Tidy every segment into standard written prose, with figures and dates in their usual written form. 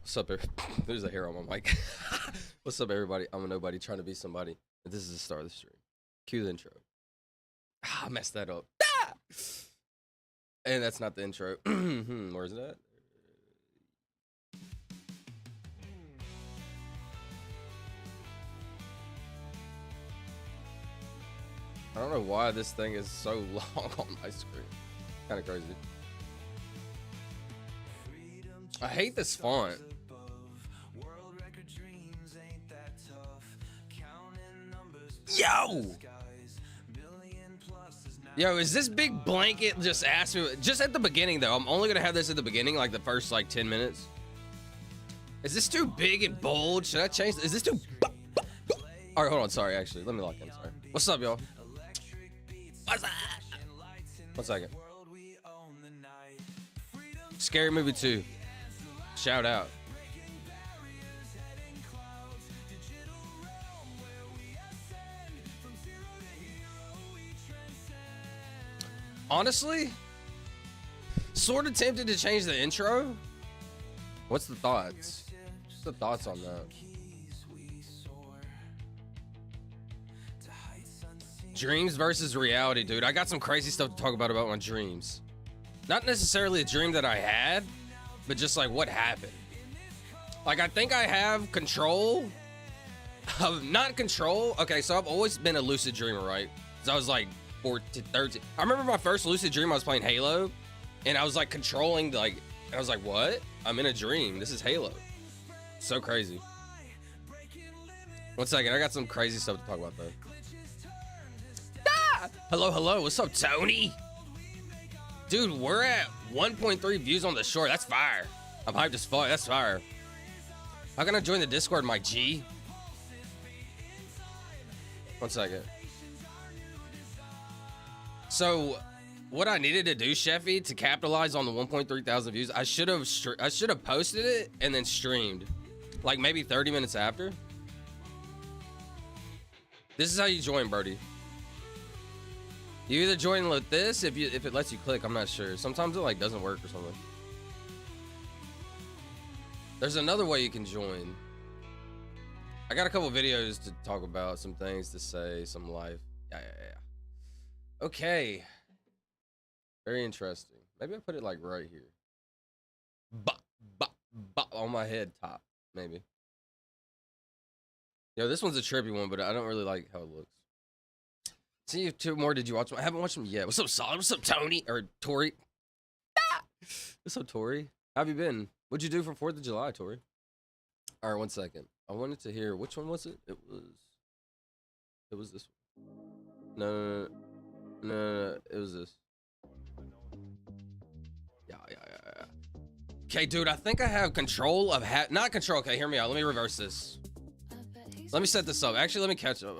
What's up, there's a hair on my mic. What's up, everybody? I'm a nobody trying to be somebody. And this is the start of the stream. Cue the intro. I messed that up. Ah! And that's not the intro. Where's that? I don't know why this thing is so long on my screen. Kind of crazy. I hate this font. Yo, is this big blanket just asked me just at the beginning though? I'm only gonna have this at the beginning, like the first like 10 minutes. Is this too big and bold? Should I change? Is this too? All right, hold on. Sorry, actually, let me lock in. Sorry. What's up, y'all? What's up? 1 second. Scary Movie 2. Shout out. Honestly, sort of tempted to change the intro. What's the thoughts? What's the thoughts on that? Dreams versus reality, dude. I got some crazy stuff to talk about my dreams. Not necessarily a dream that I had, but just like what happened. Like I think I have control of not control. Okay, so I've always been a lucid dreamer, right? Because I was like 14, 13. I remember my first lucid dream. I was playing Halo, and I was like controlling like. And I was like, what? I'm in a dream. This is Halo. So crazy. 1 second. I got some crazy stuff to talk about though. Ah! Hello, hello. What's up, Tony? Dude, we're at 1.3 views on the short. That's fire. I'm hyped as fuck. That's fire. How can I join the Discord, my G? 1 second. So, what I needed to do, Sheffy, to capitalize on the 1.3 thousand views, I should have posted it and then streamed, like maybe 30 minutes after. This is how you join, Birdie. You either join with this if it lets you click. I'm not sure. Sometimes it like doesn't work or something. There's another way you can join. I got a couple videos to talk about, some things to say, some life. Yeah. Okay. Very interesting. Maybe I put it like right here. On my head top, maybe. Yo, this one's a trippy one, but I don't really like how it looks. See if two more. Did you watch them? I haven't watched them yet. What's up, Solid? What's up, Tony? Or Tori? Ah! What's up, Tori? How have you been? What'd you do for 4th of July, Tori? All right, 1 second. I wanted to hear, which one was it? It was this one. No, it was this. Yeah. Okay, dude, I think I have control of not control. Okay, hear me out. Let me reverse this. Let me set this up. Actually, let me catch up.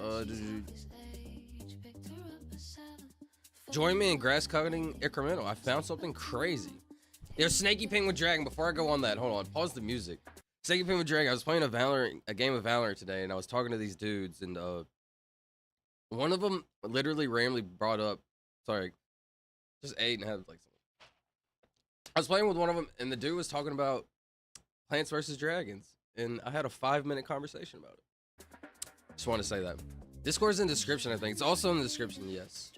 Join me in grass cutting incremental. I found something crazy. Yo, Snaky Penguin Dragon, before I go on that, hold on, pause the music. Snaky Penguin Dragon, I was playing a game of Valorant today, and I was talking to these dudes, and one of them literally randomly brought up, sorry, just ate and had like something. I was playing with one of them, and the dude was talking about Plants vs. Dragons, and I had a 5-minute conversation about it. Just want to say that. Discord's in the description, I think. It's also in the description, yes.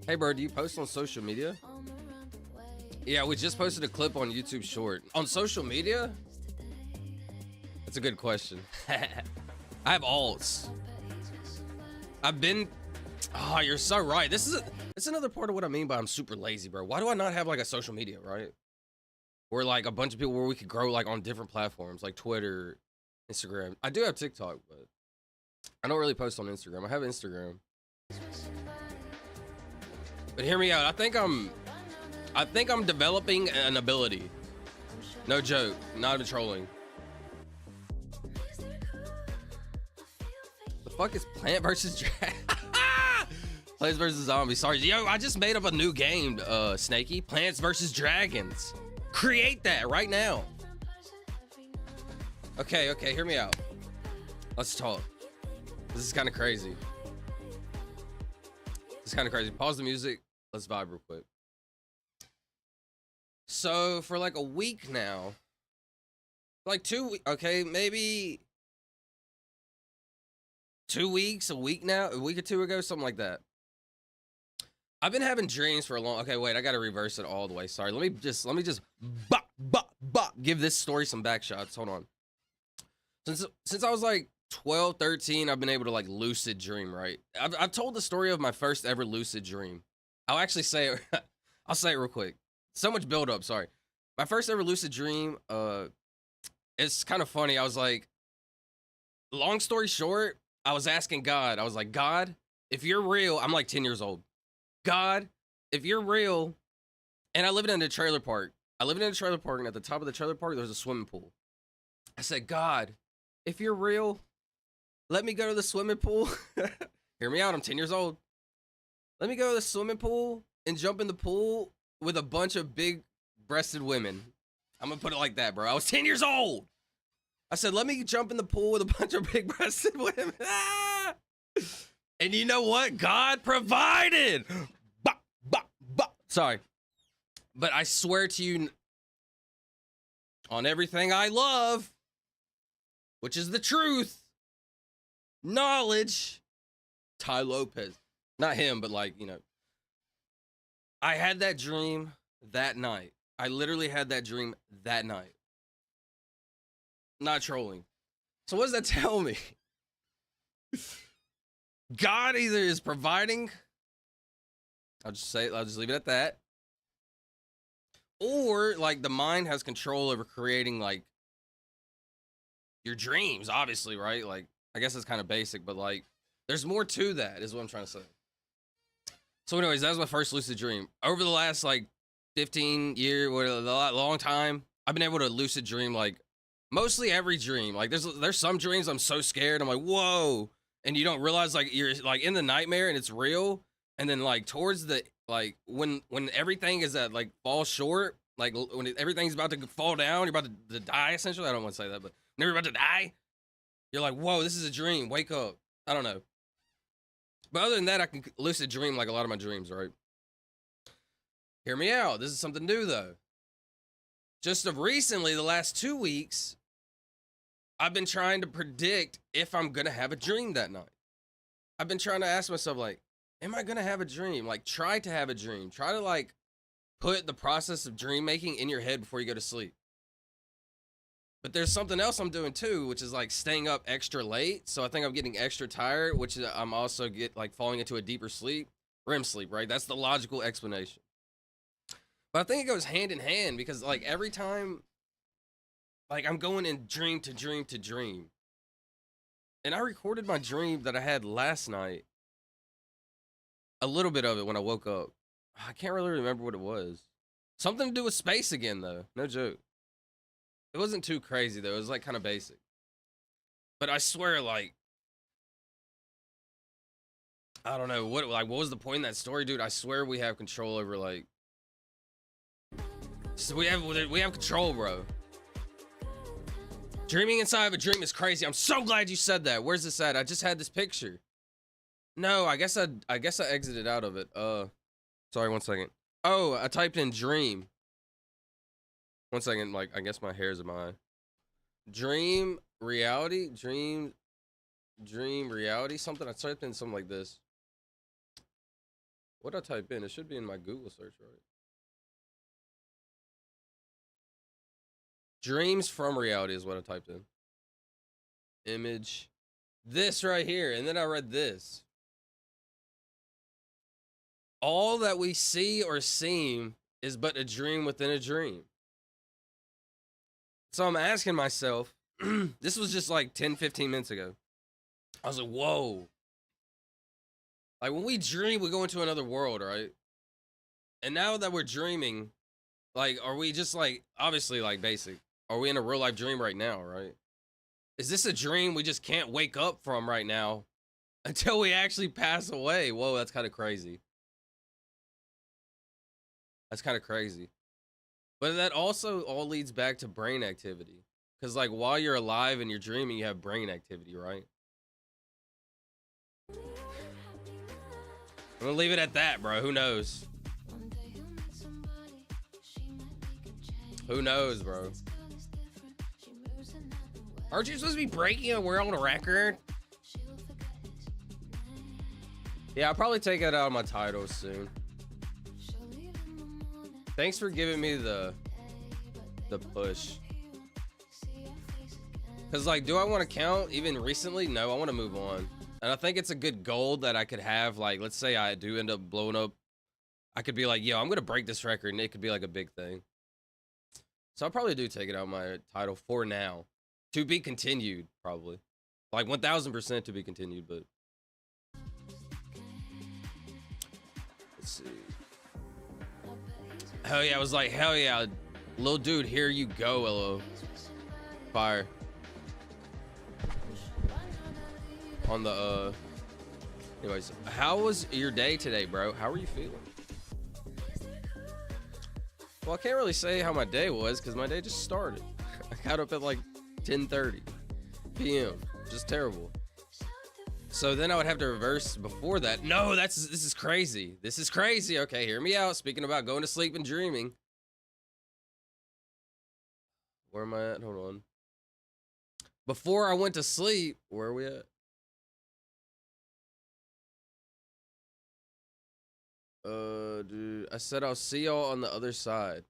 Hey, bro, do you post on social media? Yeah, we just posted a clip on YouTube Short. On social media? That's a good question. I have alts. I've been... Oh, you're so right. It's another part of what I mean by I'm super lazy, bro. Why do I not have like a social media, right? Where like a bunch of people where we could grow like on different platforms like Twitter, Instagram. I do have TikTok, but I don't really post on Instagram. I have Instagram. But hear me out. I think I'm developing an ability. No joke. Not even trolling. The fuck is Plant vs. Dragon? Plants vs. Zombies. Sorry. Yo, I just made up a new game, Snaky. Plants vs. Dragons. Create that right now. Okay, hear me out. Let's talk. This is kind of crazy. It's kind of crazy. Pause the music. Let's vibe real quick. So for like a week now, Like okay, maybe 2 weeks, a week now, a week or two ago, something like that. I've been having dreams for a long. Okay, wait, I gotta reverse it all the way. Sorry, let me just give this story some back shots. Hold on. Since I was like 12, 13, I've been able to like lucid dream. Right, I've told the story of my first ever lucid dream. I'll actually say it. I'll say it real quick. So much build up. Sorry, my first ever lucid dream. It's kind of funny. I was like, long story short, I was asking God. I was like, God, if you're real, I'm like 10 years old. God, if you're real, and I live in a trailer park. I live in a trailer park, and at the top of the trailer park, there's a swimming pool. I said, God, if you're real, let me go to the swimming pool. Hear me out. I'm 10 years old. Let me go to the swimming pool and jump in the pool with a bunch of big-breasted women. I'm gonna put it like that, bro. I was 10 years old. I said, let me jump in the pool with a bunch of big-breasted women. And you know what? God provided. Sorry. But I swear to you, on everything I love, which is the truth, knowledge, Ty Lopez. Not him, but like, you know. I had that dream that night. I literally had that dream that night. Not trolling. So what does that tell me? God either is providing, I'll just leave it at that, or like the mind has control over creating like your dreams, obviously, right? Like, I guess it's kind of basic, but like there's more to that, is what I'm trying to say. So anyways, that was my first lucid dream. Over the last like 15 year, long time, I've been able to lucid dream like mostly every dream. Like there's some dreams I'm so scared, I'm like, whoa. And you don't realize like you're like in the nightmare and it's real. And then like towards the, like when everything is at like fall short, like when everything's about to fall down, you're about to die essentially. I don't want to say that, but when you're about to die, you're like, whoa, this is a dream. Wake up. I don't know. But other than that, I can lucid dream like a lot of my dreams, right? Hear me out. This is something new though. Just of recently, the last 2 weeks, I've been trying to predict if I'm gonna have a dream that night. I've been trying to ask myself, like, am I gonna have a dream? Like, try to have a dream. Try to like put the process of dream making in your head before you go to sleep. But there's something else I'm doing too, which is like staying up extra late. So I think I'm getting extra tired, which is, I'm also falling into a deeper sleep, REM sleep, right? That's the logical explanation. But I think it goes hand in hand because like every time, like I'm going in dream to dream to dream. And I recorded my dream that I had last night. A little bit of it when I woke up. I can't really remember what it was. Something to do with space again though. No joke. It wasn't too crazy though. It was like kind of basic. But I swear, like, I don't know what was the point in that story, dude? I swear we have control over like. So we have control, bro. Dreaming inside of a dream is crazy. I'm so glad you said that. Where's this at? I just had this picture. No, I guess I exited out of it. Sorry, 1 second. Oh, I typed in dream. 1 second, like I guess my hair's in my eye. Dream reality, dream reality, something. I typed in something like this. What did I type in? It should be in my Google search, right? Dreams from reality is what I typed in. Image. This right here. And then I read this. All that we see or seem is but a dream within a dream. So I'm asking myself, this was just like 10, 15 minutes ago. I was like, whoa. Like when we dream, we go into another world, right? And now that we're dreaming, like, are we just like, obviously like basic. Are we in a real life dream right now, right? Is this a dream we just can't wake up from right now until we actually pass away? Whoa, that's kind of crazy. That's kind of crazy. But that also all leads back to brain activity. Because like while you're alive and you're dreaming, you have brain activity, right? I'm gonna leave it at that, bro. Who knows? Who knows, bro? Aren't you supposed to be breaking a world record? Yeah, I'll probably take it out of my titles soon. Thanks for giving me the push. Cause like, do I want to count even recently? No, I want to move on. And I think it's a good goal that I could have. Like, let's say I do end up blowing up. I could be like, yo, I'm gonna break this record, and it could be like a big thing. So I'll probably do take it out of my title for now. To be continued, probably. Like 1000% to be continued, but let's see. Hell yeah, I was like, hell yeah, little dude, here you go, LO. Fire. On the anyways, how was your day today, bro? How are you feeling? Well, I can't really say how my day was because my day just started. I got up at like 10:30 p.m. Just terrible. So then I would have to reverse before that. No, this is crazy. This is crazy. Okay, hear me out. Speaking about going to sleep and dreaming. Where am I at? Hold on. Before I went to sleep, where are we at? Dude, I said I'll see y'all on the other side.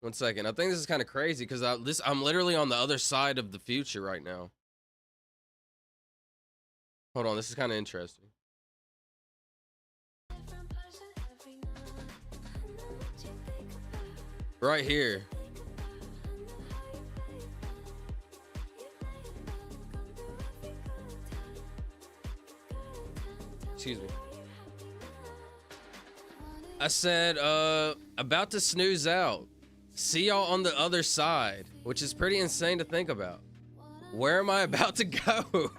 1 second. I think this is kind of crazy because I'm literally on the other side of the future right now. Hold on, this is kind of interesting. Right here. Excuse me. I said, about to snooze out. See y'all on the other side, which is pretty insane to think about. Where am I about to go?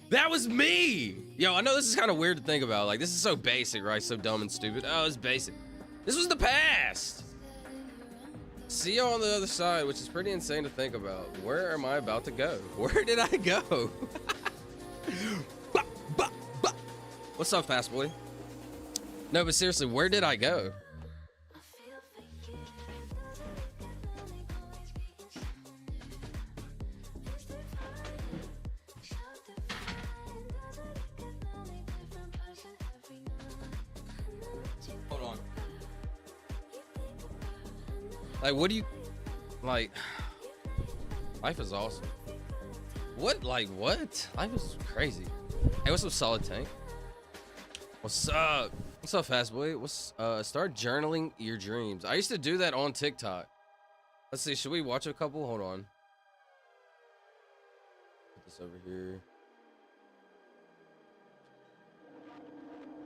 That was me. Yo, I know this is kind of weird to think about. Like, this is so basic, right? So dumb and stupid. Oh, it's basic. This was the past. See y'all on the other side, which is pretty insane to think about. Where am I about to go? Where did I go? What's up, fast boy? No, but seriously, where did I go? Hold on. Like, what do you like? Life is awesome. What? Like, what? Life is crazy. Hey, what's up, Solid Tank? What's up? What's up, fast boy? Start journaling your dreams. I used to do that on TikTok. Let's see, should we watch a couple? Hold on. Put this over here.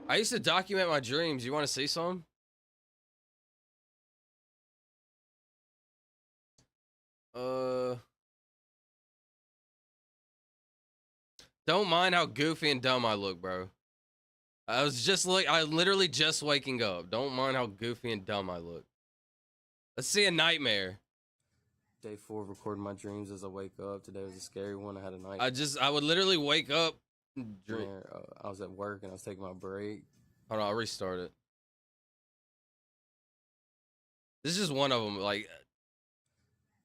I used to document my dreams. You want to see some? Don't mind how goofy and dumb I look, bro. I literally just waking up. Don't mind how goofy and dumb I look. Let's see a nightmare. Day 4 of recording my dreams as I wake up. Today was a scary one. I had a nightmare. I would literally wake up. I was at work and I was taking my break. Hold on, I'll restart it. This is just one of them. Like,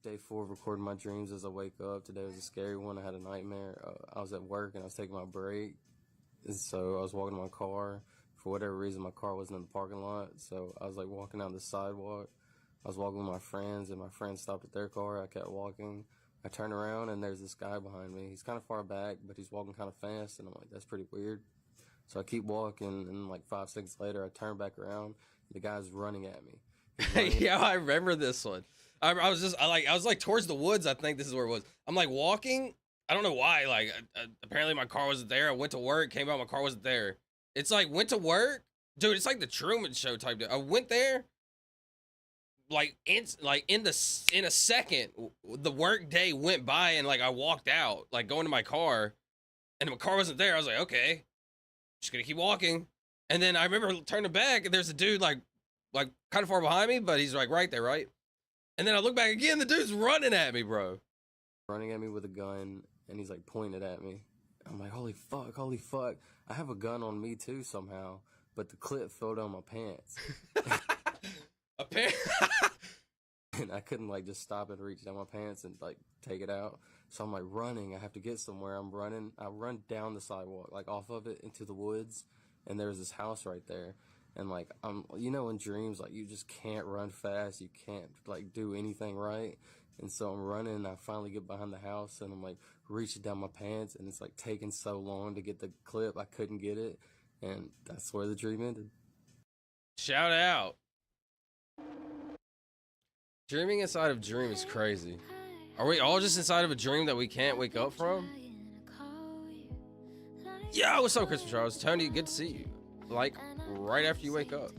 Day 4 of recording my dreams as I wake up. Today was a scary one. I had a nightmare. I was at work and I was taking my break. So I was walking to my car. For whatever reason, my car wasn't in the parking lot. So I was like walking down the sidewalk. I was walking with my friends and my friends stopped at their car. I kept walking. I turned around and there's this guy behind me. He's kind of far back, but he's walking kind of fast. And I'm like, that's pretty weird. So I keep walking and like 5 seconds later, I turn back around. The guy's running at me. Yeah, I remember this one. I was like towards the woods. I think this is where it was. I'm like walking. I don't know why. Like, apparently my car wasn't there. I went to work, came out, my car wasn't there. It's like went to work, dude. It's like the Truman Show type. I went there, like in a second. The work day went by, and like I walked out, like going to my car, and my car wasn't there. I was like, okay, just gonna keep walking. And then I remember turning back, and there's a dude like kind of far behind me, but he's like right there, right. And then I look back again, the dude's running at me, bro. Running at me with a gun, and he's like pointed at me. I'm like, holy fuck. I have a gun on me too somehow, but the clip fell down my pants. and I couldn't like just stop and reach down my pants and like take it out. So I'm like running. I have to get somewhere. I'm running. I run down the sidewalk, like off of it into the woods, and there's this house right there. And like in dreams, like you just can't run fast. You can't like do anything right. And so I'm running. And I finally get behind the house, and I'm like reaching down my pants, and it's like taking so long to get the clip. I couldn't get it, and that's where the dream ended. Shout out. Dreaming inside of dream is crazy. Are we all just inside of a dream that we can't wake up from? Yo, what's up, Christopher Charles? Tony, good to see you. Like, right after you wake up.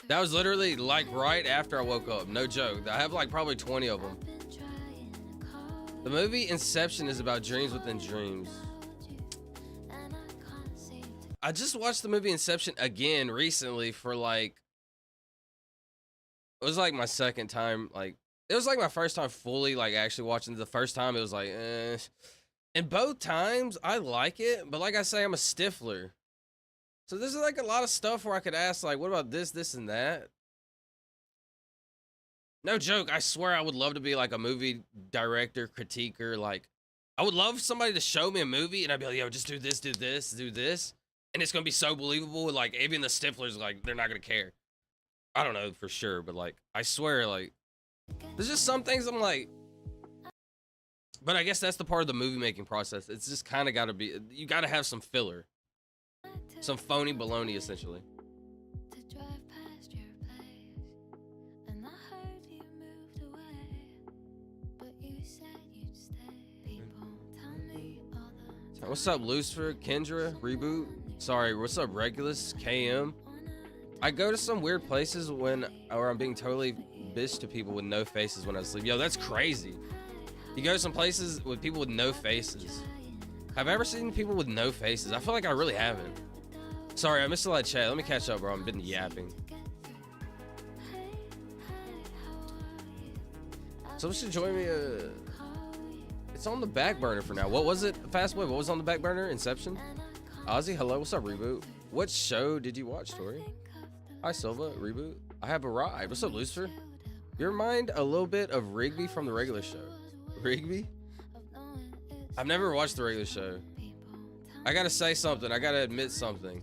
That was literally, like, right after I woke up. No joke. I have, like, probably 20 of them. The movie Inception is about dreams within dreams. I just watched the movie Inception again recently for, like... It was, like, my second time, like... It was, like, my first time fully, like, actually watching. The first time, it was, like, eh. And both times, I like it. But, like I say, I'm a stiffler. So there's like a lot of stuff where I could ask, like, what about this, this, and that? No joke. I swear I would love to be like a movie director, critiquer. Like, I would love somebody to show me a movie and I'd be like, yo, just do this, do this, do this. And it's going to be so believable. Like, even the stiflers, like, they're not going to care. I don't know for sure, but like, I swear, like, there's just some things I'm like, but I guess that's the part of the movie making process. It's just kind of got to be, you got to have some filler. Some phony baloney, essentially. What's up, Lucifer, Kendra, Reboot? Sorry, what's up, Regulus, KM? I go to some weird places or I'm being totally bitch to people with no faces when I sleep. Yo, that's crazy. You go to some places with people with no faces. Have I ever seen people with no faces? I feel like I really haven't. Sorry, I missed a lot of chat. Let me catch up, bro. I've been yapping. Someone should join me. It's on the back burner for now. What was it? Fastway. What was on the back burner? Inception. Ozzy, hello. What's up, Reboot? What show did you watch, Tori? Hi, Silva. Reboot. I have arrived. What's up, Lucifer? You remind a little bit of Rigby from the regular show. Rigby? I've never watched the regular show. I gotta say something. I gotta admit something.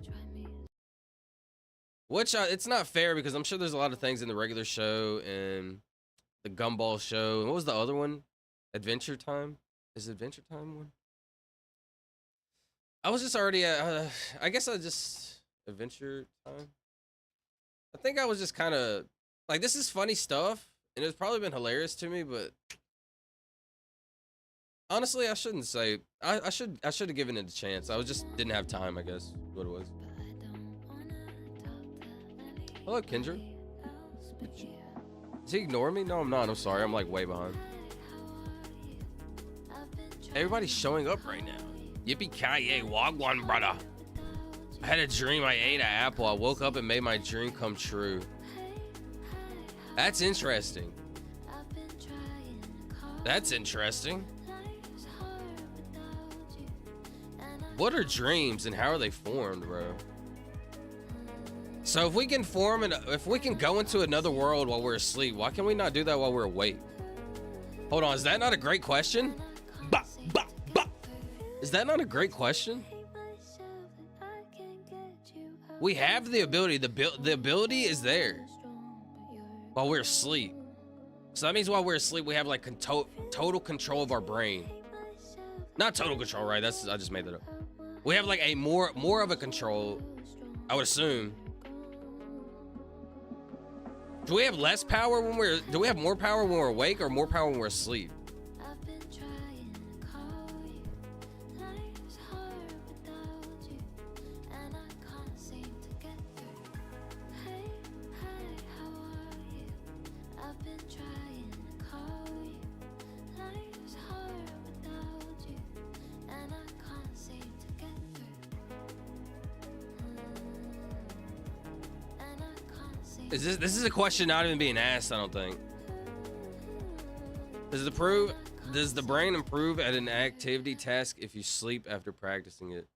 Which it's not fair because I'm sure there's a lot of things in the regular show and the Gumball show. And what was the other one? Adventure Time? Is Adventure Time one? I was just already I guess Adventure Time. I think I was just kind of like, this is funny stuff and it's probably been hilarious to me, but honestly, I shouldn't say. I should have given it a chance. I didn't have time, I guess, what it was. Hello, Kendra. Is he ignoring me? No, I'm not. I'm sorry. I'm like way behind. Everybody's showing up right now. Yippee-ki-yay, wagwan, brother. I had a dream I ate an apple. I woke up and made my dream come true. That's interesting. That's interesting. What are dreams and how are they formed, bro? So if we can go into another world while we're asleep, why can we not do that while we're awake? Hold on, is that not a great question? Bah, bah, bah. Is that not a great question? We have the ability. The ability is there while we're asleep. So that means while we're asleep, we have like total control of our brain. Not total control, right? I just made that up. We have like a more of a control, I would assume. Do we have less power do we have more power when we're awake or more power when we're asleep? This is a question not even being asked, I don't think. Does the brain improve at an activity task if you sleep after practicing it?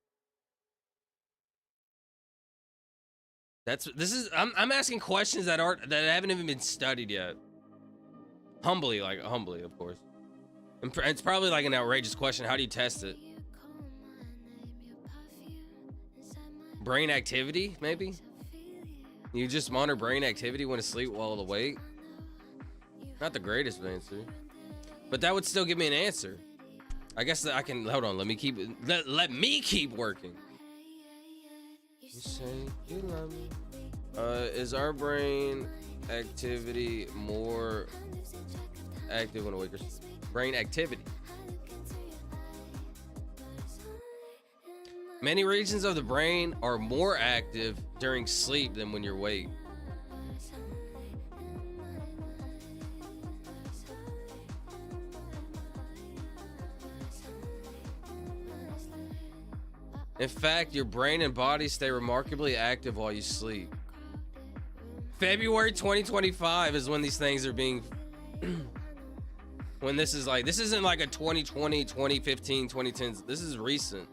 I'm asking questions that haven't even been studied yet. Humbly, like humbly, of course. And it's probably like an outrageous question. How do you test it? Brain activity, maybe? You just monitor brain activity when asleep while awake? Not the greatest of answer. But that would still give me an answer. I guess that I can, hold on, let me keep working. You say you love me. Is our brain activity more active when awake? Brain activity. Many regions of the brain are more active during sleep than when you're awake. In fact, your brain and body stay remarkably active while you sleep. February 2025 is when these things are being when this is like, this isn't like a 2020, 2015, 2010s. This is recent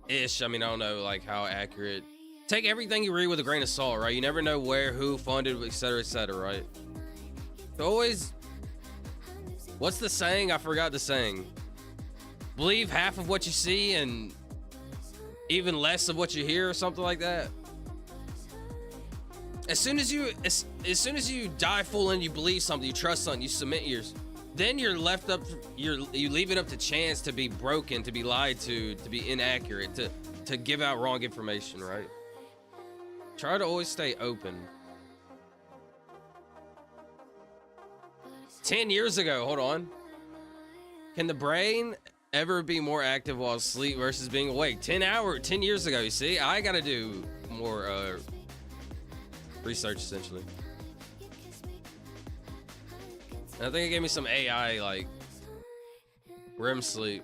ish. I mean, I don't know like how accurate. Take everything you read with a grain of salt, right? You never know where, who funded, etc., right? So always, what's the saying? I forgot the saying. Believe half of what you see and even less of what you hear, or something like that. As soon as you dive full in, you believe something, you trust something, you submit yours, then you're left up, you leave it up to chance to be broken, to be lied to be inaccurate, to give out wrong information, right? Try to always stay open. 10 years ago, hold on. Can the brain ever be more active while asleep versus being awake? 10 years ago, you see? I gotta do more research, essentially. And I think it gave me some AI, like, REM sleep.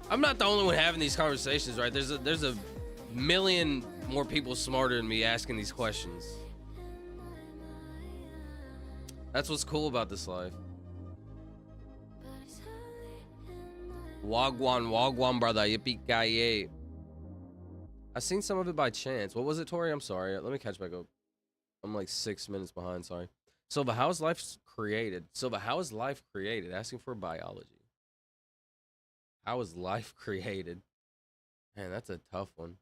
I'm not the only one having these conversations, right? There's a million more people smarter than me asking these questions. That's what's cool about this life. Wagwan, brother. Yippee-ki-yay. I seen some of it by chance. What was it, Tori? I'm sorry. Let me catch back up. I'm like 6 minutes behind. Sorry. Silva, how is life created? Silva, how is life created? Asking for biology. How is life created? Man, that's a tough one.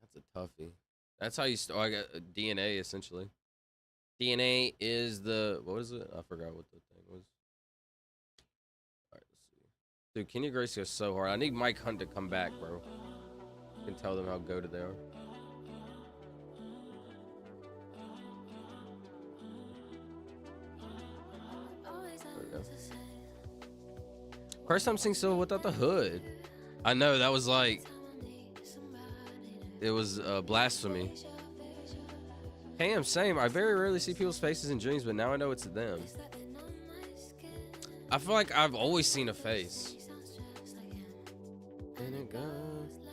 That's a toughie. That's how you start. I got DNA, essentially. DNA is the, what is it? I forgot what the thing was. All right, let's see. Dude, Kenya Grace goes so hard. I need Mike Hunt to come back, bro. I can tell them how goated they are. There we go. First time seeing Silva without the hood. I know, that was like, it was blasphemy. Cam, same. I very rarely see people's faces in dreams, but now I know it's them. I feel like I've always seen a face.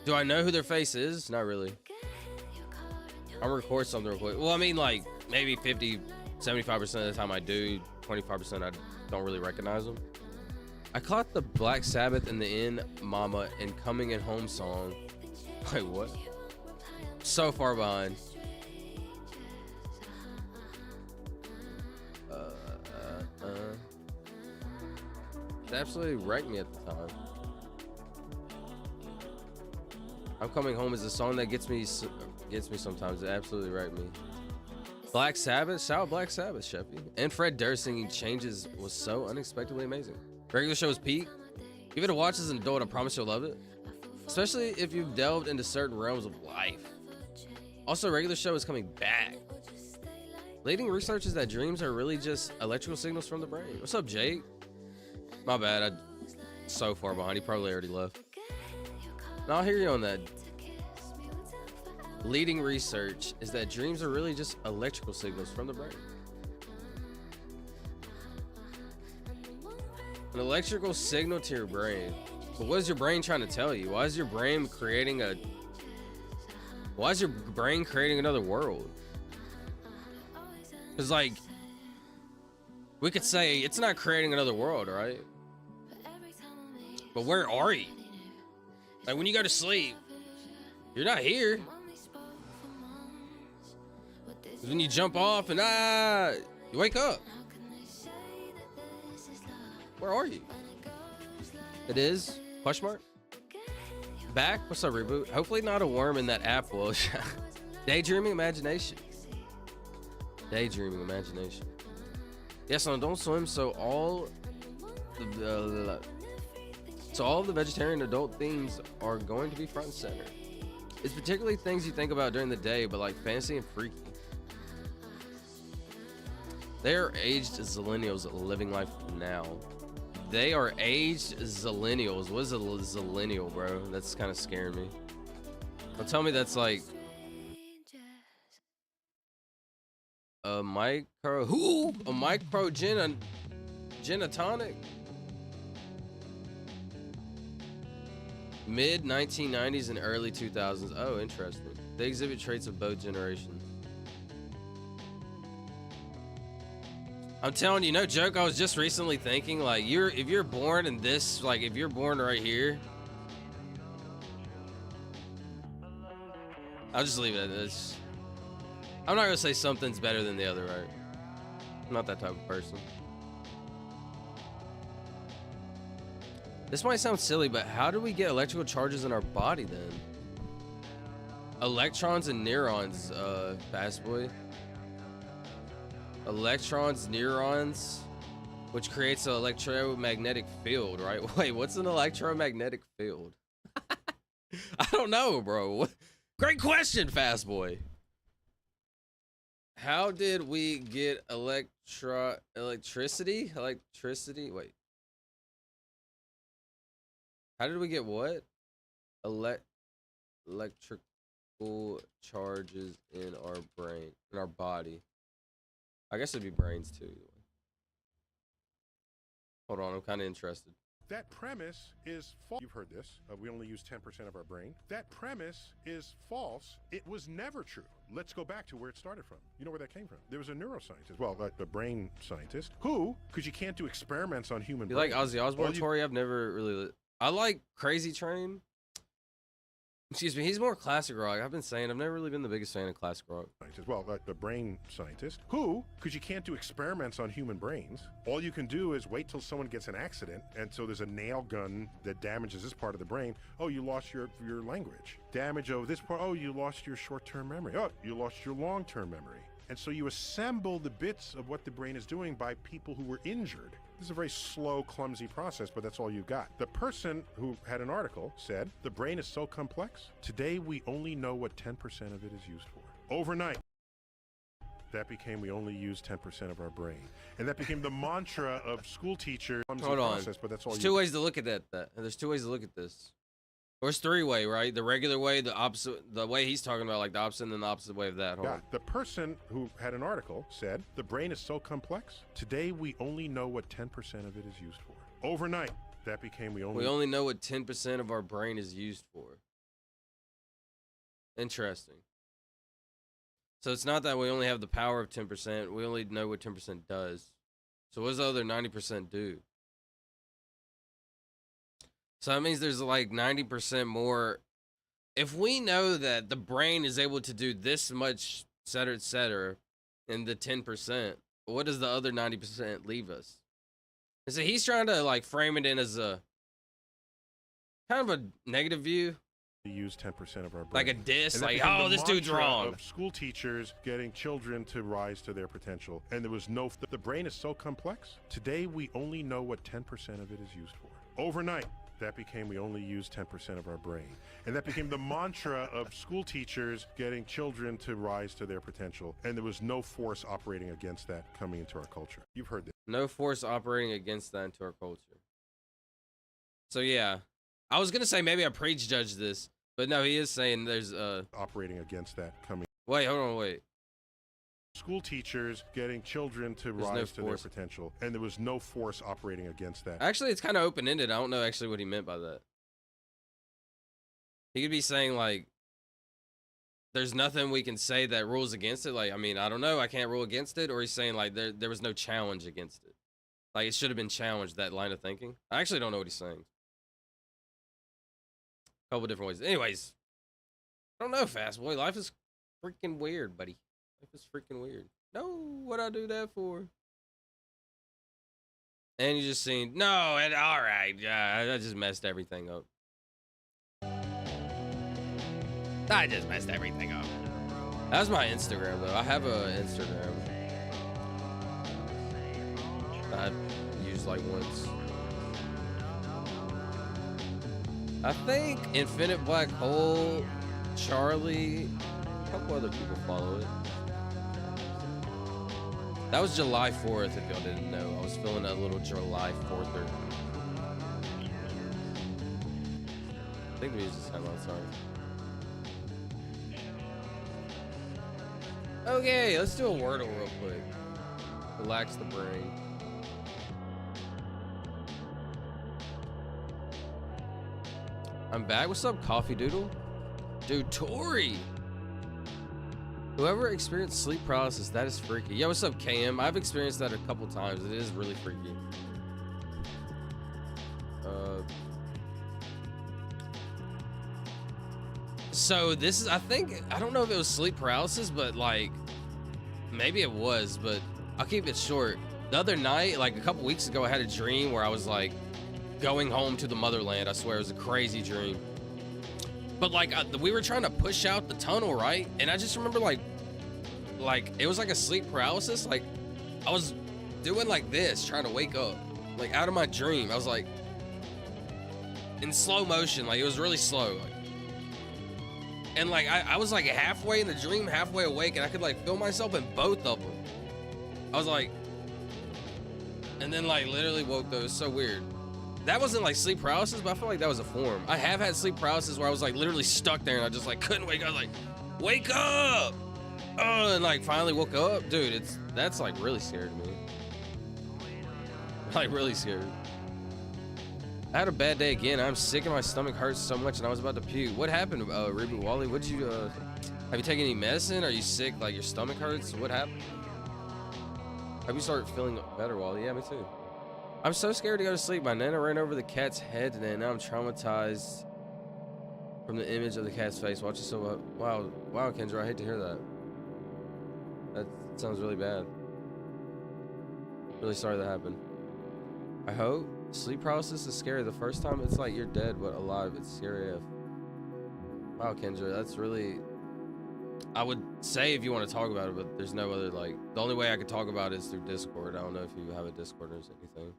Do I know who their face is? Not really. I'll record something real quick. Well, I mean, like, maybe 50, 75% of the time I do. 25% I don't really recognize them. I caught the Black Sabbath and the In Mama and Coming in Home song. Wait, what? So far behind. It absolutely wrecked me at the time. I'm Coming Home is a song that gets me sometimes. It absolutely wrecked me. Black Sabbath, shout out Black Sabbath, Sheffy. And Fred Durst singing Changes was so unexpectedly amazing. Regular show is peak. Give it a watch as an adult, I promise you'll love it. Especially if you've delved into certain realms of life. Also, Regular show is coming back. Leading research is that dreams are really just electrical signals from the brain. What's up, Jake? My bad, I'm so far behind. He probably already left. No, I'll hear you on that. Leading research is that dreams are really just electrical signals from the brain. An electrical signal to your brain. But what is your brain trying to tell you? Why is your brain creating another world? Because, like, we could say it's not creating another world, right? But where are you? Like when you go to sleep, you're not here. 'Cause when you jump off and you wake up. Where are you? It is? Question mark? Back? What's up, reboot? Hopefully not a worm in that apple. Daydreaming imagination. Daydreaming imagination. Yes, on Don't Swim, so all the vegetarian adult themes are going to be front and center. It's particularly things you think about during the day, but like fancy and freaky. They are aged zillennials living life now. They are aged zillennials. What is a zillennial, bro? That's kind of scaring me. Don't tell me that's like a micro genitonic. Mid 1990s and early 2000s. Oh, interesting. They exhibit traits of both generations. I'm telling you, no joke. I was just recently thinking, like, if you're born in this, like, if you're born right here, I'll just leave it at this. I'm not gonna say something's better than the other, right? I'm not that type of person. This might sound silly, but how do we get electrical charges in our body then? Electrons and neurons, fast boy. Electrons, neurons, which creates an electromagnetic field, right? Wait, what's an electromagnetic field? I don't know, bro. Great question, fast boy. How did we get electricity? Electricity? Wait. How did we get what? Electrical charges in our brain, in our body. I guess it'd be brains too. Hold on, I'm kind of interested. That premise is false. You've heard this. We only use 10% of our brain. That premise is false. It was never true. Let's go back to where it started from. You know where that came from? There was a neuroscientist, well, a brain scientist, who, because you can't do experiments on human brains. You like Ozzy Osbourne, Tori? I've never really... I like Crazy Train. Excuse me, he's more classic rock. I've been saying I've never really been the biggest fan of classic rock. Well, a brain scientist who, because you can't do experiments on human brains, all you can do is wait till someone gets an accident, and so there's a nail gun that damages this part of the brain. Oh, you lost your language. Damage of this part. Oh, you lost your short-term memory. Oh, you lost your long-term memory. And so you assemble the bits of what the brain is doing by people who were injured. This is a very slow, clumsy process, but that's all you've got. The person who had an article said, the brain is so complex, today we only know what 10% of it is used for. Overnight, that became we only use 10% of our brain. And that became the mantra of school teachers. Hold on. But that's all. There's two ways to look at that. There's two ways to look at this. Or it's three-way, right? The regular way, the opposite, the way he's talking about, like the opposite, and then the opposite way of that. Hold on. The person who had an article said, the brain is so complex, today we only know what 10% of it is used for. Overnight, that became we only know what 10% of our brain is used for. Interesting. So it's not that we only have the power of 10%, we only know what 10% does. So what does the other 90% do? So that means there's like 90% more. If we know that the brain is able to do this much, et cetera, in the 10%, what does the other 90% leave us? And so he's trying to like frame it in as a kind of a negative view. Use 10% of our brain. Like a diss, like, oh, this dude's wrong. Of school teachers getting children to rise to their potential. And there was no, the brain is so complex. Today, we only know what 10% of it is used for. Overnight, that became we only use 10% of our brain. And that became the mantra of school teachers getting children to rise to their potential. And there was no force operating against that coming into our culture. You've heard that. No force operating against that into our culture. So yeah, I was going to say maybe I prejudged this, but no, he is saying there's operating against that coming. Wait, hold on, wait. School teachers getting children to rise to their potential, and there was no force operating against that. Actually, it's kind of open-ended. I don't know actually what he meant by that. He could be saying like, there's nothing we can say that rules against it. Like, I mean, I don't know, I can't rule against it. Or he's saying like there was no challenge against it. Like it should have been challenged, that line of thinking. I actually don't know what he's saying. couple different ways. Anyways, I don't know, Fast Boy. Life is freaking weird, buddy. Life is freaking weird. No, what'd I do that for? And you just seen, no, and all right, I just messed everything up. I just messed everything up. That was my Instagram, though. I have a Instagram that I've used like once. I think Infinite Black Hole, Charlie, a couple other people follow it. That was July 4th, if y'all didn't know. I was feeling a little July 4th. I think the music's kind of loud, sorry. Okay, let's do a Wordle real quick. Relax the brain. I'm back. What's up, Coffee Doodle? Dude, Tori! Whoever experienced sleep paralysis, that is freaky. Yeah, what's up, KM? I've experienced that a couple times. It is really freaky. So this is, I think, I don't know if it was sleep paralysis, but like, maybe it was, but I'll keep it short. The other night, like a couple weeks ago, I had a dream where I was like going home to the motherland. I swear it was a crazy dream. But like we were trying to push out the tunnel, right? And I just remember like it was like a sleep paralysis. Like I was doing like this, trying to wake up, like out of my dream. I was like in slow motion, like it was really slow. Like, and like I was like halfway in the dream, halfway awake, and I could like feel myself in both of them. I was like, and then like literally woke up. It was so weird. That wasn't like sleep paralysis, but I feel like that was a form. I have had sleep paralysis where I was like literally stuck there and I just like couldn't wake up. I was like, wake up! Oh, and like finally woke up. Dude, that's like really scary to me. Like really scary. I had a bad day again. I'm sick and my stomach hurts so much and I was about to puke. What happened, Reboot Wally? What'd you, have you taken any medicine? Are you sick? Like your stomach hurts? What happened? Have you started feeling better, Wally? Yeah, me too. I'm so scared to go to sleep. My nana ran over the cat's head today and now I'm traumatized from the image of the cat's face. Watch it so wow, Kendra, I hate to hear that. That sounds really bad. Really sorry that happened. I hope. Sleep paralysis is scary. The first time it's like you're dead but alive. It's scary AF. Wow, Kendra, that's really... I would say if you want to talk about it, but there's no other, like... The only way I could talk about it is through Discord. I don't know if you have a Discord or anything.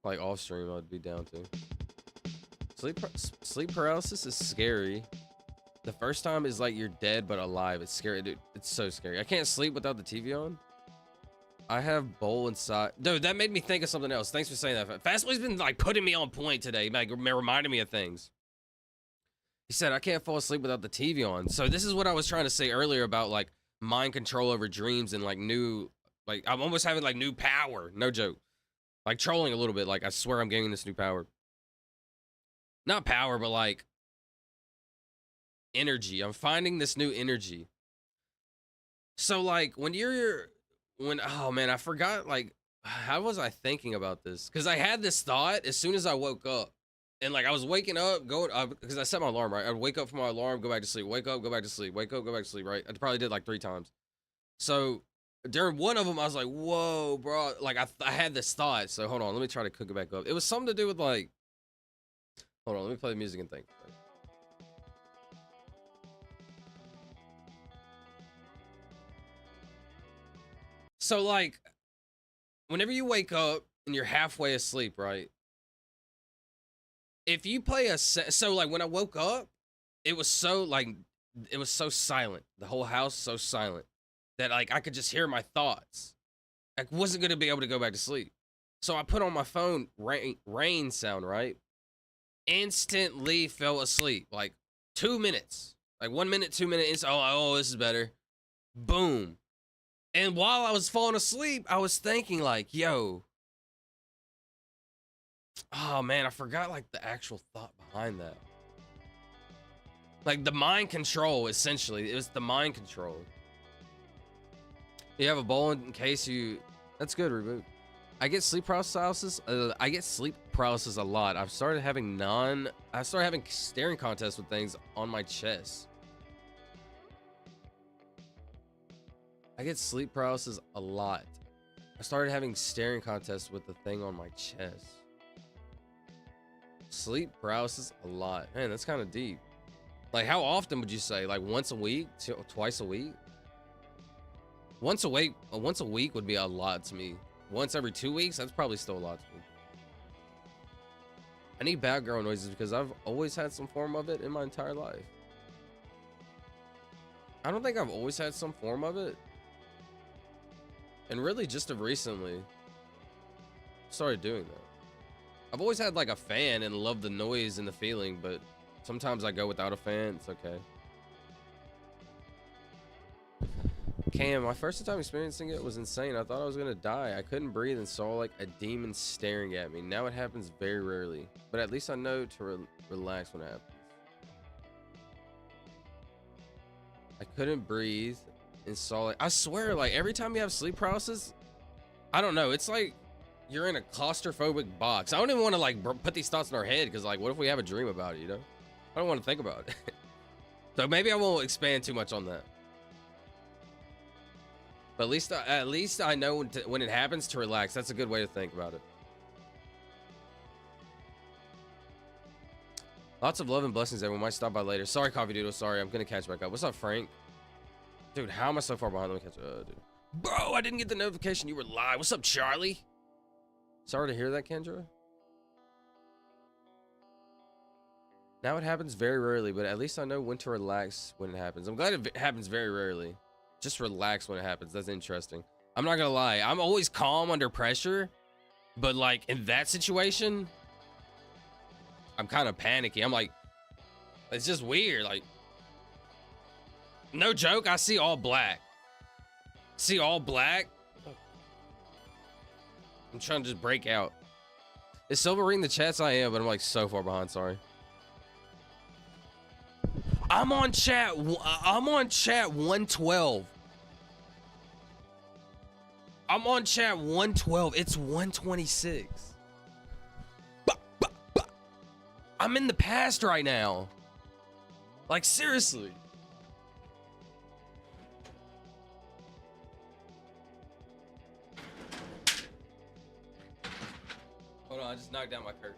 Like off stream, I'd be down to. Sleep paralysis is scary. The first time is like you're dead but alive. It's scary, dude. It's so scary. I can't sleep without the TV on. I have bowl inside. Dude, that made me think of something else. Thanks for saying that. Fastboy's been like putting me on point today, like reminding me of things. He said I can't fall asleep without the TV on. So this is what I was trying to say earlier about like mind control over dreams and like new, like I'm almost having like new power. No joke. Like trolling a little bit. Like I swear I'm gaining this new power. Not power, but like energy. I'm finding this new energy. So like when oh man, I forgot, like, how was I thinking about this? Because I had this thought as soon as I woke up. And like I was waking up, because I set my alarm, right? I'd wake up from my alarm, go back to sleep, wake up, go back to sleep, wake up, go back to sleep, right? I probably did like 3 times. So during one of them, I was like, whoa, bro. Like I had this thought. So hold on, let me try to cook it back up. It was something to do with like, hold on, let me play the music and think. So like, whenever you wake up and you're halfway asleep, right? If you play so like when I woke up, it was so silent. The whole house so silent that like I could just hear my thoughts. I wasn't gonna be able to go back to sleep. So I put on my phone rain sound, right? Instantly fell asleep. Like 2 minutes. Like 1 minute, 2 minutes. Oh, this is better. Boom. And while I was falling asleep, I was thinking like, yo, oh man, I forgot like the actual thought behind that. Like the mind control, essentially. It was the mind control. You have a bowl in case you, that's good, Reboot. I get sleep paralysis. I get sleep paralysis a lot. I started having staring contests with things on my chest. I get sleep paralysis a lot. I started having staring contests with the thing on my chest. Sleep paralysis a lot. Man, that's kind of deep. Like, how often would you say? Like once a week, twice a week? Once a week would be a lot to me. Once every 2 weeks, that's probably still a lot to me. I need background noises because I've always had some form of it in my entire life. I don't think I've always had some form of it. And really just of recently started doing that. I've always had like a fan and loved the noise and the feeling, but sometimes I go without a fan. It's okay. Cam, my first time experiencing it was insane. I thought I was gonna die. I couldn't breathe and saw like a demon staring at me. Now it happens very rarely, but at least I know to relax when it happens. I couldn't breathe and saw like, I swear, like every time you have sleep paralysis, I don't know, it's like you're in a claustrophobic box. I don't even want to like put these thoughts in our head because like what if we have a dream about it, you know? I don't want to think about it. So maybe I won't expand too much on that. But at least I know when it happens to relax. That's a good way to think about it. Lots of love and blessings, everyone. Might stop by later. Sorry, Coffee Doodle. Sorry, I'm gonna catch back up. What's up, Frank? Dude, how am I so far behind? Let me catch up. Dude. Bro, I didn't get the notification you were live. What's up, Charlie? Sorry to hear that, Kendra. Now it happens very rarely, but at least I know when to relax when it happens. I'm glad it happens very rarely. Just relax when it happens. That's interesting. I'm not gonna lie. I'm always calm under pressure, but like in that situation, I'm kind of panicky. I'm like, it's just weird. Like, no joke. I see all black. See all black. I'm trying to just break out. Is Silver reading the chats? I am, but I'm like so far behind. Sorry. I'm on chat 112. I'm on chat 112. It's 126. I'm in the past right now. Like, seriously. Hold on, I just knocked down my curtain.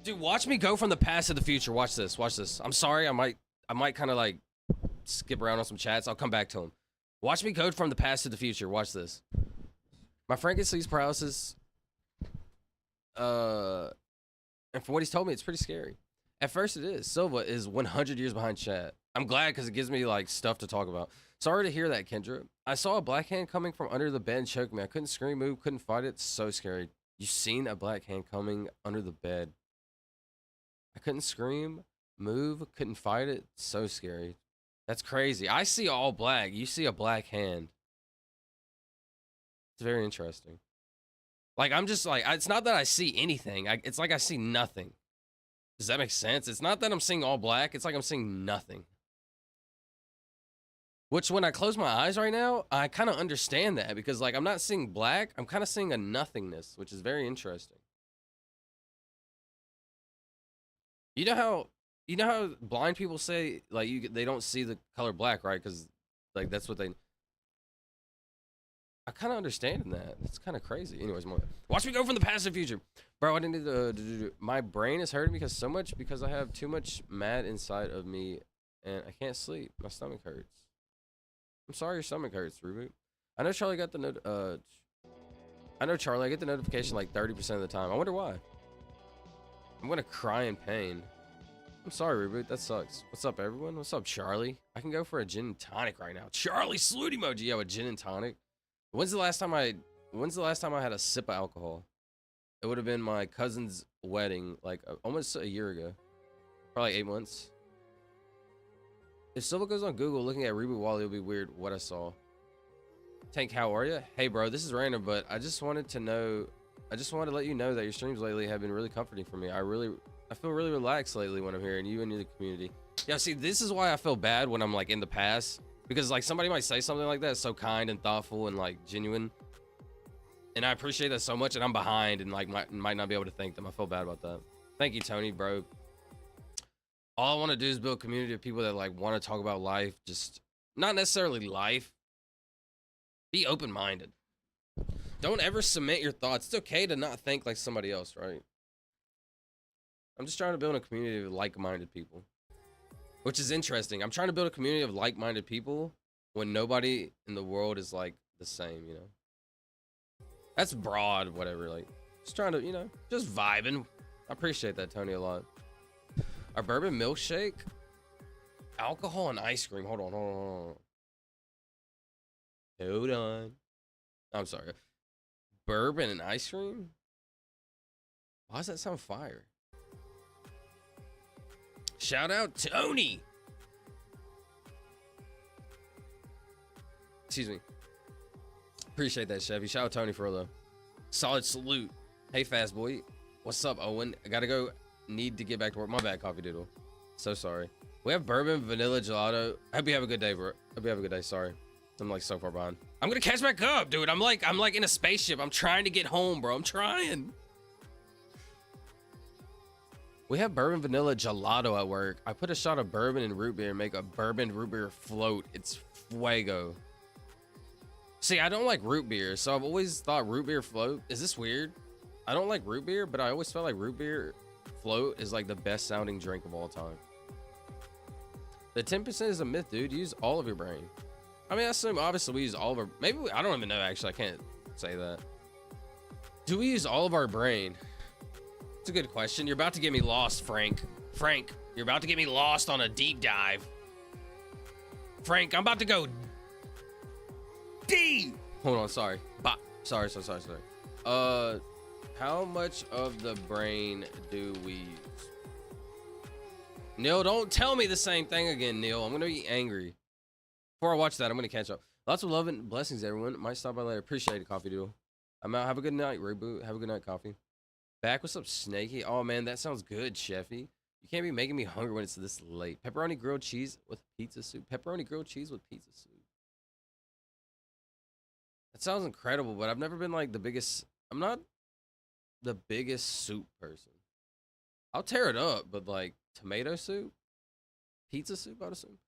Dude, watch me go from the past to the future. Watch this. Watch this. I'm sorry. I might kind of like skip around on some chats. I'll come back to them. Watch me go from the past to the future. Watch this. My friend gets sleep paralysis. And from what he's told me, it's pretty scary. At first, it is. Silva is 100 years behind chat. I'm glad because it gives me like stuff to talk about. Sorry to hear that, Kendra. I saw a black hand coming from under the bed and choke me. I couldn't scream, move, couldn't fight it. So scary. You seen a black hand coming under the bed? I couldn't scream, move, couldn't fight it. So scary. That's crazy. I see all black. You see a black hand. It's very interesting. Like, I'm just like, it's not that I see anything. It's like I see nothing. Does that make sense? It's not that I'm seeing all black. It's like I'm seeing nothing. Which, when I close my eyes right now, I kind of understand that. Because, like, I'm not seeing black. I'm kind of seeing a nothingness, which is very interesting. You know how blind people say, like, they don't see the color black, right? Because, like, that's what they... I kind of understand that. It's kind of crazy. Anyways, more. Watch me go from the past to the future. Bro, I didn't need to... My brain is hurting because I have too much mad inside of me, and I can't sleep. My stomach hurts. I'm sorry your stomach hurts, Reboot. I know Charlie got the I know Charlie, I get the notification like 30% of the time. I wonder why. I'm gonna cry in pain. I'm sorry, Reboot. That sucks. What's up, everyone? What's up, Charlie? I can go for a gin and tonic right now. Charlie, salute emoji. Yeah, a gin and tonic. When's the last time I had a sip of alcohol? It would have been my cousin's wedding, like almost a year ago. Probably 8 months. If Silva goes on Google looking at Reboot Wally, it'll be weird what I saw. Tank, how are you? Hey, bro, this is random, but I just wanted to let you know that your streams lately have been really comforting for me. I feel really relaxed lately when I'm here and you and the community. Yeah, see, this is why I feel bad when I'm like in the past because like somebody might say something like that so kind and thoughtful and like genuine, and I appreciate that so much, and I'm behind and like might not be able to thank them. I feel bad about that. Thank you, Tony, bro. All I want to do is build a community of people that like want to talk about life, just not necessarily life. Be open-minded. Don't ever submit your thoughts. It's okay to not think like somebody else, right? I'm just trying to build a community of like-minded people, which is interesting. I'm trying to build a community of like-minded people when nobody in the world is like the same, you know? That's broad, whatever. Like, just trying to, you know, just vibing. I appreciate that, Tony, a lot. Our bourbon milkshake, alcohol and ice cream. Hold on. Hold on. I'm sorry. Bourbon and ice cream? Why does that sound fire? Shout out Tony. Excuse me. Appreciate that, Chevy. Shout out Tony for the solid salute. Hey, fast boy. What's up, Owen? I gotta go. Need to get back to work. My bad, Coffee Doodle. So sorry. We have bourbon, vanilla gelato. I hope you have a good day, bro. Hope you have a good day. Sorry. I'm like so far behind. I'm gonna catch back up, dude. I'm like in a spaceship. I'm trying to get home, bro. I'm trying. We have bourbon vanilla gelato at work. I put a shot of bourbon and root beer and make a bourbon root beer float. It's fuego. See, I don't like root beer, so I've always thought root beer float. Is this weird? I don't like root beer, but I always felt like root beer float is like the best sounding drink of all time. The 10% is a myth, dude. Use all of your brain. I mean, I assume obviously we use all of our, maybe I don't even know, actually. I can't say that. Do we use all of our brain? It's a good question. You're about to get me lost, Frank. Frank, you're about to get me lost on a deep dive. Frank, I'm about to go deep. Hold on, sorry. Sorry. How much of the brain do we use? Neil, don't tell me the same thing again, Neil. I'm gonna be angry. Before I watch that, I'm gonna catch up. Lots of love and blessings, everyone. Might stop by later. Appreciate it, Coffee Doodle. I'm out. Have a good night, Reboot. Have a good night, Coffee. Back. What's up, Snaky? Oh man, that sounds good, Sheffy. You can't be making me hungry when it's this late. Pepperoni grilled cheese with pizza soup. Pepperoni grilled cheese with pizza soup. That sounds incredible, but I've never been like the biggest. I'm not the biggest soup person. I'll tear it up, but like tomato soup, pizza soup, I'd assume.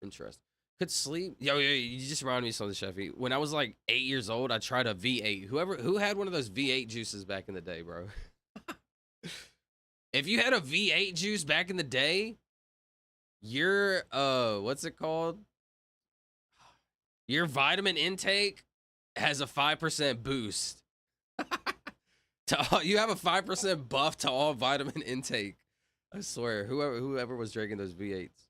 Interesting. Could sleep. Yo, you just reminded me of something, Sheffy. When I was like 8 years old, I tried a V8. Who had one of those V8 juices back in the day, bro? If you had a V8 juice back in the day, your what's it called? Your vitamin intake has a 5% boost. You have a 5% buff to all vitamin intake. I swear, whoever was drinking those V8s.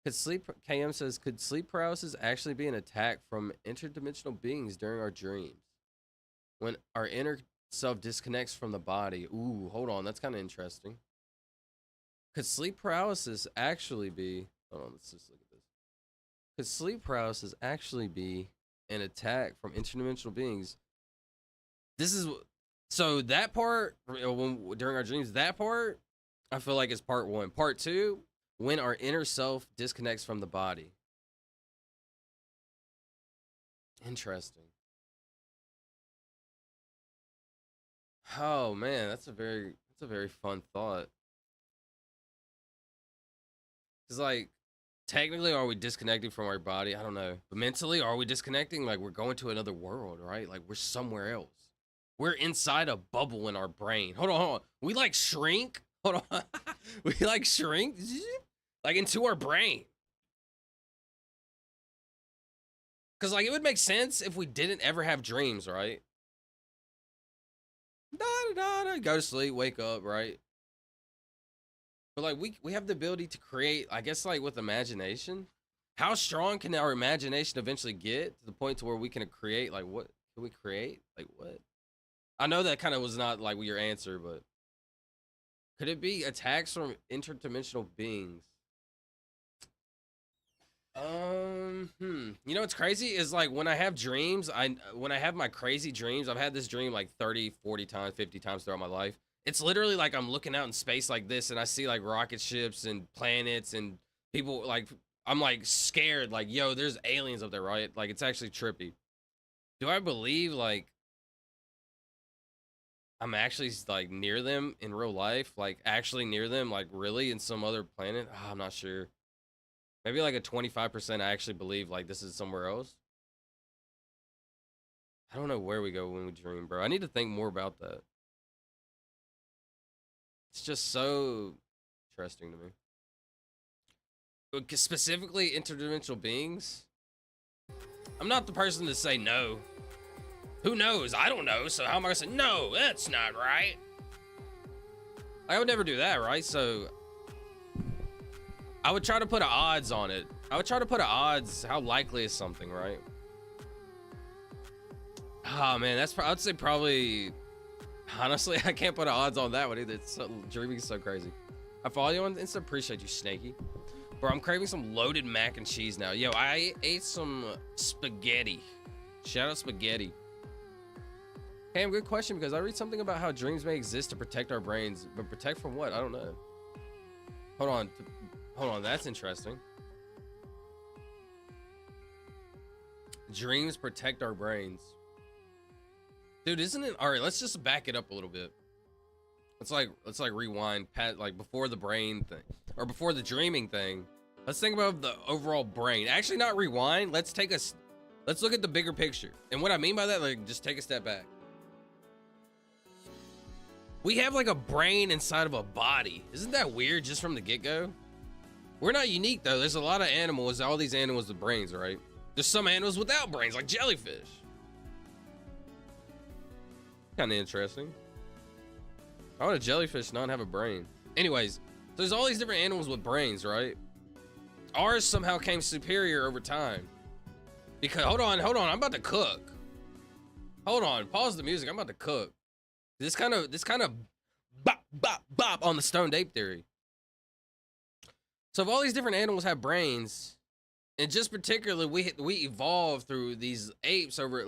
KM says, could sleep paralysis actually be an attack from interdimensional beings during our dreams? When our inner self disconnects from the body. Ooh, hold on, that's kind of interesting. Could sleep paralysis actually be, hold on, let's just look at this. Could sleep paralysis actually be an attack from interdimensional beings? This is, so that part, during our dreams, that part, I feel like is part one. Part two, when our inner self disconnects from the body. Interesting. Oh man, that's a very fun thought. Cause like, technically, are we disconnected from our body? I don't know. But mentally, are we disconnecting? Like we're going to another world, right? Like we're somewhere else. We're inside a bubble in our brain. Hold on. We like shrink. Hold on. We like shrink. Like into our brain. Cause like it would make sense if we didn't ever have dreams, right? Go to sleep, wake up, right? But like we have the ability to create, I guess like with imagination. How strong can our imagination eventually get to the point to where we can create? Like what can we create? Like what? I know that kind of was not like your answer, but could it be attacks from interdimensional beings? You know what's crazy is like when I have dreams, when I have my crazy dreams, I've had this dream like 30, 40 times, 50 times throughout my life. It's literally like I'm looking out in space like this and I see like rocket ships and planets and people like I'm like scared, like, yo, there's aliens up there, right? Like, it's actually trippy. Do I believe like I'm actually like near them in real life? Like actually near them, like really in some other planet? I'm not sure. Maybe like a 25% I actually believe like this is somewhere else. I don't know where we go when we dream, bro. I need to think more about that. It's just so interesting to me. Specifically interdimensional beings. I'm not the person to say no. Who knows? I don't know. So how am I gonna say no? That's not right. I would never do that, right? So I would try to put odds on it. I would try to put odds. How likely is something, right? Oh man, that's I'd say probably. Honestly, I can't put odds on that one either. It's so, dreaming is so crazy. I follow you on Insta. Appreciate you, Snaky. Bro, I'm craving some loaded mac and cheese now. Yo, I ate some spaghetti. Shout out spaghetti. Hey, good question, because I read something about how dreams may exist to protect our brains, but protect from what? I don't know. Hold on, that's interesting. Dreams protect our brains. Dude, isn't it? All right, let's just back it up a little bit. Let's like rewind, like before the brain thing, or before the dreaming thing. Let's think about the overall brain. Actually, not rewind. Let's look at the bigger picture. And what I mean by that, like, just take a step back. We have like a brain inside of a body. Isn't that weird just from the get-go? We're not unique though. There's a lot of animals, all these animals with brains, right? There's some animals without brains, like jellyfish. Kind of interesting. How would a jellyfish not have a brain? Anyways, there's all these different animals with brains, right? Ours somehow came superior over time. Because, hold on, I'm about to cook. Hold on, pause the music, I'm about to cook. This kind of bop, bop, bop on the stoned ape theory. So if all these different animals have brains, and just particularly we evolved through these apes through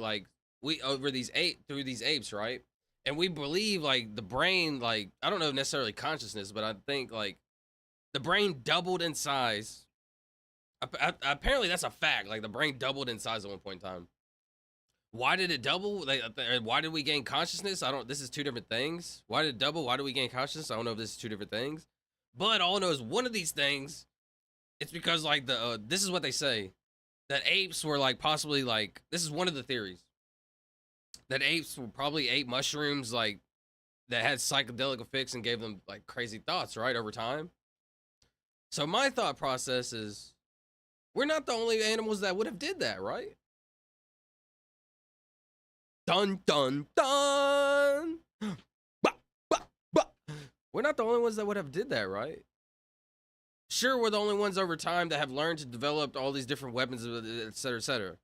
these apes, right? And we believe like the brain, like, I don't know necessarily consciousness, but I think like the brain doubled in size. Apparently that's a fact. Like the brain doubled in size at one point in time. Why did it double? Why did we gain consciousness? This is two different things. Why did it double? Why did we gain consciousness? I don't know if this is two different things. But all I know is one of these things, it's because like this is what they say, that apes were like possibly like, this is one of the theories, that apes were probably ate mushrooms like that had psychedelic effects and gave them like crazy thoughts, right, over time. So my thought process is, we're not the only animals that would have did that, right? Dun dun dun. Bah, bah, bah. We're not the only ones that would have did that, right? Sure, we're the only ones over time that have learned to develop all these different weapons, et cetera, et cetera.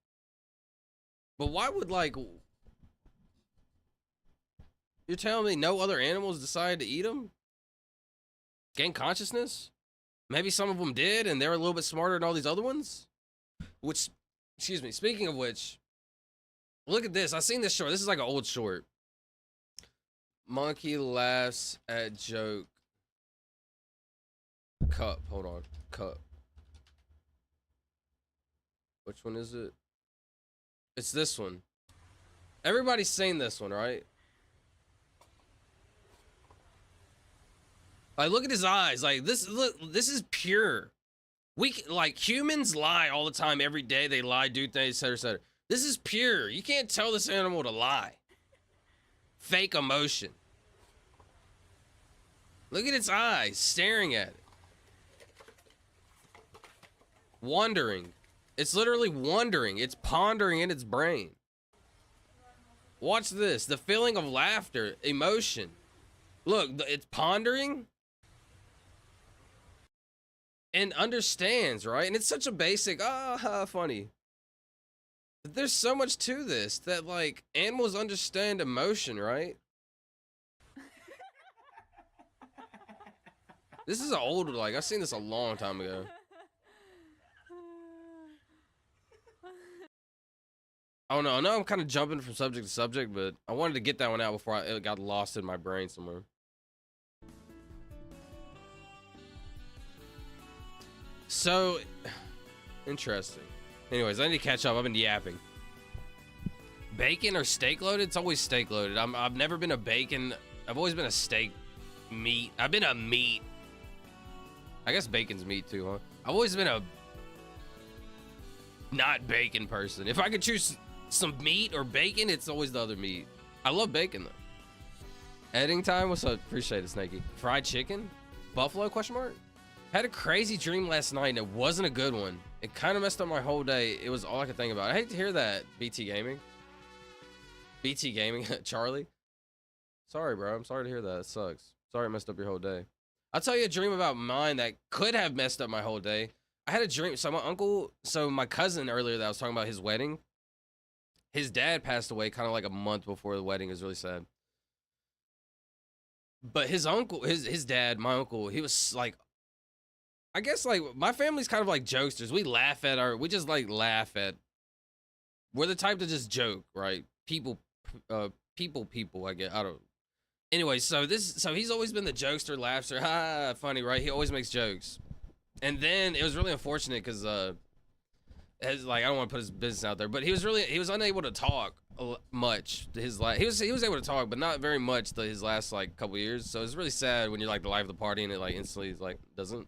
But why would, like, you're telling me no other animals decided to eat them? Gain consciousness? Maybe some of them did, and they're a little bit smarter than all these other ones? Which, excuse me, speaking of which, look at this. I seen this short. This is like an old short. Monkey laughs at joke. Cup. Hold on. Cup. Which one is it? It's this one. Everybody's seen this one, right? Like, look at his eyes. Like, this is pure. Like, humans lie all the time, every day. They lie, do things, etc., etc. This is pure. You can't tell this animal to lie. Fake emotion. Look at its eyes, staring at it. Wondering. It's literally wondering. It's pondering in its brain. Watch this. The feeling of laughter, emotion. Look, it's pondering and understands, right? And it's such a basic, funny. But there's so much to this that, like, animals understand emotion, right? This is an old, like, I've seen this a long time ago. I don't know. I know I'm kind of jumping from subject to subject, but I wanted to get that one out before it got lost in my brain somewhere. So, Interesting. Anyways, I need to catch up. I've been yapping. Bacon or steak loaded? It's always steak loaded. I've never been a bacon. I've always been a steak meat. I've been a meat. I guess bacon's meat too, huh? I've always been a not bacon person. If I could choose some meat or bacon, it's always the other meat. I love bacon though. Editing time? What's up? Appreciate it, Snakey. Fried chicken? Buffalo? Question mark? Had a crazy dream last night and it wasn't a good one. It kind of messed up my whole day. It was all I could think about. I hate to hear that, BT Gaming. BT Gaming, Charlie. Sorry, bro. I'm sorry to hear that. It sucks. Sorry it messed up your whole day. I'll tell you a dream about mine that could have messed up my whole day. I had a dream. So my cousin earlier that I was talking about his wedding, his dad passed away kind of like a month before the wedding. It was really sad. But his uncle, his dad, my uncle, he was like, I guess like my family's kind of like jokesters. We just like laugh at, we're the type to just joke, right? People, I guess. I don't. Anyway, so he's always been the jokester, laughster, funny, right? He always makes jokes. And then it was really unfortunate because, like I don't want to put his business out there, but he was unable to talk much. He was able to talk, but not very much his last like couple years. So it's really sad when you're like the life of the party and it like instantly like doesn't.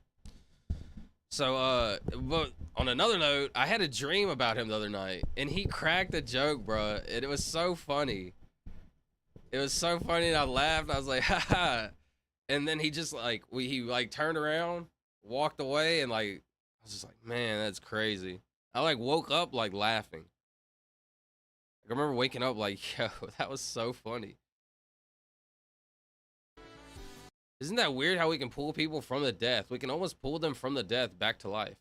So but on another note, I had a dream about him the other night, and he cracked a joke, bro, and it was so funny. It was so funny, and I laughed. I was like, ha. And then he just like he like turned around, walked away, and like I was just like, man, that's crazy. I like woke up like laughing. I remember waking up like, yo, that was so funny. Isn't that weird how we can pull people from the death? We can almost pull them from the death back to life.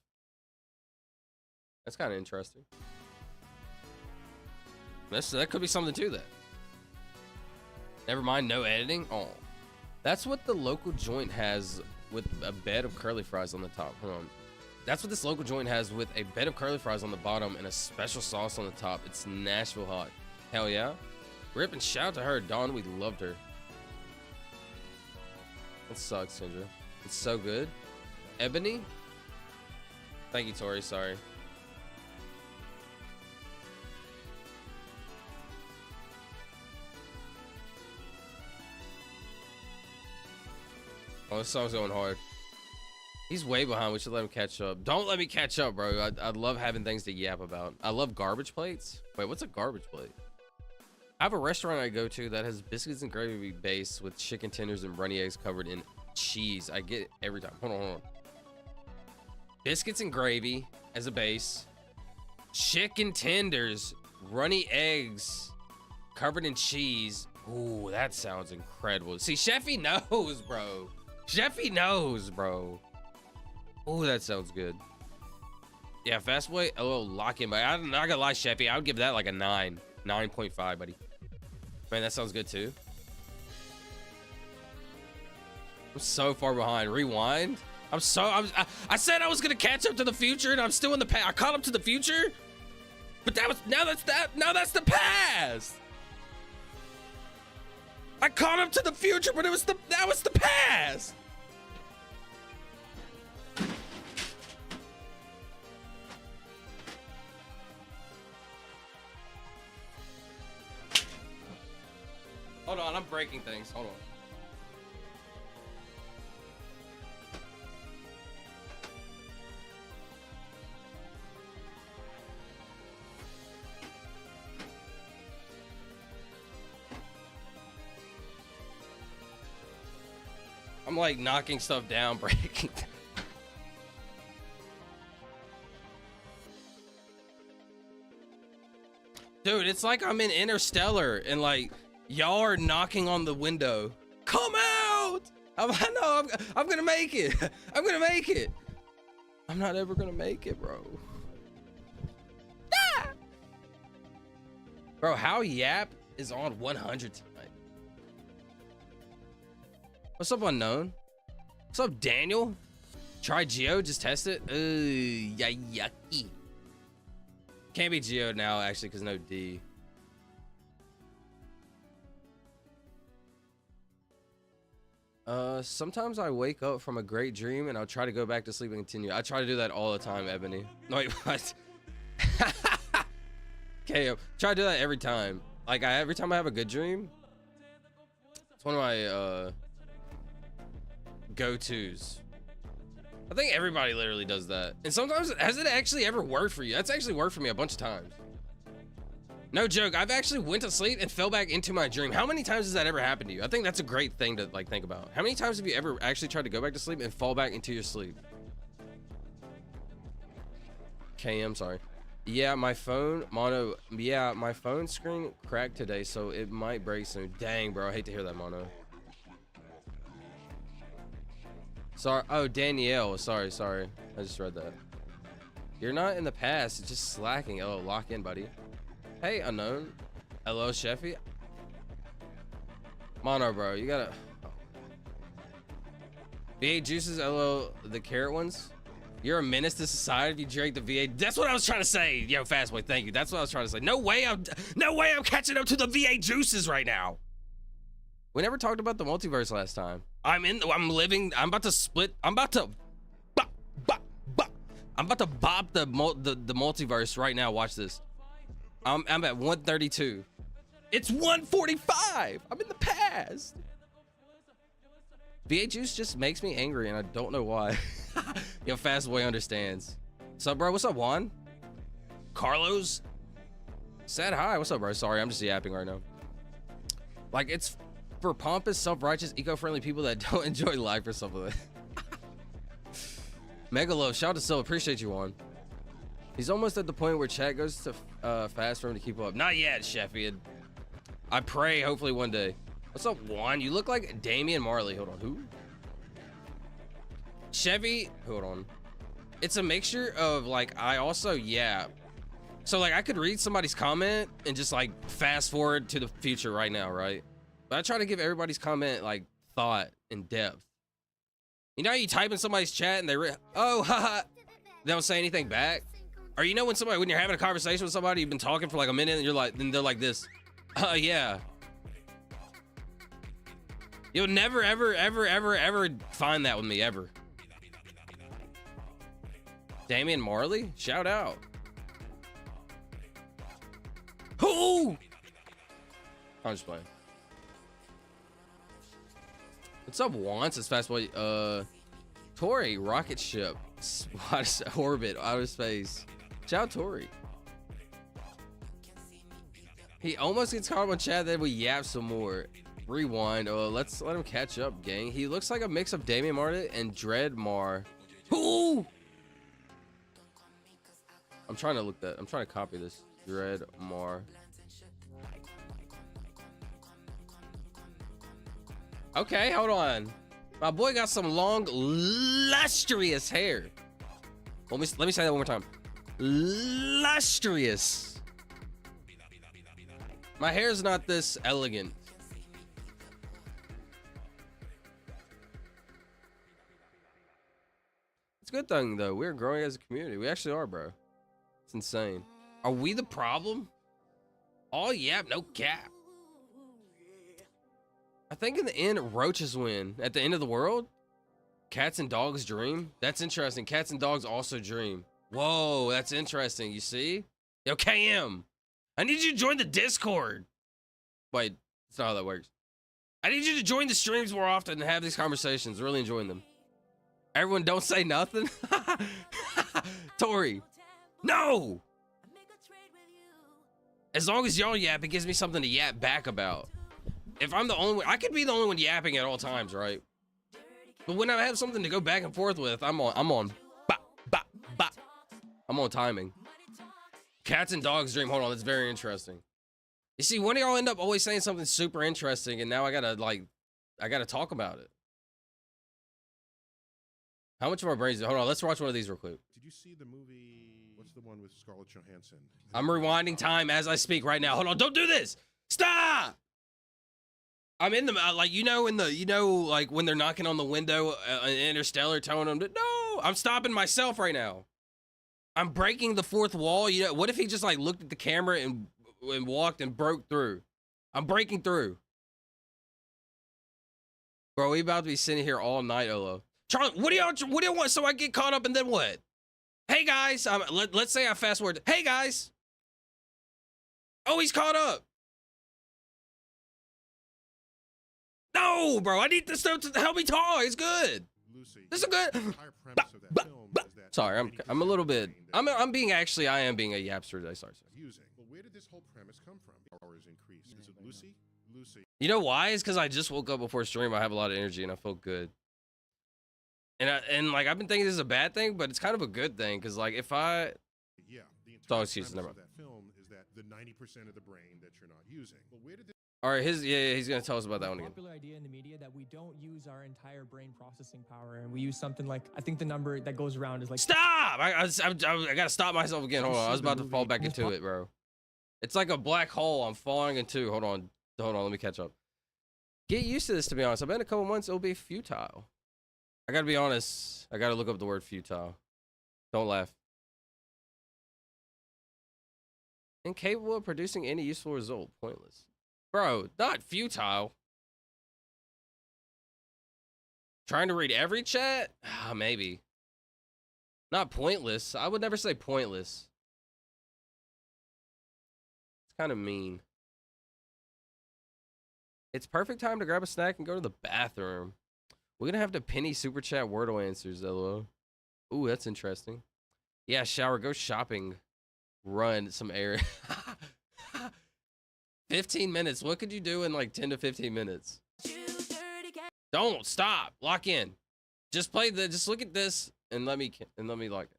That's kind of interesting. That could be something to that. Never mind, no editing. Oh, that's what the local joint has with a bed of curly fries on the top. Hold on. That's what this local joint has with a bed of curly fries on the bottom and a special sauce on the top. It's Nashville hot. Hell yeah. Rip and shout out to her, Dawn. We loved her. That sucks, Sindra. It's so good. Ebony? Thank you, Tori. Sorry. Oh, this song's going hard. He's way behind. We should let him catch up. Don't let me catch up, bro. I love having things to yap about. I love garbage plates. Wait, what's a garbage plate? I have a restaurant I go to that has biscuits and gravy base with chicken tenders and runny eggs covered in cheese. I get it every time. Hold on. Biscuits and gravy as a base. Chicken tenders, runny eggs covered in cheese. Ooh, that sounds incredible. See, Sheffy knows, bro. Sheffy knows, bro. Oh, that sounds good. Yeah, fast way, a little lock in, but I'm not gonna lie, Sheffy, I would give that like a 9.5, buddy. Man, that sounds good too. I'm so far behind. Rewind. I said I was gonna catch up to the future, and I'm still in the past. I caught up to the future, but now that's the past. I caught up to the future, but that was the past. Hold on, I'm breaking things. Hold on. I'm like knocking stuff down, breaking. Dude, it's like I'm in Interstellar and like y'all are knocking on the window. Come out! I know I'm gonna make it. I'm gonna make it. I'm not ever gonna make it, bro. Ah! Bro, how Yap is on 100 tonight. What's up, Unknown? What's up, Daniel? Try Geo, just test it. Yeah, yucky. Can't be Geo now, actually, because no D. Sometimes I wake up from a great dream and I'll try to go back to sleep and continue. I try to do that all the time, Ebony. No, wait, what? Okay, try to do that every time. Like, every time I have a good dream, it's one of my, go-tos. I think everybody literally does that. And sometimes, has it actually ever worked for you? That's actually worked for me a bunch of times. No joke, I've actually went to sleep and fell back into my dream. How many times has that ever happened to you? I think that's a great thing to like think about. How many times have you ever actually tried to go back to sleep and fall back into your sleep? KM, sorry. Yeah, my phone, Mono, yeah, my phone screen cracked today, so it might break soon. Dang, bro, I hate to hear that, Mono. Sorry, oh, Danielle, sorry. I just read that. You're not in the past, it's just slacking. Oh, lock in, buddy. Hey, unknown. Hello, Sheffy. Mono, bro, you gotta. V8 juices, hello, the carrot ones. You're a menace to society if you drink the V8. That's what I was trying to say. Yo, Fastboy, thank you. That's what I was trying to say. No way I'm catching up to the V8 juices right now. We never talked about the multiverse last time. I'm about to split. I'm about to bop the multiverse right now. Watch this. I'm at 132. It's 145. I'm in the past. V8 juice just makes me angry and I don't know why. Yo, Fastboy understands. What's up, bro? What's up, Juan? Carlos? Said hi. What's up, bro? Sorry, I'm just yapping right now. Like, it's for pompous, self-righteous, eco-friendly people that don't enjoy life or something like that. Megalo, shout out to Sil. Appreciate you, Juan. He's almost at the point where chat goes to fast for him to keep up. Not yet, Sheffield. I pray, hopefully one day. What's up, Juan? You look like Damian Marley. Hold on, who? Chevy, hold on. It's a mixture of like, I also yap. So like I could read somebody's comment and just like fast forward to the future right now, right? But I try to give everybody's comment like thought and depth. You know how you type in somebody's chat and they oh haha, they don't say anything back? Or you know when you're having a conversation with somebody, you've been talking for like a minute and you're like, then they're like this. Yeah. You'll never ever find that with me ever. Damian Marley, shout out. Who? I'm just playing. What's up, Wants? It's Fastboy. Tori, rocket ship, orbit, outer space. Shout out Tori. He almost gets caught on chat, then we yap some more. Rewind. Oh, let's let him catch up, gang. He looks like a mix of Damian Marley and Dreadmar. Who? I'm trying to copy this. Dreadmar. Okay, hold on. My boy got some long, lustrous hair. Let me say that one more time. Lustrous. My hair is not this elegant. It's a good thing though. We're growing as a community. We actually are, bro. It's insane. Are we the problem? Oh yeah, no cap. I think in the end, roaches win. At the end of the world, cats and dogs dream. That's interesting. Cats and dogs also dream. Whoa, that's interesting. You see? Yo, KM, I need you to join the Discord. Wait, that's not how that works. I need you to join the streams more often and have these conversations. Really enjoying them. Everyone don't say nothing. Tori, no. As long as y'all yap, it gives me something to yap back about. If I'm the only one, I could be the only one yapping at all times, right? But when I have something to go back and forth with, I'm on I'm on timing. Cats and dogs dream. Hold on, that's very interesting. You see, one of y'all end up always saying something super interesting, and now I gotta talk about it. How much of our brains? Hold on, let's watch one of these real quick. Did you see the movie? What's the one with Scarlett Johansson? I'm rewinding time as I speak right now. Hold on, don't do this. Stop. I'm in the like like when they're knocking on the window in Interstellar, telling them that no, I'm stopping myself right now. I'm breaking the fourth wall. You know, what if he just like looked at the camera and walked and broke through? I'm breaking through. Bro, we about to be sitting here all night, Olo. Charlie, what do you want? So I get caught up and then what? Hey guys, let's say I fast forward. Hey guys. Oh, he's caught up. No, bro, I need this stuff to help me talk. It's good. Lucy, This is good. the entire premise of that film is that Sorry, I'm a little bit. 90% that I am being a yapster today. Sorry. using. Well, where did this whole premise come from? Hours increase. Is it Lucy? Lucy. You know why? It's because I just woke up before stream. I have a lot of energy and I feel good. And like I've been thinking this is a bad thing, but it's kind of a good thing because like if I Yeah, the all entire excuses, premise never of that film is that the 90% of the brain that you're not using. Well, where did this all right, he's gonna tell us about that one again. Popular idea in the media that we don't use our entire brain processing power, and we use something like, I think the number that goes around is like. Stop! I gotta stop myself again. Hold on, I was about to fall back into it, bro. It's like a black hole. I'm falling into. Hold on. Let me catch up. Get used to this. To be honest, I bet in a couple months it'll be futile. I gotta be honest. I gotta look up the word futile. Don't laugh. Incapable of producing any useful result. Pointless. Bro, not futile. Trying to read every chat? Ah, maybe. Not pointless. I would never say pointless. It's kind of mean. It's perfect time to grab a snack and go to the bathroom. We're gonna have to penny super chat Wordle answers, LO. Ooh, that's interesting. Yeah, shower, go shopping. Run some air. 15 minutes. What could you do in like 10 to 15 minutes? Don't stop. Lock in. Just look at this and let me like it.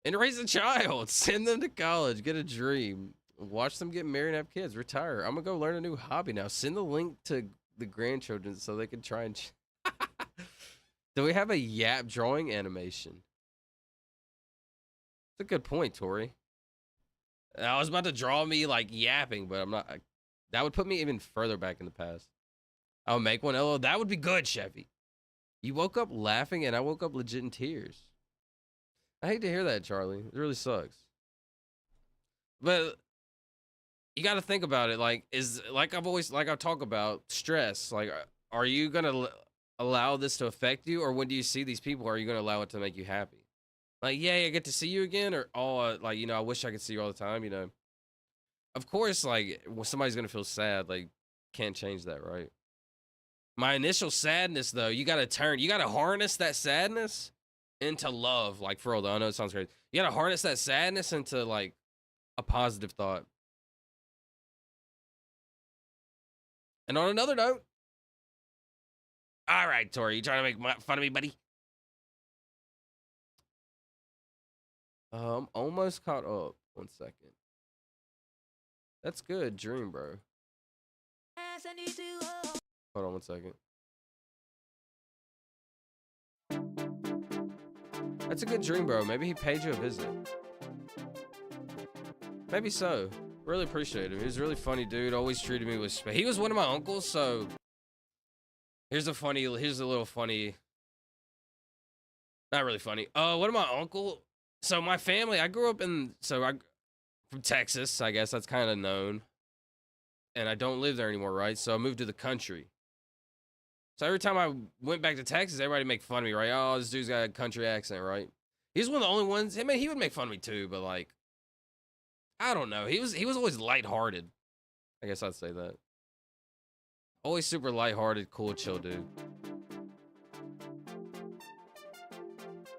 And raise a child. Send them to college. Get a dream. Watch them get married and have kids. Retire. I'm gonna go learn a new hobby now. Send the link to the grandchildren so they can try and. Do we have a yap drawing animation? That's a good point, Tori. I was about to draw me like yapping, but I'm not. That would put me even further back in the past. I'll make one. LO. That would be good, Chevy. You woke up laughing and I woke up legit in tears. I hate to hear that, Charlie. It really sucks. But you got to think about it. Like, I talk about stress. Like, are you going to allow this to affect you? Or when do you see these people, are you going to allow it to make you happy? Like, yeah, I get to see you again, or like, you know, I wish I could see you all the time, you know. Of course, like, when somebody's gonna feel sad, like, can't change that, right? My initial sadness, though, you gotta harness that sadness into love, like, for real, though. I know it sounds crazy. You gotta harness that sadness into, like, a positive thought. And on another note, all right, Tori, you trying to make fun of me, buddy? Almost caught up. 1 second. That's good, dream, bro. Hold on 1 second. That's a good dream, bro. Maybe he paid you a visit. Maybe so. Really appreciate him. He was a really funny dude. Always treated me with respect. He was one of my uncles, so here's a little funny. Not really funny. One of my uncle. So my family, I grew up from Texas, I guess that's kind of known. And I don't live there anymore, right? So I moved to the country. So every time I went back to Texas, everybody make fun of me, right? Oh, this dude's got a country accent, right? He's one of the only ones. I mean, he would make fun of me too, but like, I don't know. He was always lighthearted. I guess I'd say that. Always super lighthearted, cool, chill dude.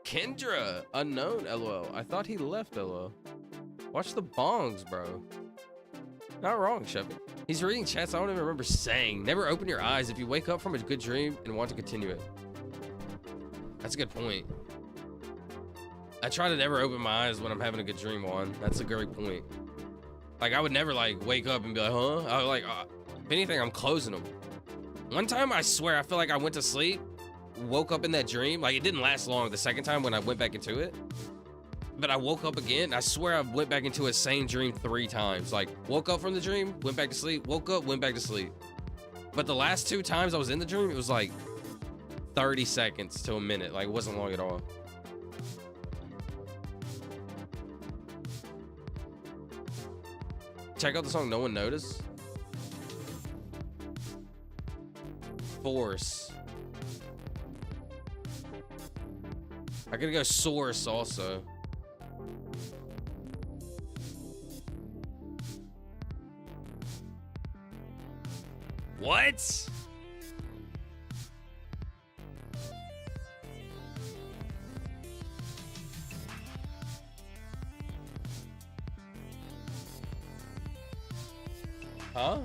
Kendra, unknown, LOL. I thought he left, LOL. Watch the bongs, bro. Not wrong, Chevy. He's reading chats I don't even remember saying. Never open your eyes if you wake up from a good dream and want to continue it. That's a good point. I try to never open my eyes when I'm having a good dream on. That's a great point. Like, I would never, like, wake up and be like, huh? I would, like, if anything, I'm closing them. One time, I swear, I feel like I went to sleep, woke up in that dream. Like, it didn't last long the second time when I went back into it. But I woke up again. I swear I went back into a same dream 3 times. Like, woke up from the dream, went back to sleep, woke up, went back to sleep. But the last 2 times I was in the dream, it was like 30 seconds to a minute. Like, it wasn't long at all. Check out the song No One Noticed. Force. I could go Source also. What? Huh?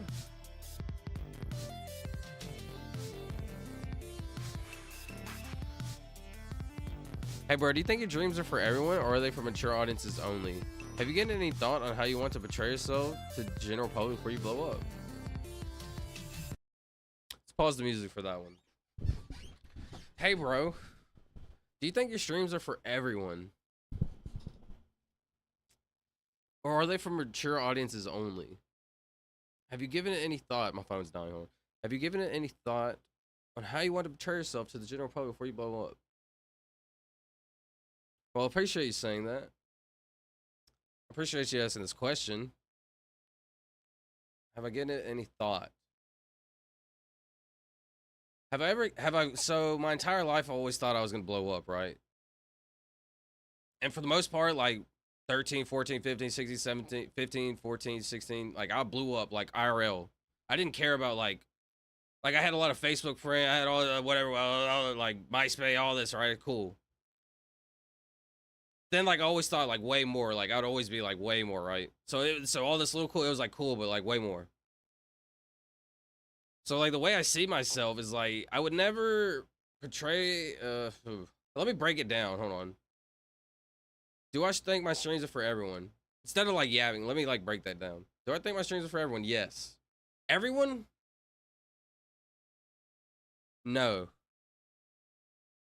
Hey bro, do you think your dreams are for everyone or are they for mature audiences only? Have you given any thought on how you want to portray yourself to the general public before you blow up? Let's pause the music for that one. Hey bro, do you think your streams are for everyone? Or are they for mature audiences only? Have you given it any thought? My phone's dying on. Have you given it any thought on how you want to portray yourself to the general public before you blow up? Well, I appreciate you saying that. I appreciate you asking this question. Have I given it any thought? So my entire life I always thought I was going to blow up, right? And for the most part, like 13, 14, 15, 16, 17, 15, 14, 16, like I blew up like IRL. I didn't care about like I had a lot of Facebook friends, I had all whatever, all, like MySpace, all this, right? Cool. Then like I always thought like way more, like I'd always be like way more, right? So all this little cool, it was like cool, but like way more. So like the way I see myself is like I would never portray let me break it down. Hold on. Do I think my streams are for everyone? Instead of like yapping, let me like break that down. Do I think my streams are for everyone? Yes. Everyone? No.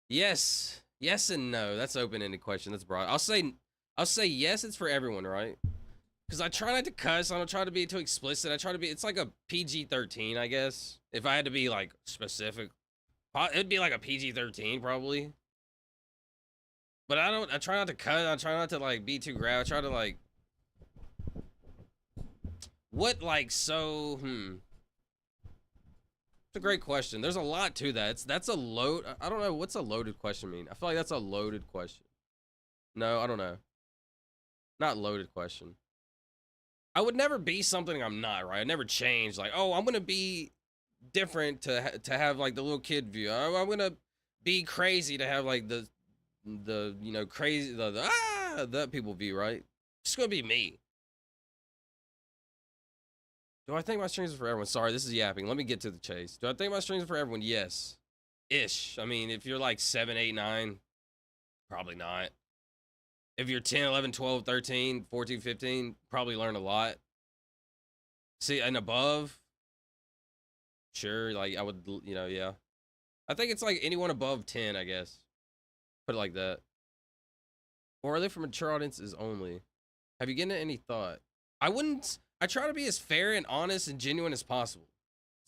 Yes. Yes and no. That's an open-ended question. That's broad. I'll say yes, it's for everyone, right? Because I try not to cuss. I don't try to be too explicit. I try to be, it's like a PG-13, I guess. If I had to be like specific, it'd be like a PG-13 probably. But I try not to cut. I try not to like be too graphic. I try to like, what like, so, It's a great question. There's a lot to that. That's a load. I don't know. What's a loaded question mean? I feel like that's a loaded question. No, I don't know. Not loaded question. I would never be something I'm not, right? I never change. Like, oh, I'm gonna be different to have like the little kid view. I'm gonna be crazy to have like the you know crazy the people view, right? It's gonna be me. Do I think my streams are for everyone? Sorry, this is yapping. Let me get to the chase. Do I think my streams are for everyone? Yes. Ish. I mean, if you're like 7, 8, 9, probably not. If you're 10, 11, 12, 13, 14, 15, probably learn a lot. See, and above, sure, like I would, you know, yeah. I think it's like anyone above 10, I guess. Put it like that. Or are they for mature audiences only? Have you given it any thought? I try to be as fair and honest and genuine as possible.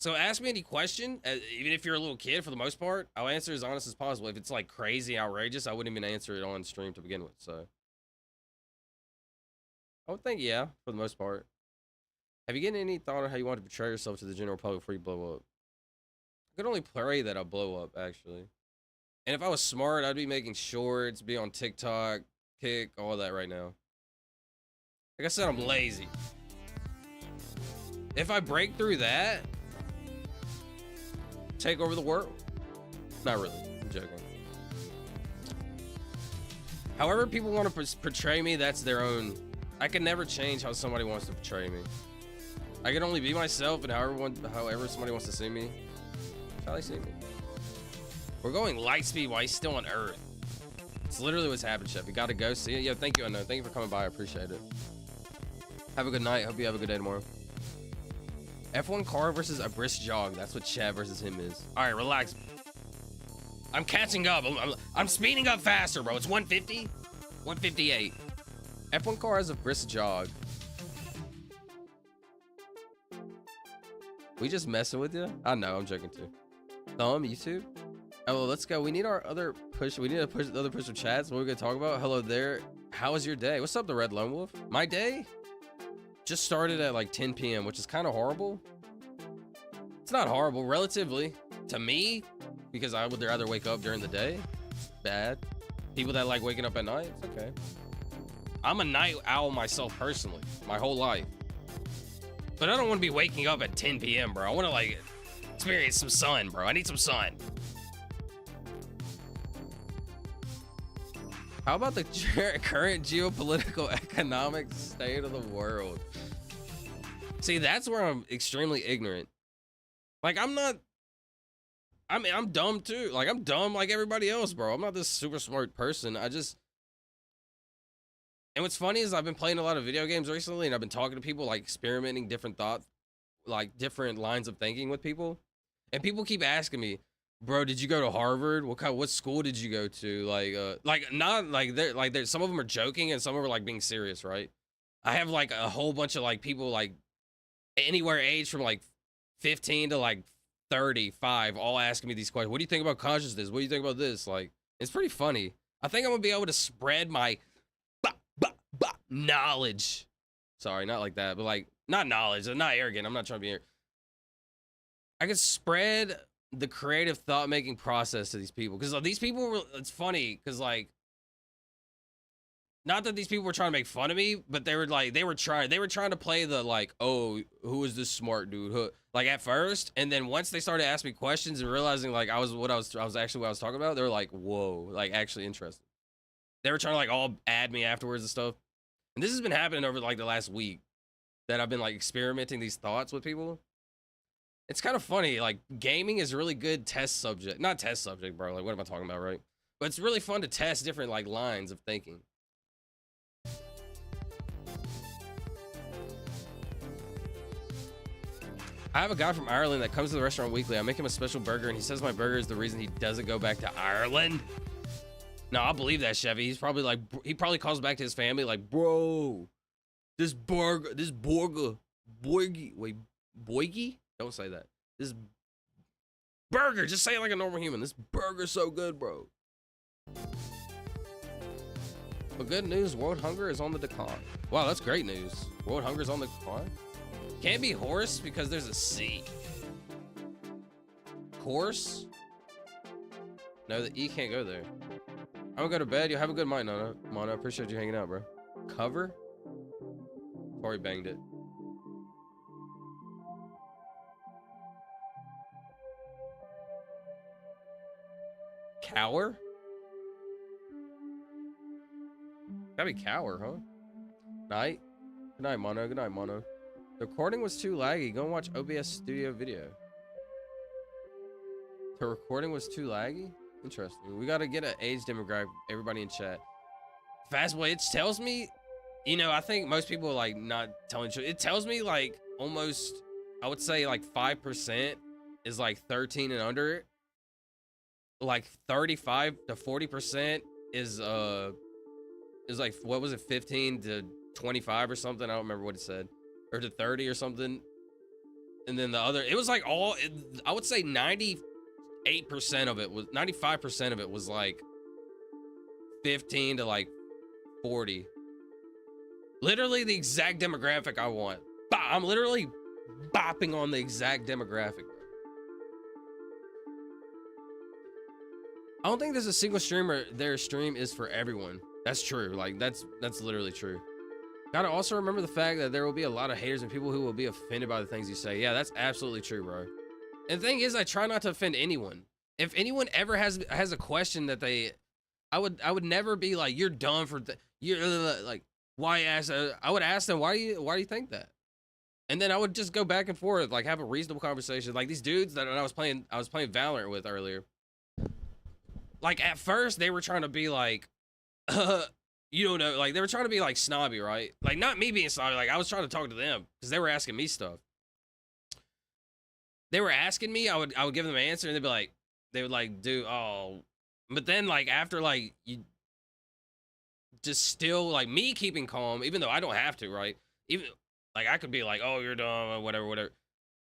So ask me any question, even if you're a little kid, for the most part, I'll answer as honest as possible. If it's like crazy, outrageous, I wouldn't even answer it on stream to begin with, so. I would think, yeah, for the most part. Have you given any thought on how you want to portray yourself to the general public before you blow up? I could only pray that I blow up, actually. And if I was smart, I'd be making shorts, be on TikTok, Kick, all that right now. Like I said, I'm lazy. If I break through that, take over the world. Not really, I'm joking. However people want to portray me, that's their own. I can never change how somebody wants to portray me. I can only be myself, and however somebody wants to see me, that's how they see me. We're going light speed while he's still on Earth. It's literally what's happened, Chef. You gotta go see it. Yeah, thank you, Unknown. Thank you for coming by. I appreciate it. Have a good night. Hope you have a good day tomorrow. F1 car versus a brisk jog. That's what Chad versus him is. All right, relax. I'm catching up. I'm speeding up faster, bro. It's 150, 158. F1 car has a brisk jog. We just messing with you? I know, I'm joking too. Thumb, YouTube? Oh, let's go. We need our other push. We need to push the other push of chats. What are we gonna talk about? Hello there. How was your day? What's up, the Red Lone Wolf? My day just started at like 10 p.m., which is kind of horrible. It's not horrible, relatively. To me, because I would rather wake up during the day, bad. People that like waking up at night, it's okay. I'm a night owl myself personally, my whole life. But I don't want to be waking up at 10 p.m., bro. I want to like experience some sun, bro. I need some sun. How about the current geopolitical economic state of the world? See, that's where I'm extremely ignorant. Like, I'm dumb too. Like, I'm dumb like everybody else, bro. I'm not this super smart person. And what's funny is I've been playing a lot of video games recently, and I've been talking to people, like experimenting different thoughts, like different lines of thinking with people. And people keep asking me, bro, did you go to Harvard? What school did you go to? Not like they're some of them are joking and some of them are like being serious, right? I have like a whole bunch of like people like anywhere age from like 15 to like 35 all asking me these questions. What do you think about consciousness? What do you think about this? Like, it's pretty funny. I think I'm gonna be able to spread my knowledge. Sorry, not like that, but like not knowledge. I'm not arrogant. I'm not trying to be arrogant. I could spread the creative thought making process to these people, because these people were, it's funny because like, not that these people were trying to make fun of me, but they were trying to play the like, oh, who is this smart dude, like at first, and then once they started asking me questions and realizing like I was actually what I was talking about, they were like, whoa, like actually interested. They were trying to like all add me afterwards and stuff. And this has been happening over like the last week that I've been like experimenting these thoughts with people. It's kind of funny. Like, gaming is a really good test subject. Not test subject, bro. Like, what am I talking about, right? But it's really fun to test different like lines of thinking. I have a guy from Ireland that comes to the restaurant weekly. I make him a special burger, and he says my burger is the reason he doesn't go back to Ireland. No, I believe that, Chevy. He's probably like, he probably calls back to his family like, bro, this burger, boygie, wait, boygie? Don't say that. This burger, just say it like a normal human. This burger's so good, bro. But good news, world hunger is on the decline. Wow, that's great news. World hunger is on the decline. Can't be horse because there's a C. Horse? No, the E can't go there. I'm gonna go to bed. You have a good night, Mono. I appreciate you hanging out, bro. Cover? Or he banged it. Cower? Gotta be cower, huh? Night? Good night, Mono. Good night, Mono. The recording was too laggy. Go and watch OBS Studio video. The recording was too laggy? Interesting. We gotta get an age demographic. Everybody in chat. Fastboy, it tells me, you know, I think most people are like not telling the truth. It tells me like almost, I would say like 5% is like 13 and under. Like 35 to 40% is like, what was it, 15 to 25 or something? I don't remember what it said. Or to 30 or something. And then the other, it was like all, I would say 98% of it was, 95% of it was like 15 to like 40. Literally the exact demographic I want. I'm literally bopping on the exact demographic. I don't think there's a single streamer their stream is for everyone. That's true. Like that's literally true. Gotta also remember the fact that there will be a lot of haters and people who will be offended by the things you say. Yeah, that's absolutely true, bro. And the thing is, I try not to offend anyone. If anyone ever has a question that I would never be like, you're dumb for you're like, why ask? I would ask them, why do you think that? And then I would just go back and forth, like have a reasonable conversation. Like these dudes that I was playing Valorant with earlier. Like at first they were trying to be like, you don't know, like they were trying to be like snobby, right? Like not me being snobby, like I was trying to talk to them because they were asking me stuff. They were asking me, I would give them an answer, and they would like do, oh, but then like after like you just still like me keeping calm, even though I don't have to, right? Even like I could be like, oh, you're dumb or whatever.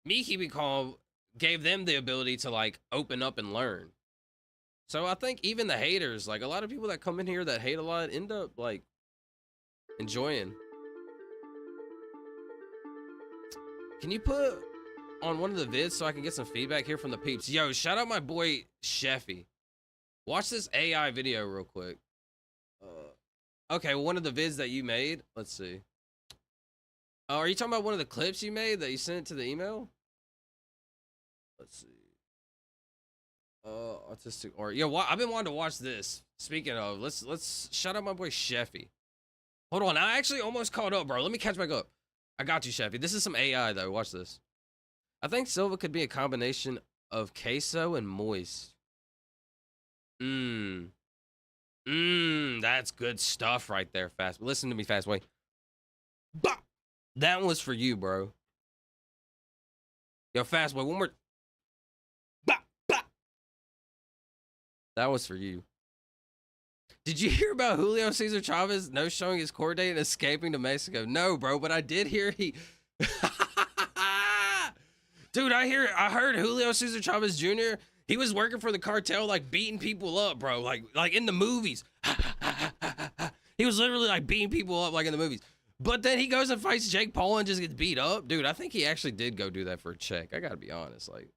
Me keeping calm gave them the ability to like open up and learn. So I think even the haters, like a lot of people that come in here that hate a lot end up like enjoying. Can you put on one of the vids so I can get some feedback here from the peeps. Yo, shout out my boy Sheffy. Watch this AI video real quick. Okay, one of the vids that you made. Let's see. Are you talking about one of the clips you made that you sent to the email? Let's see. Autistic or yeah, I've been wanting to watch this. Speaking of, let's shout out my boy Sheffy. Hold on, I actually almost caught up, bro. Let me catch back up. I got you, Sheffy. This is some AI though. Watch this. I think Silva could be a combination of queso and moist. That's good stuff right there, Fast. Listen to me, Fastway. Bah! That one was for you, bro. Yo, Fastway, one more. Bah! Bah! That was for you. Did you hear about Julio Cesar Chavez no showing his court date and escaping to Mexico? No, bro, but I did hear he. Dude, I heard Julio Cesar Chavez Jr. He was working for the cartel, like beating people up, bro. Like in the movies. He was literally like beating people up, like in the movies. But then he goes and fights Jake Paul and just gets beat up. Dude, I think he actually did go do that for a check. I gotta be honest. Like,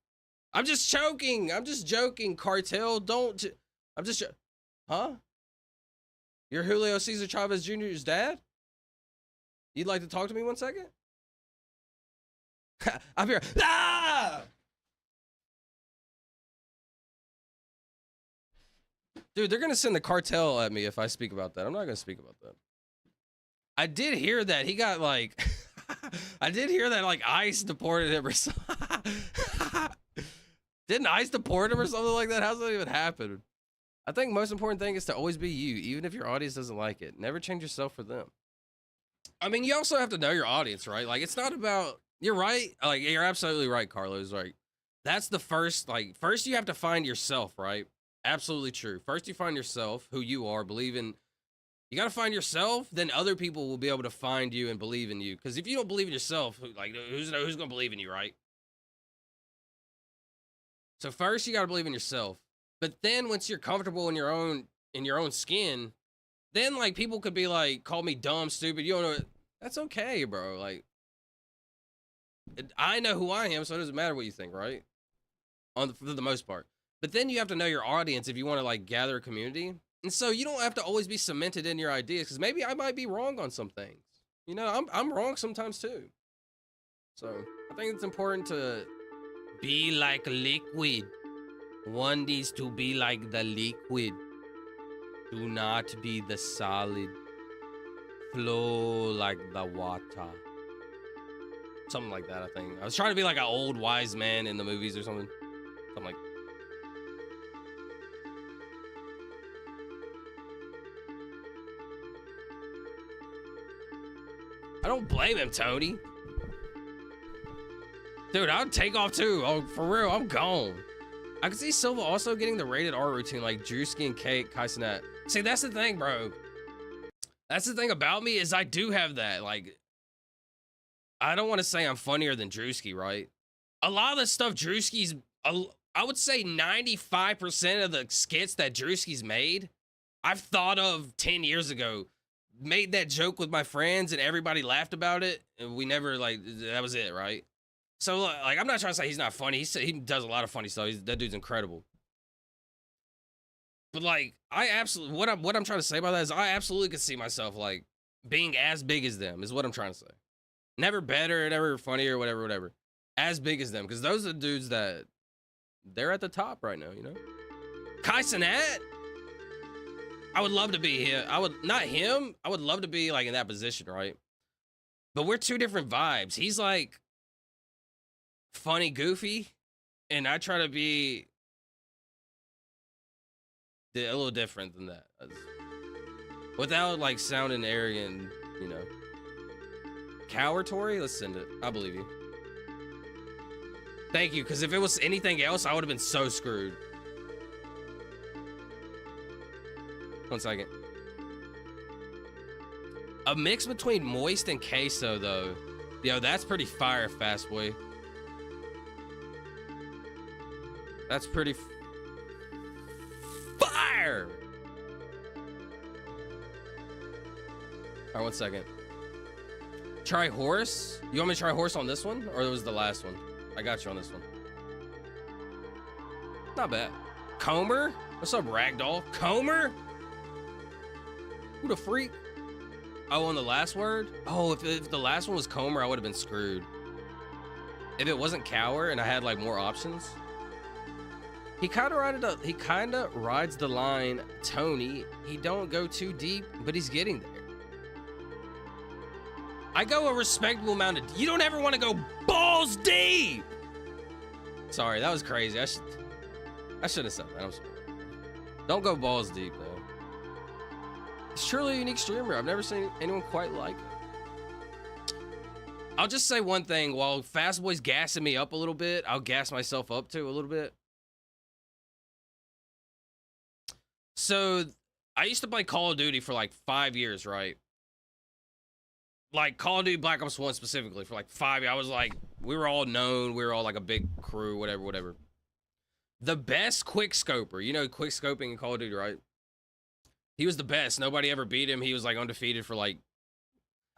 I'm just joking. I'm just joking. Cartel, don't. I'm just. Huh? You're Julio Cesar Chavez Jr.'s dad? You'd like to talk to me 1 second? I'm here. Ah! Dude, they're gonna send the cartel at me if I speak about that. I'm not gonna speak about that. I did hear that he got like, I did hear that like ICE deported him or something. Didn't ICE deport him or something like that? How's that even happen? I think most important thing is to always be you, even if your audience doesn't like it. Never change yourself for them. I mean, you also have to know your audience, right? Like, it's not about, you're right. Like, you're absolutely right, Carlos. Like, that's the first, like, first you have to find yourself, right? Absolutely true. First you find yourself, who you are, believe in. You got to find yourself, then other people will be able to find you and believe in you. Because if you don't believe in yourself, who's going to believe in you, right? So first you got to believe in yourself. But then once you're comfortable in your own skin, then like people could be like, call me dumb, stupid. You don't know. That's okay, bro. Like, I know who I am, so it doesn't matter what you think, right? For the most part. But then you have to know your audience if you want to like gather a community. And so you don't have to always be cemented in your ideas, because maybe I might be wrong on some things. You know, I'm wrong sometimes too. So I think it's important to be like liquid. One needs to be like the liquid. Do not be the solid. Flow like the water. Something like that, I think. I was trying to be like an old wise man in the movies or something. Something like. I don't blame him, Tony. Dude, I'd take off too. Oh, for real, I'm gone. I could see Silva also getting the rated R routine like Drewski and Kai Cenat. See, that's the thing, bro. That's the thing about me is I do have that. Like, I don't want to say I'm funnier than Drewski, right? A lot of the stuff Drewski's, I would say 95% of the skits that Drewski's made, I've thought of 10 years ago. Made that joke with my friends and everybody laughed about it. And we never, like, that was it, right? So, like, I'm not trying to say he's not funny. He does a lot of funny stuff. That dude's incredible. But, like, I absolutely, what I'm trying to say about that is I absolutely could see myself, like, being as big as them is what I'm trying to say. Never better, never funnier, whatever. As big as them. Because those are the dudes that, they're at the top right now, you know? Kai Cenat? I would love to be here. I would love to be, like, in that position, right? But we're two different vibes. He's, like, funny, goofy, and I try to be a little different than that, without like sounding arrogant, you know. Cowardtory, let's send it. I believe you. Thank you, because if it was anything else, I would have been so screwed. 1 second. A mix between moist and queso, though. Yo, that's pretty fire, Fast Boy. That's pretty fire! Alright, 1 second. Try horse? You want me to try horse on this one? Or was the last one? I got you on this one. Not bad. Comer? What's up, Ragdoll? Comer? Who the freak? Oh, on the last word? Oh, if the last one was Comer, I would have been screwed. If it wasn't Cower and I had like more options. He kind of rides the line, Tony. He don't go too deep, but he's getting there. I go a respectable amount of. You don't ever want to go balls deep. Sorry, that was crazy. I should have said that. I'm sorry. Don't go balls deep though. He's truly a unique streamer. I've never seen anyone quite like him. I'll just say one thing. While Fastboy's gassing me up a little bit, I'll gas myself up too a little bit. So I used to play Call of Duty for like 5 years, right? Like Call of Duty Black Ops 1 specifically for like 5 years. I was like, we were all known. We were all like a big crew, whatever. The best quick scoper, you know, quick scoping in Call of Duty, right? He was the best. Nobody ever beat him. He was like undefeated for like,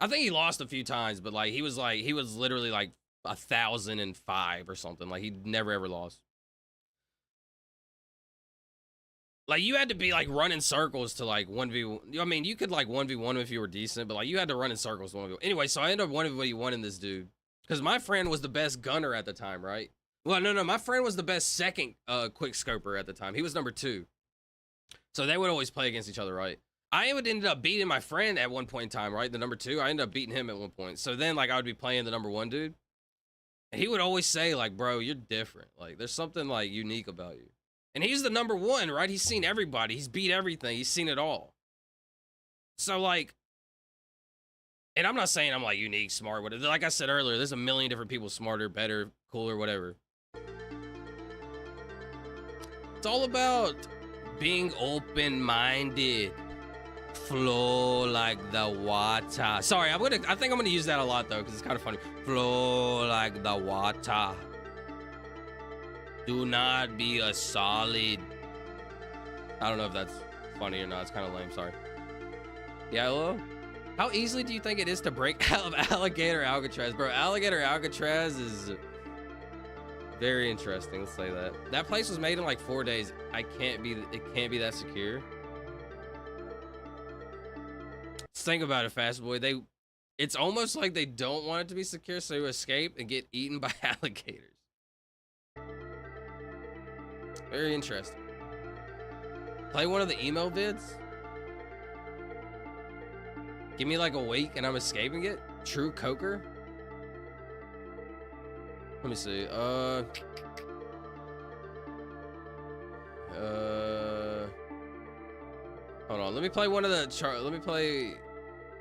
I think he lost a few times, but like he was literally like 1,005 or something. Like he never ever lost. Like, you had to be, like, running circles to, like, 1v1. I mean, you could, like, 1v1 if you were decent, but, like, you had to run in circles to 1v1. Anyway, so I ended up 1v1ing this dude. Because my friend was the best gunner at the time, right? Well, no. My friend was the best second quick scoper at the time. He was number 2. So they would always play against each other, right? I would ended up beating my friend at one point in time, right? The number 2. I ended up beating him at one point. So then, like, I would be playing the number 1 dude. And he would always say, like, bro, you're different. Like, there's something, like, unique about you. And he's the number 1, right? He's seen everybody. He's beat everything. He's seen it all. So, like, and I'm not saying I'm, like, unique, smart, whatever. Like I said earlier, there's a million different people smarter, better, cooler, whatever. It's all about being open-minded. Flow like the water. Sorry, I think I'm gonna use that a lot, though, because it's kind of funny. Flow like the water. Do not be a solid. I don't know if that's funny or not. It's kind of lame. Sorry. Yeah, hello? How easily do you think it is to break out of Alligator Alcatraz? Bro, Alligator Alcatraz is very interesting. Let's say that. That place was made in like 4 days. It can't be that secure. Let's think about it, Fast Boy. It's almost like they don't want it to be secure, so you escape and get eaten by alligators. Very interesting. Play one of the email vids. Give me like a week and I'm escaping it. True Coker. Let me see. Hold on. Let me play one of the let me play.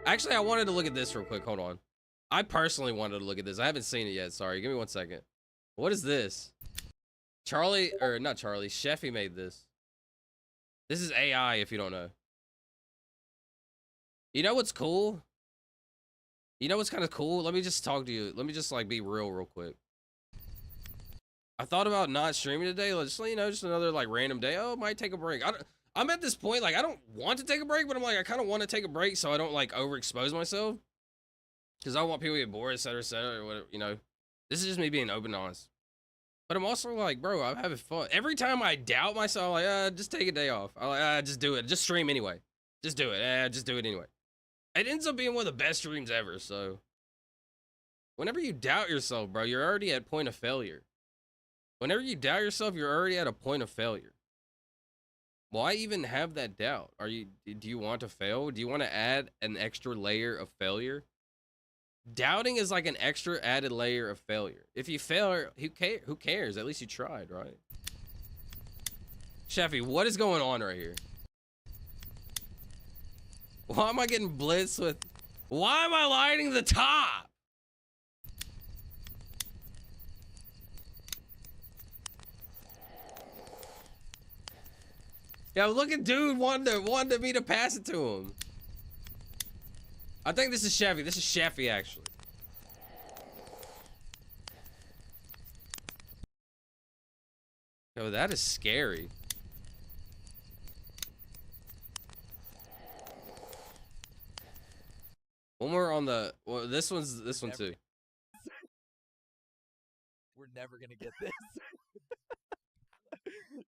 Actually, I wanted to look at this real quick. Hold on. I personally wanted to look at this. I haven't seen it yet. Sorry. Give me 1 second. What is this? Charlie, or not Charlie, Sheffy made this. This is AI, if you don't know. You know what's cool? You know what's kind of cool? Let me just talk to you. Let me just, like, be real quick. I thought about not streaming today. Just, you know, just another, like, random day. Oh, might take a break. I'm at this point, like, I don't want to take a break, but I'm like, I kind of want to take a break so I don't, like, overexpose myself. Because I don't want people to get bored, etc., or whatever, you know. This is just me being open and honest. But I'm also like, bro, I'm having fun. Every time I doubt myself, I'm like, just take a day off. I'm like, just do it. Just stream anyway. Just do it. Just do it anyway. It ends up being one of the best streams ever, so. Whenever you doubt yourself, bro, you're already at point of failure. Whenever you doubt yourself, you're already at a point of failure. Why even have that doubt? Do you want to fail? Do you want to add an extra layer of failure? Doubting is like an extra added layer of failure. If you fail, who cares? At least you tried, right? Sheffy, what is going on right here? Why am I getting blitzed with... Why am I lighting the top? Yeah, look at dude wanted me to pass it to him. I think this is Sheffy. This is Sheffy, actually. Yo, that is scary. One more on the... Well, this one too. We're never gonna get this.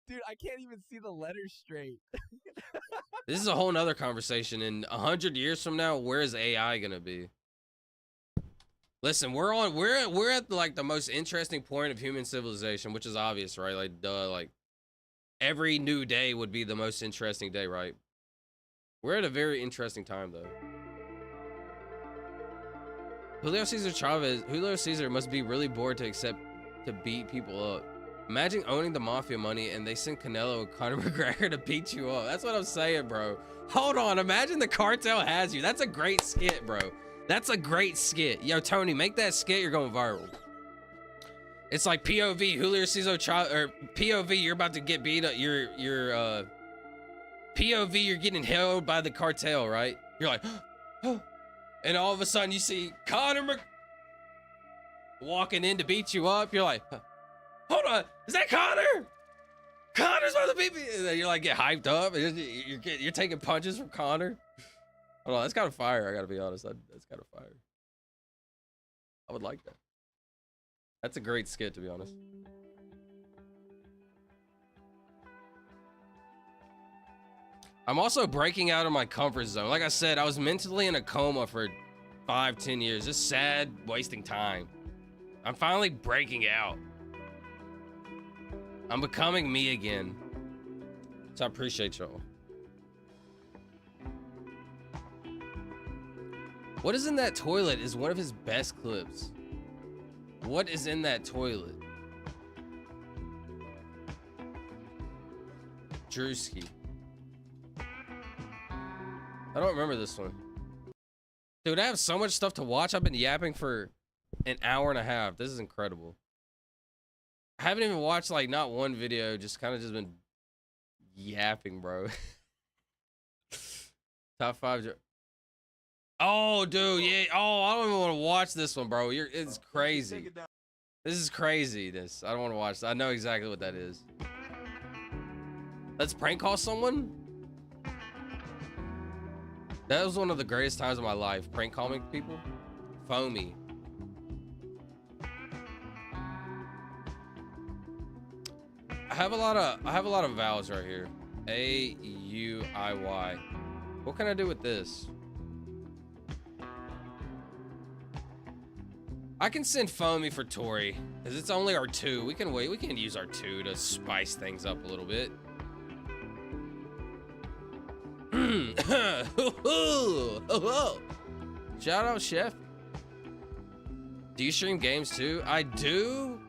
Dude, I can't even see the letters straight. This is a whole nother conversation. In 100 years from now, where is AI gonna be? Listen, we're at like the most interesting point of human civilization, which is obvious, right? Like, duh, like every new day would be the most interesting day, right? We're at a very interesting time, though. Julio Cesar must be really bored to beat people up. Imagine owning the mafia money and they send Canelo and Conor McGregor to beat you up. That's what I'm saying, bro. Hold on, imagine the cartel has you. That's a great skit, bro. That's a great skit. Yo, Tony, make that skit. You're going viral. It's like POV, Julio Cesar Chavez, or POV, you're about to get beat up. POV, you're getting held by the cartel, right? You're like, and all of a sudden you see Conor walking in to beat you up. You're like, hold on, is that Conor? Conor's about to beat me. And then you're like, get hyped up. And you're taking punches from Conor. Hold on, that's kind of fire. I gotta be honest. That's kind of fire. I would like that. That's a great skit, to be honest. I'm also breaking out of my comfort zone. Like I said, I was mentally in a coma for 5-10 years. Just sad, wasting time. I'm finally breaking out. I'm becoming me again. So I appreciate y'all. What is in that toilet is one of his best clips. What is in that toilet? Drewski. I don't remember this one. Dude, I have so much stuff to watch. I've been yapping for an hour and a half. This is incredible. I haven't even watched like not one video, just kind of just been yapping, bro. Top 5. Oh, dude, yeah. Oh, I don't even want to watch this one, bro. It's crazy. This is crazy. I don't want to watch. I know exactly what that is. Let's prank call someone. That was one of the greatest times of my life. Prank calling people. Foamy. I have a lot of vowels right here. A-U-I-Y. What can I do with this? I can send Foamy for Tori, because it's only our 2. We can wait. We can use our 2 to spice things up a little bit. Shout out, Chef. Do you stream games too? I do.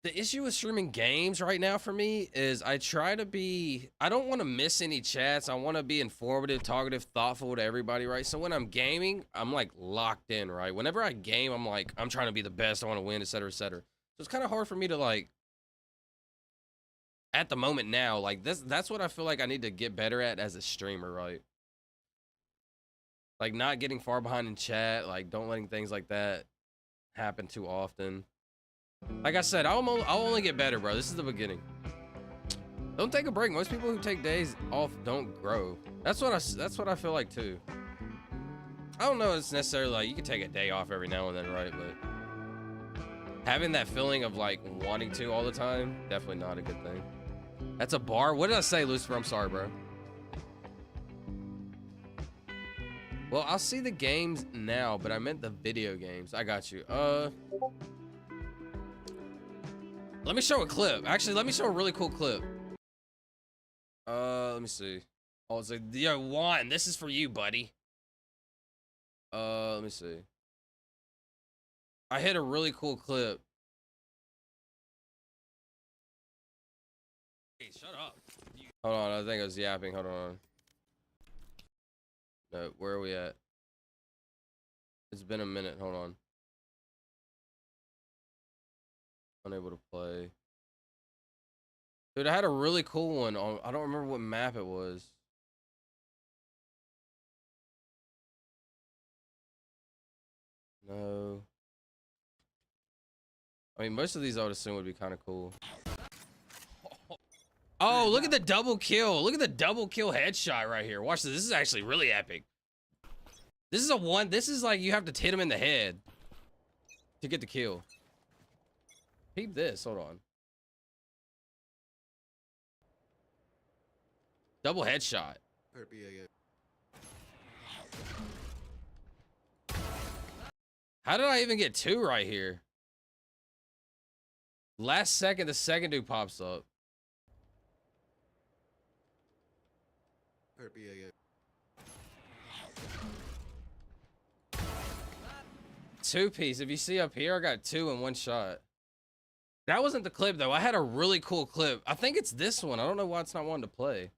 The issue with streaming games right now for me is I don't want to miss any chats. I want to be informative, talkative, thoughtful to everybody, right? So when I'm gaming, I'm like locked in, right? Whenever I game, I'm like, I'm trying to be the best. I want to win, etc., etc. So it's kind of hard for me to like, at the moment now, like that's what I feel like I need to get better at as a streamer, right? Like not getting far behind in chat, like don't letting things like that happen too often. Like I said, I'll only get better, bro. This is the beginning. Don't take a break. Most people who take days off don't grow. That's what I feel like too. I don't know. It's necessarily like you can take a day off every now and then, right? But having that feeling of like wanting to all the time, definitely not a good thing. That's a bar. What did I say, Lucifer? I'm sorry, bro. Well, I'll see the games now, but I meant the video games. I got you. Let me show a clip. Actually, let me show a really cool clip. Let me see. Oh, it's like, yo, Juan, this is for you, buddy. Let me see. I hit a really cool clip. Hey, shut up. Hold on, I think I was yapping. Hold on. No, where are we at? It's been a minute. Hold on. Unable to play. Dude, I had a really cool one on. I don't remember what map it was. No. I mean, most of these I would assume would be kind of cool. Oh, look at the double kill. Look at the double kill headshot right here. Watch this. This is actually really epic. This is a one. This is like you have to hit him in the head to get the kill. Peep this. Hold on. Double headshot. How did I even get 2 right here? Last second, the second dude pops up. Two-piece. If you see up here, I got 2 in 1 shot. That wasn't the clip, though. I had a really cool clip. I think it's this one. I don't know why it's not wanting to play.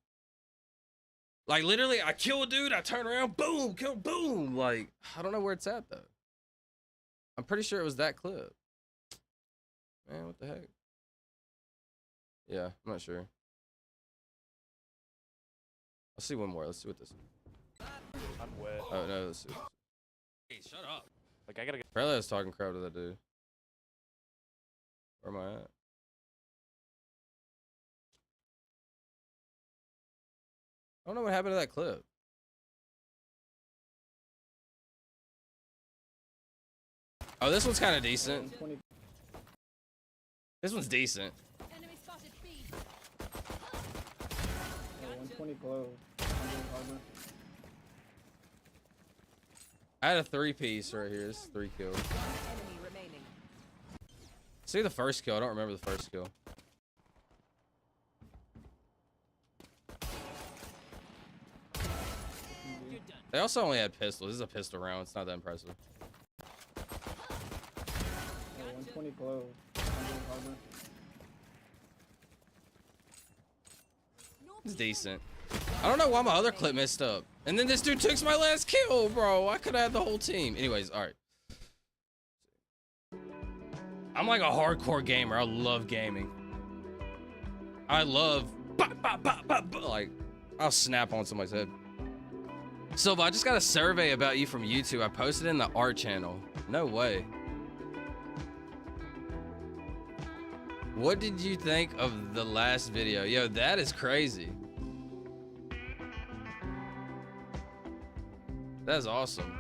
Like, literally, I kill a dude, I turn around, boom, kill, boom. Like, I don't know where it's at, though. I'm pretty sure it was that clip. Man, what the heck? Yeah, I'm not sure. I'll see one more. Let's see what this is. I'm wet. Oh, no, let's see. Hey, shut up. Like, I gotta get. Apparently I was talking crap to that dude. Where am I at? I don't know what happened to that clip. Oh, this one's kind of decent. This one's decent. Enemy spotted B. 120 glow. Armor. I had a 3-piece right here. This is 3 kill. Enemy remaining. See the first kill. I don't remember the first kill. They also only had pistols. This is a pistol round. It's not that impressive. 120 glow. Armor. It's decent. I don't know why my other clip messed up. And then this dude took my last kill, bro. I could have had the whole team. Anyways, all right. I'm like a hardcore gamer. I love gaming. I love like I'll snap on somebody's head. Silva, I just got a survey about you from YouTube. I posted it in the art channel. No way. What did you think of the last video? Yo, that is crazy. That's awesome.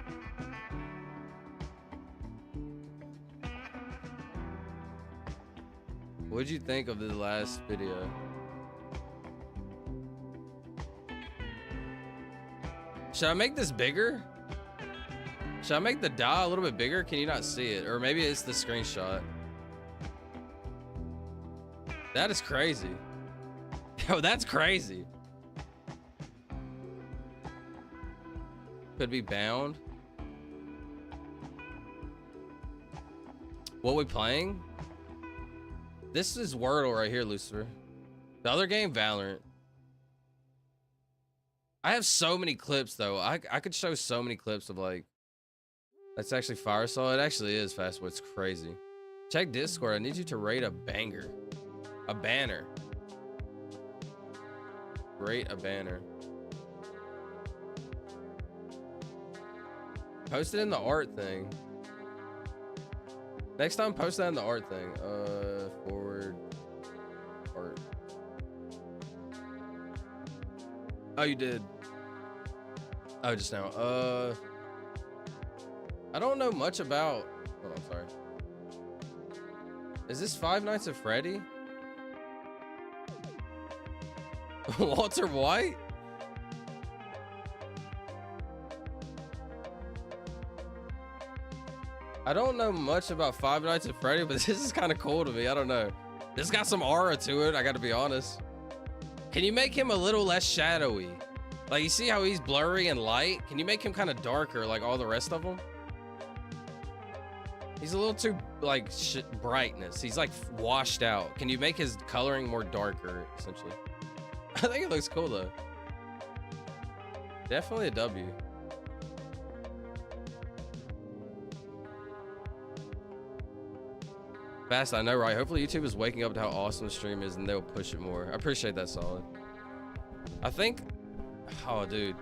What'd you think of the last video? Should I make this bigger? Should I make the die a little bit bigger? Can you not see it? Or maybe it's the screenshot. That is crazy. Yo, that's crazy. Could be bound. What we playing? This is Wordle right here, Lucifer. The other game, Valorant. I have so many clips though. I could show so many clips of like. That's actually Firesaw. It actually is Fastboy. It's crazy. Check Discord. I need you to rate a banger. A banner. Rate a banner. Post it in the art thing. Next time, post that in the art thing. Forward art. Oh, you did. Oh, just now. I don't know much about. Hold on, sorry. Is this Five Nights at Freddy? Walter White? I don't know much about Five Nights at Freddy, but this is kind of cool to me. I don't know. This got some aura to it. I got to be honest. Can you make him a little less shadowy? Like, you see how he's blurry and light? Can you make him kind of darker like all the rest of them? He's a little too, like, brightness. He's, like, washed out. Can you make his coloring more darker, essentially? I think it looks cool, though. Definitely a W. Fast, I know, right? Hopefully YouTube is waking up to how awesome the stream is and they'll push it more. I appreciate that, Solid. I think... Oh, dude.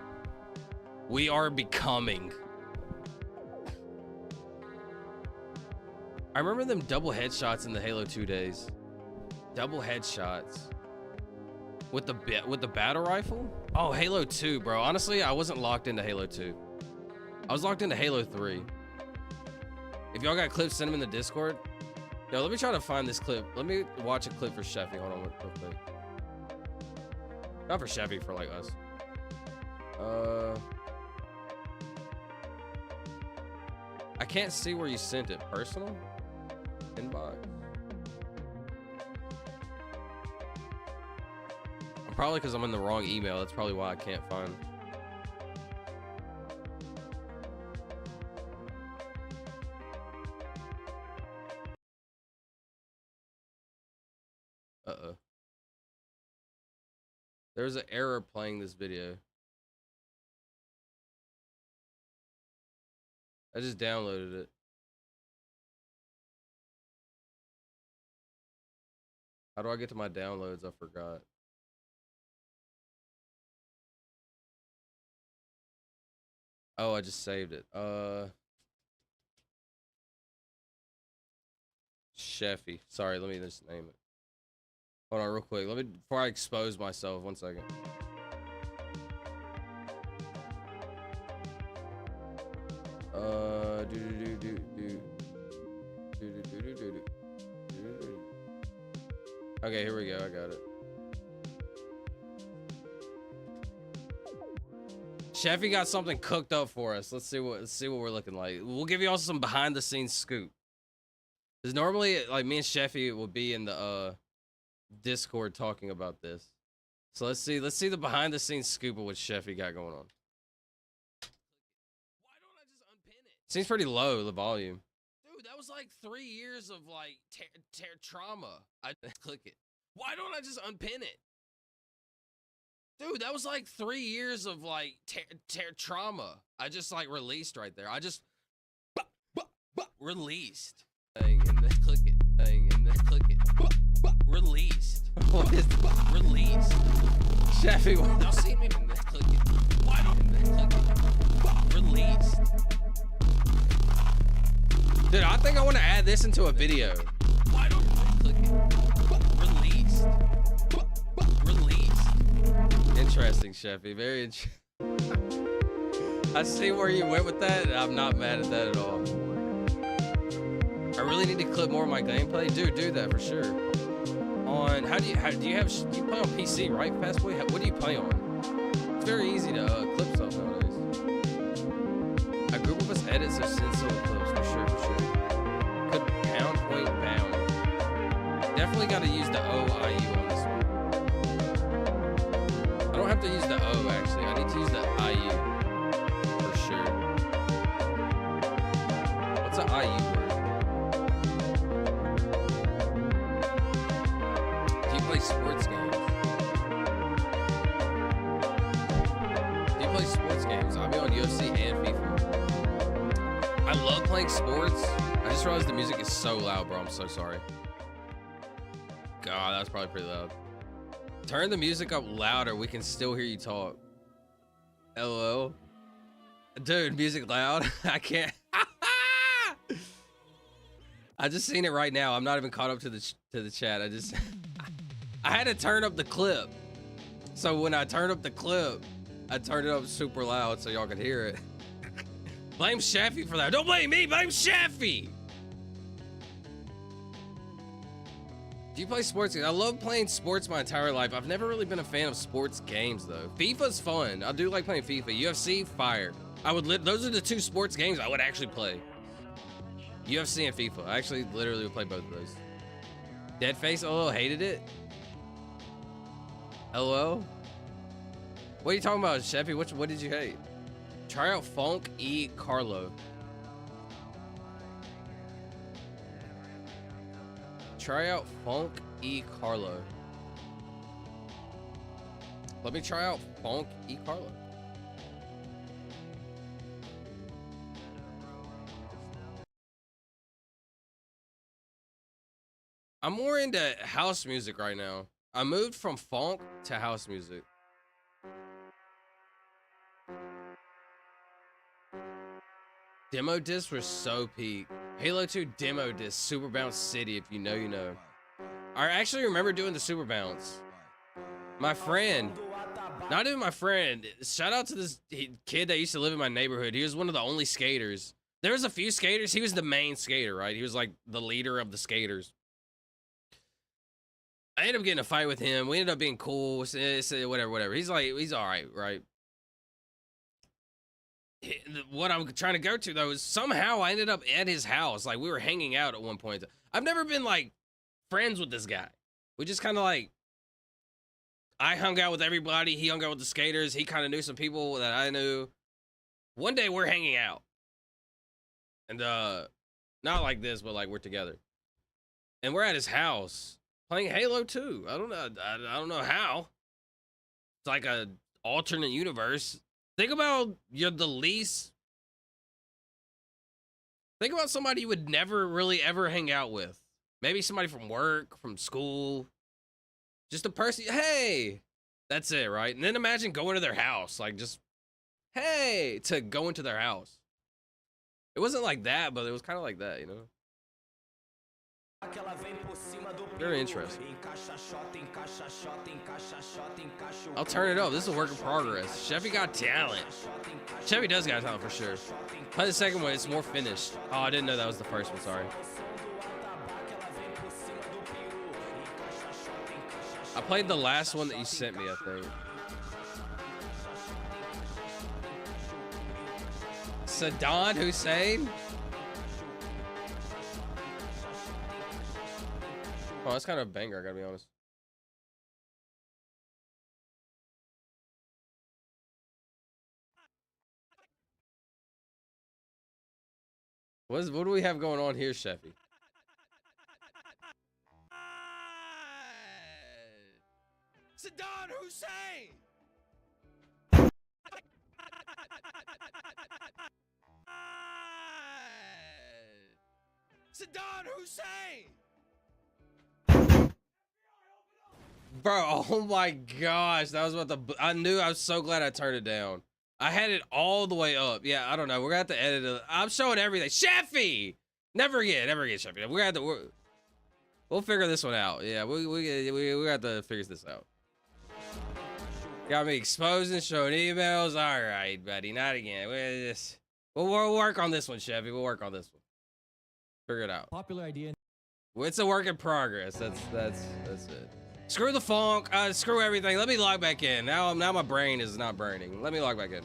We are becoming... I remember them double headshots in the Halo 2 days. Double headshots. With the battle rifle? Oh, Halo 2, bro. Honestly, I wasn't locked into Halo 2. I was locked into Halo 3. If y'all got clips, send them in the Discord. Yo, let me try to find this clip. Let me watch a clip for Sheffy. Hold on real quick. Not for Sheffy, for like us. I can't see where you sent it. Personal? Inbox? Probably because I'm in the wrong email. That's probably why I can't find. Uh-oh. There's an error playing this video. I just downloaded it. How do I get to my downloads? I forgot. Oh, I just saved it. Sheffy. Sorry, let me just name it. Hold on real quick. Let me, before I expose myself, 1 second. Okay, here we go. I got it. Sheffy got something cooked up for us. Let's see what we're looking like. We'll give you also some behind the scenes scoop. Because normally, like, me and Sheffy will be in the Discord talking about this. So let's see the behind the scenes scoop of what Sheffy got going on. Why don't I just unpin it? Seems pretty low, the volume. Dude, that was like 3 years of like trauma. I click it. Why don't I just unpin it? Dude, that was like 3 years of like trauma. I just like released right there. I just released. Thing and then click it. Thing and then click it. Released. What is released? Sheffy, now see me and then click it. Why don't and then click it? Released. Dude, I think I want to add this into a video. Why don't click it? Released. Released. Interesting, Sheffy. Very I see where you went with that. I'm not mad at that at all. I really need to clip more of my gameplay. Dude, do that for sure. On do you play on PC, right, Fastboy? What do you play on? It's very easy to clip stuff nowadays. A group of us edit so send solo clips for sure. Could pound point bound. Definitely got to use the OIU on this one. I don't have to use the O actually. I need to use the IU for sure. What's an IU word? Sports games. Do you play sports games? I'll be on UFC and FIFA. I love playing sports. I just realized the music is so loud, bro. I'm so sorry. God, that's probably pretty loud. Turn the music up louder. We can still hear you talk. LOL. Dude, music loud. I can't. I just seen it right now. I'm not even caught up to the chat. I had to turn up the clip. So when I turn up the clip, I turned it up super loud so y'all could hear it. Blame Sheffy for that. Don't blame me, blame Sheffy. Do you play sports games? I love playing sports my entire life. I've never really been a fan of sports games though. FIFA's fun. I do like playing FIFA. UFC, fire. Those are the two sports games I would actually play. UFC and FIFA. I actually literally would play both of those. Deadface, oh, hated it. LOL? What are you talking about, Sheffy? What did you hate? Try out Funk E. Carlo. Try out Funk E. Carlo. Let me try out Funk E. Carlo. I'm more into house music right now. I moved from funk to house music. Demo discs were so peak. Halo 2 demo disc, Super Bounce City, if you know, you know. I actually remember doing the Super Bounce. My friend, not even my friend, shout out to this kid that used to live in my neighborhood. He was one of the only skaters. There was a few skaters. He was the main skater, right? He was like the leader of the skaters. I ended up getting a fight with him. We ended up being cool. Whatever. He's all right, right? What I'm trying to go to though is somehow I ended up at his house. Like we were hanging out at one point. I've never been like friends with this guy. We just kind of like, I hung out with everybody. He hung out with the skaters. He kind of knew some people that I knew. One day we're hanging out. And not like this, but like we're together. And we're at his house playing Halo 2. I don't know how. It's like a alternate universe. Think about think about somebody you would never really ever hang out with. Maybe somebody from work, from school. Just a person, hey, that's it, right? And then imagine going to their house, like just, hey, to go into their house. It wasn't like that, but it was kind of like that, you know? Very interesting. I'll turn it up. This is a work in progress. Chevy got talent. Chevy does got talent for sure. Play the second one. It's more finished. Oh, I didn't know that was the first one. Sorry. I played the last one that you sent me, I think. Saddam Hussein? Oh, that's kind of a banger, I gotta be honest. What do we have going on here, Sheffy? Saddam Hussein! Saddam Hussein! Bro, oh my gosh, that was about to. I was so glad I turned it down. I had it all the way up. Yeah, I don't know. We're gonna have to edit it. I'm showing everything. Sheffy! Never again, Sheffy. We're gonna have to. We'll figure this one out. Yeah, we got to figure this out. Got me exposing, showing emails. All right, buddy, not again. We'll work on this one, Chevy. We'll work on this one. Figure it out. Popular idea. It's a work in progress. That's it. Screw the funk. Screw everything. Let me log back in. Now my brain is not burning. Let me log back in.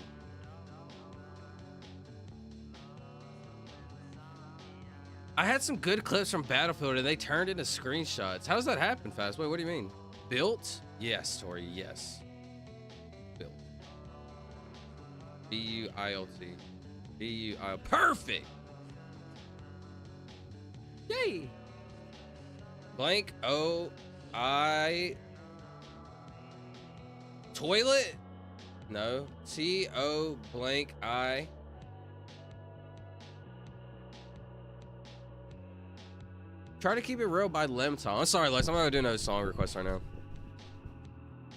I had some good clips from Battlefield and they turned into screenshots. How does that happen, Fastway? What do you mean? Built? Yes, Tori. Yes. Built. B-U-I-L-T. B-U-I-L. Perfect. Yay. Blank O-I. Toilet? No. T-O blank I. Try to Keep It Real by Lemton. I'm sorry, Lex. I'm not gonna do no song request right now.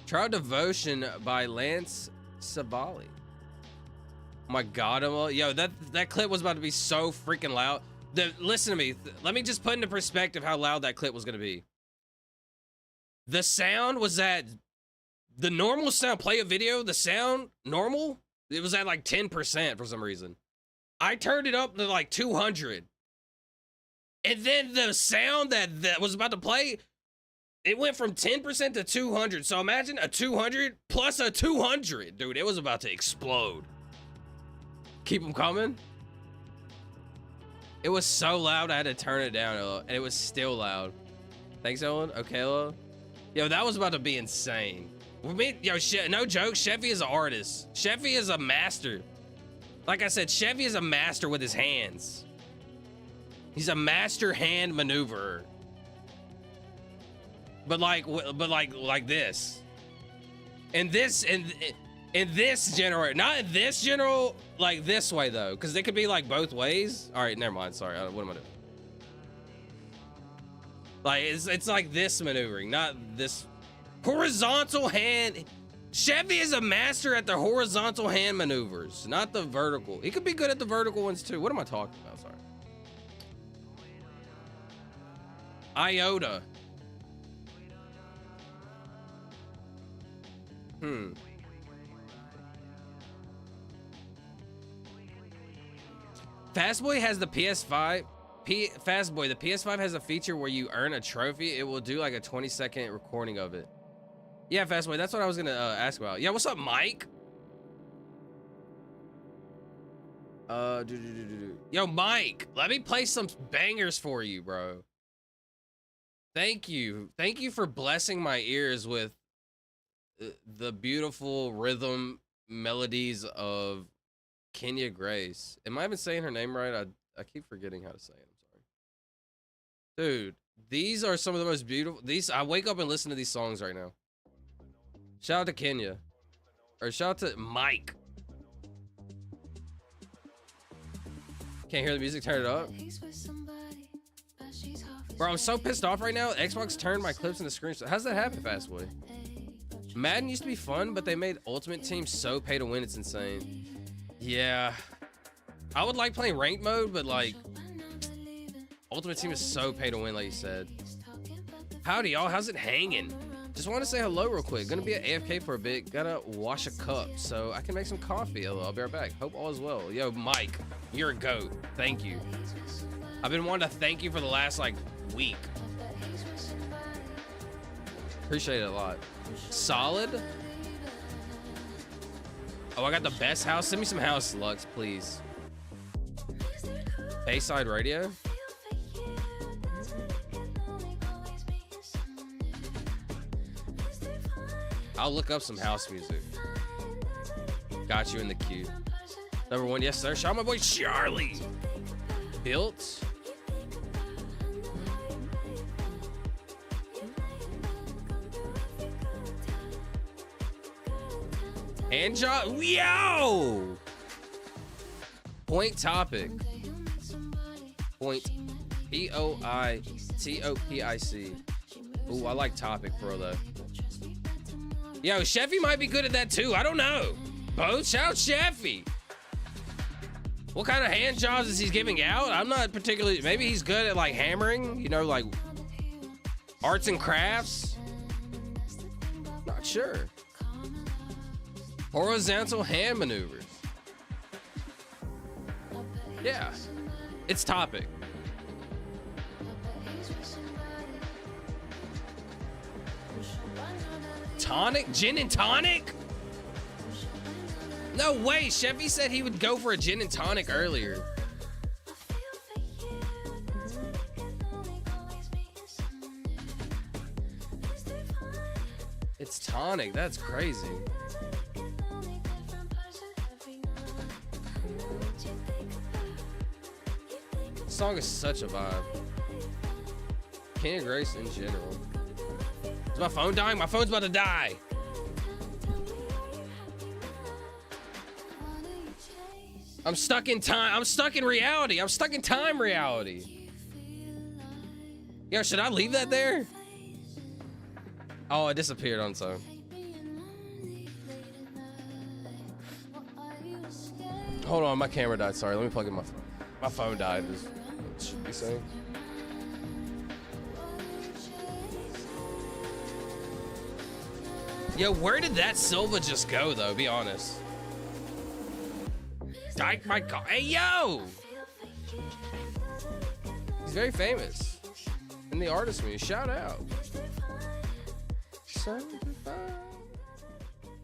Try Devotion by Lance Savali. Oh my God, yo, that clip was about to be so freaking loud. Listen to me. Let me just put into perspective how loud that clip was gonna be. The sound was at the normal sound. Play a video. The sound normal. It was at like 10% for some reason. I turned it up to like 200. And then the sound that was about to play, it went from 10% to 200. So imagine a 200 plus a 200. Dude, it was about to explode. Keep them coming. It was so loud, I had to turn it down, and it was still loud. Thanks, Ellen. Okay, yo, that was about to be insane. Yo, no joke, Chevy is an artist. Chevy is a master. Like I said, Chevy is a master with his hands. He's a master hand maneuverer. But like this. And this in this general, not in this general, like this way though, because they could be like both ways. All right, never mind. Sorry, what am I doing? Like it's like this maneuvering, not this horizontal hand. Chevy is a master at the horizontal hand maneuvers, not the vertical. He could be good at the vertical ones too. What am I talking about? Sorry. Iota. Fastboy has the PS5. Fastboy, the PS5 has a feature where you earn a trophy. It will do like a 20-second recording of it. Yeah, Fastboy, that's what I was gonna ask about. Yeah, what's up, Mike? Yo, Mike, let me play some bangers for you, bro. Thank you for blessing my ears with the beautiful rhythm melodies of Kenya Grace. Am I even saying her name right? I keep forgetting how to say it. I'm sorry. Dude, these are some of the most beautiful. I wake up and listen to these songs right now. Shout out to Kenya. Or shout out to Mike. Can't hear the music, turn it up. Bro, I'm so pissed off right now. Xbox turned my clips into screenshots. How's that happen, Fastboy? Madden used to be fun, but they made Ultimate Team so pay to win, it's insane. Yeah. I would like playing ranked mode, but like, Ultimate Team is so pay to win, like you said. Howdy, y'all. How's it hanging? Just want to say hello real quick. Gonna be at AFK for a bit. Gotta wash a cup so I can make some coffee. I'll be right back. Hope all is well. Yo, Mike, you're a goat. Thank you. I've been wanting to thank you for the last like week. Appreciate it a lot. Solid. Oh, I got the best house. Send me some house, Lux, please. Bayside Radio. I'll look up some house music. Got you in the queue. Number one, yes sir. Shout out my boy Charlie. Built. And yo! Point topic. Point. P-O-I-T-O-P-I-C. Ooh, I like topic, bro, though. Yo, Sheffy might be good at that too. I don't know. Both shout out Sheffy. What kind of hand jobs is he giving out? I'm not particularly. Maybe he's good at like hammering, you know, like arts and crafts. Not sure. Horizontal hand maneuvers. Yeah, it's topic. Tonic? Gin and tonic? No way. Chevy said he would go for a gin and tonic earlier. It's tonic. That's crazy. This song is such a vibe. Kenya Grace in general. Is my phone dying? My phone's about to die. I'm stuck in time. I'm stuck in reality. I'm stuck in time reality. Yo, should I leave that there? Oh, it disappeared on its own. Hold on, my camera died. Sorry, let me plug in my phone. My phone died. Is what it should be saying. Yo, where did that Silva just go, though? Be honest. Dyke my car. Hey, yo! He's very famous in the artist community. Shout out.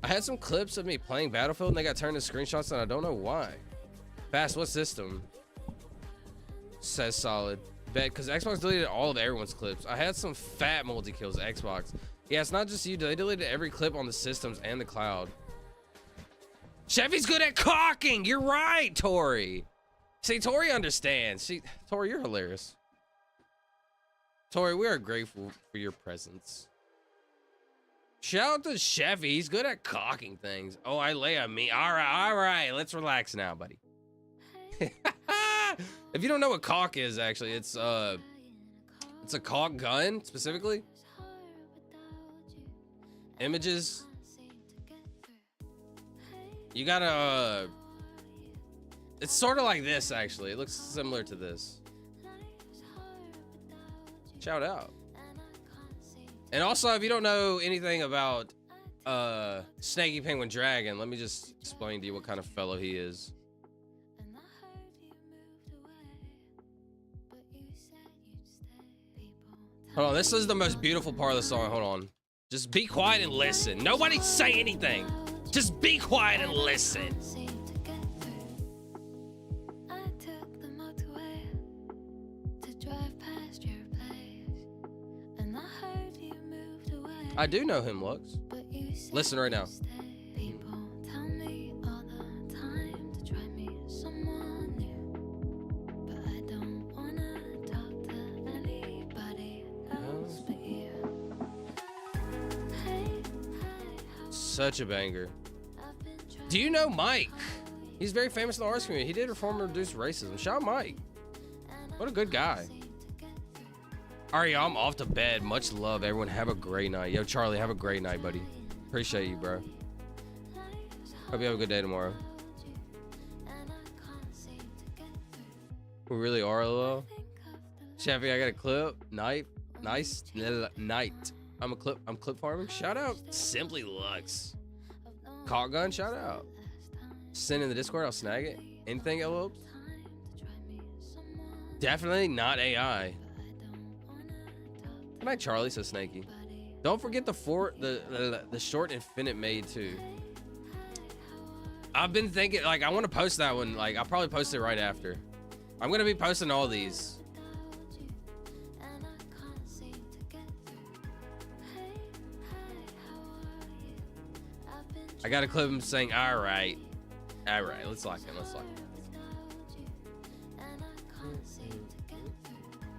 I had some clips of me playing Battlefield and they got turned into screenshots and I don't know why. Fast, what system? Says solid. Bet, because Xbox deleted all of everyone's clips. I had some fat multi-kills Xbox. Yeah, it's not just you. They deleted every clip on the systems and the cloud. Chevy's good at cocking. You're right, Tori. See, Tori understands. Tori, you're hilarious. Tori, we are grateful for your presence. Shout out to Chevy. He's good at cocking things. Oh, I lay on me. All right. Let's relax now, buddy. If you don't know what cock is, actually, it's a cock gun specifically. Images. You gotta. It's sort of like this, actually. It looks similar to this. Shout out. And also, if you don't know anything about Snaky Penguin Dragon, let me just explain to you what kind of fellow he is. Hold on, this is the most beautiful part of the song. Hold on. Just be quiet and listen. Nobody say anything. Just be quiet and listen. I do know him, Lux. Listen right now. Such a banger. Do you know Mike? He's very famous in the arts community. He did reform and reduce racism. Shout out Mike. What a good guy. All right, y'all, I'm off to bed. Much love, everyone. Have a great night. Yo, Charlie, have a great night, buddy. Appreciate you, bro. Hope you have a good day tomorrow. We really are, lol. Chevy, I got a clip. Night. Nice. Night. I'm clip farming. Shout out Simply Lux. Caulk gun, shout out. Send in the Discord, I'll snag it. Anything else? Definitely not AI. Good night, Charlie, says Snaky. Don't forget the short Infinite made too. I've been thinking, like, I want to post that one. Like, I'll probably post it right after. I'm gonna be posting all these. I got a clip of him saying, all right, let's lock in.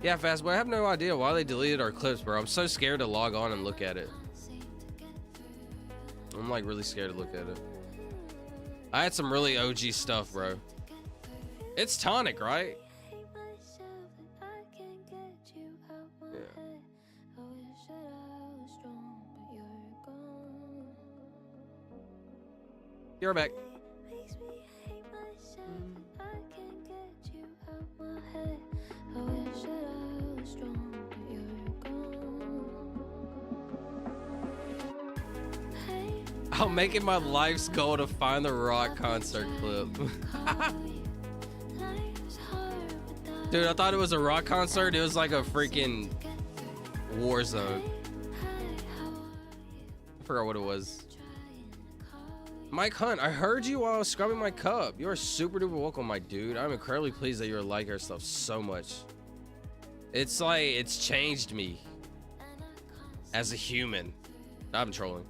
Yeah, Fast Boy, I have no idea why they deleted our clips, bro. I'm so scared to log on and look at it. I'm like really scared to look at it. I had some really OG stuff, bro. It's Tonic, right? Yeah. You're back. I'll make it my life's goal to find the Rock concert clip. Dude, I thought it was a Rock concert. It was like a freaking war zone. I forgot what it was. Mike Hunt, I heard you while I was scrubbing my cup. You are super duper welcome, my dude. I'm incredibly pleased that you like our stuff so much. It's like, it's changed me as a human. I'm trolling.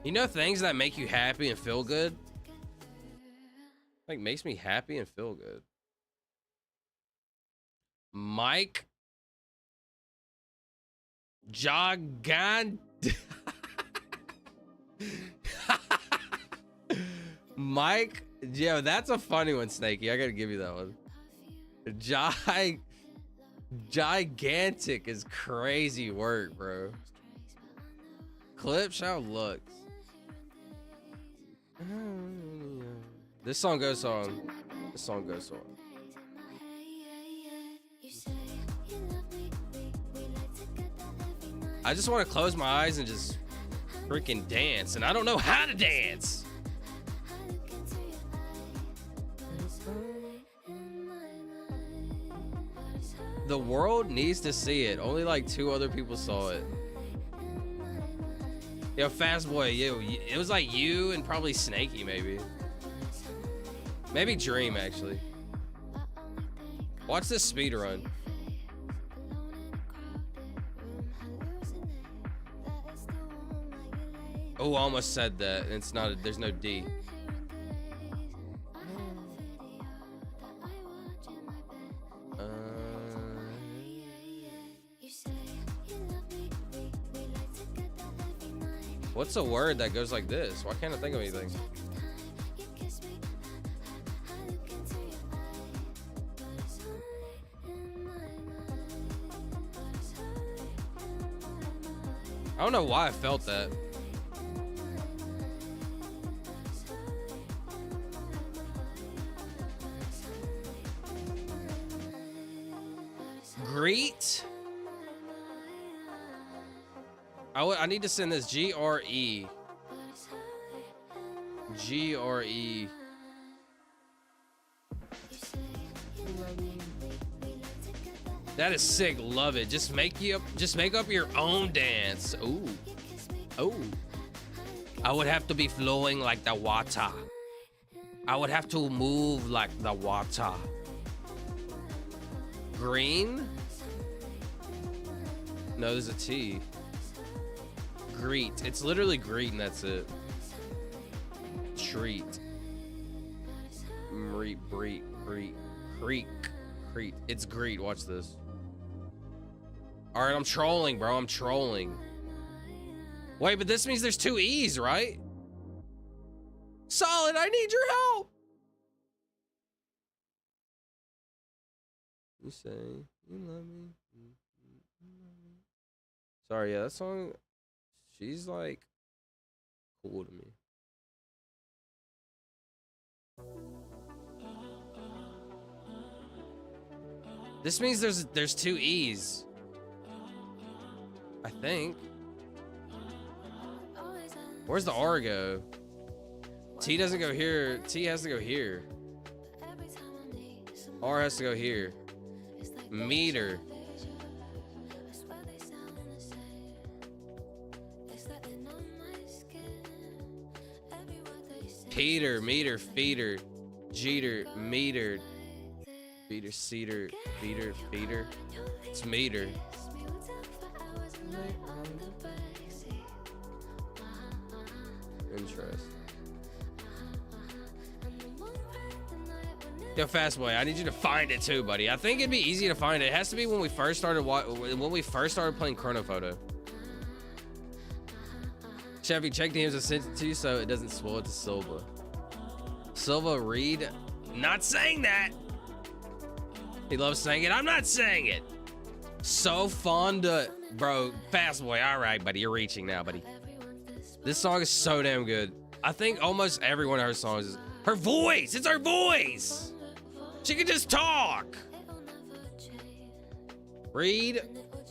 You know things that make you happy and feel good? Like, makes me happy and feel good. Mike Jogant. Mike, yeah, that's a funny one, Snaky. I gotta give you that one. Gigantic is crazy work, bro. Clips, how looks. This song goes on. This song goes on. I just want to close my eyes and just freaking dance, and I don't know how to dance. The world needs to see it. Only like 2 other people saw it. Yo, Fast Boy, it was like you and probably Snaky, maybe. Maybe Dream, actually. Watch this speed run. Oh, I almost said that. It's not, there's no D. What's a word that goes like this? Why can't I think of anything? I don't know why I felt that. Greet. I need to send this G-R-E. G-R-E. That is sick. Love it. Just make up your own dance. Ooh. Oh. I would have to be flowing like the water. I would have to move like the water. Green? No, there's a T. Greet. It's literally greet and that's it. Treat. Creek. It's greet. Watch this. All right, I'm trolling, bro. I'm trolling. Wait, but this means there's 2 E's, right? Solid, I need your help. You say you love me. Sorry, yeah, that song, she's like cool to me. This means there's 2 E's. I think. Where's the R go? T doesn't go here. T has to go here. R has to go here. Meter. Peter, meter, feeder, jeter, meter, feeder, cedar, feeder. It's meter. Interest. Yo, Fast Boy, I need you to find it too, buddy. I think it'd be easy to find it. It has to be when we first started playing Chrono Photo. Chevy, check the names I sent it to you so it doesn't spoil it to Silva. Silva Reed, not saying that. He loves saying it. I'm not saying it. So fond of, bro. Fast Boy, all right, buddy. You're reaching now, buddy. This song is so damn good. I think almost every one of her songs is her voice. It's her voice. She can just talk. Read,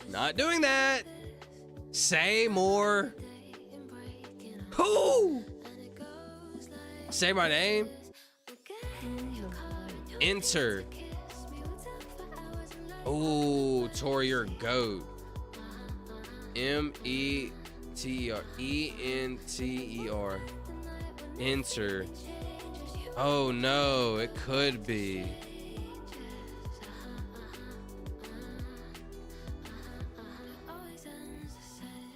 not doing that. Say more. Who? Say my name. Enter. Ooh, Tori, you're a goat. M-E-T-E-R. E-N-T-E-R. Enter. Oh no, it could be.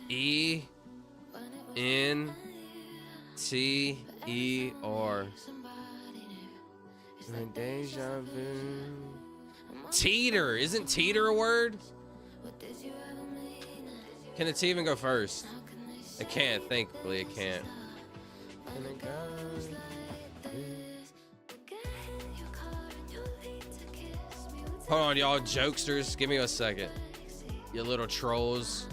E-N-T-E-R. Deja vu. Teeter. Isn't teeter a word? Can the T even go first? It can't. Thankfully, it can't. Hold on, y'all jokesters. Give me a second. You little trolls.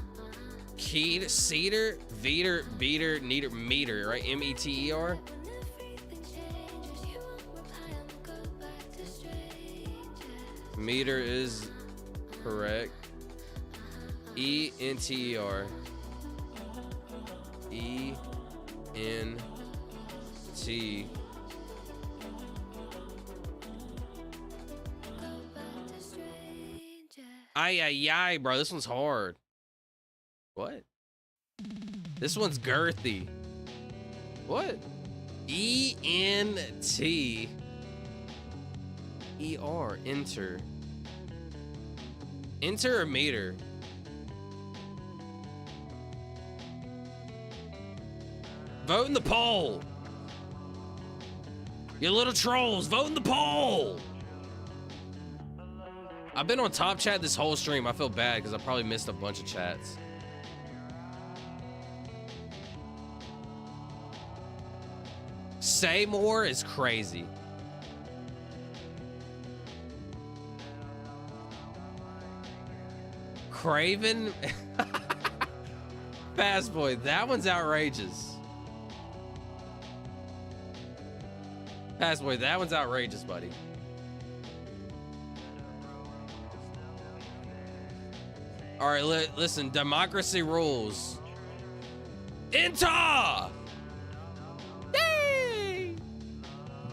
Keyed, cedar, veter, beater, neater, meter, right? M-E-T-E-R. Meter is correct. E-N-T-E-R. E-N-T. Ay, bro. This one's hard. What? This one's girthy. What? E-N-T-E-R. Enter. Enter or meter? Vote in the poll. You little trolls, vote in the poll. I've been on top chat this whole stream. I feel bad because I probably missed a bunch of chats. Say more is crazy. Craven. Fast Boy, that one's outrageous. Fast Boy, that one's outrageous, buddy. All right, listen, democracy rules. Enter! Yay!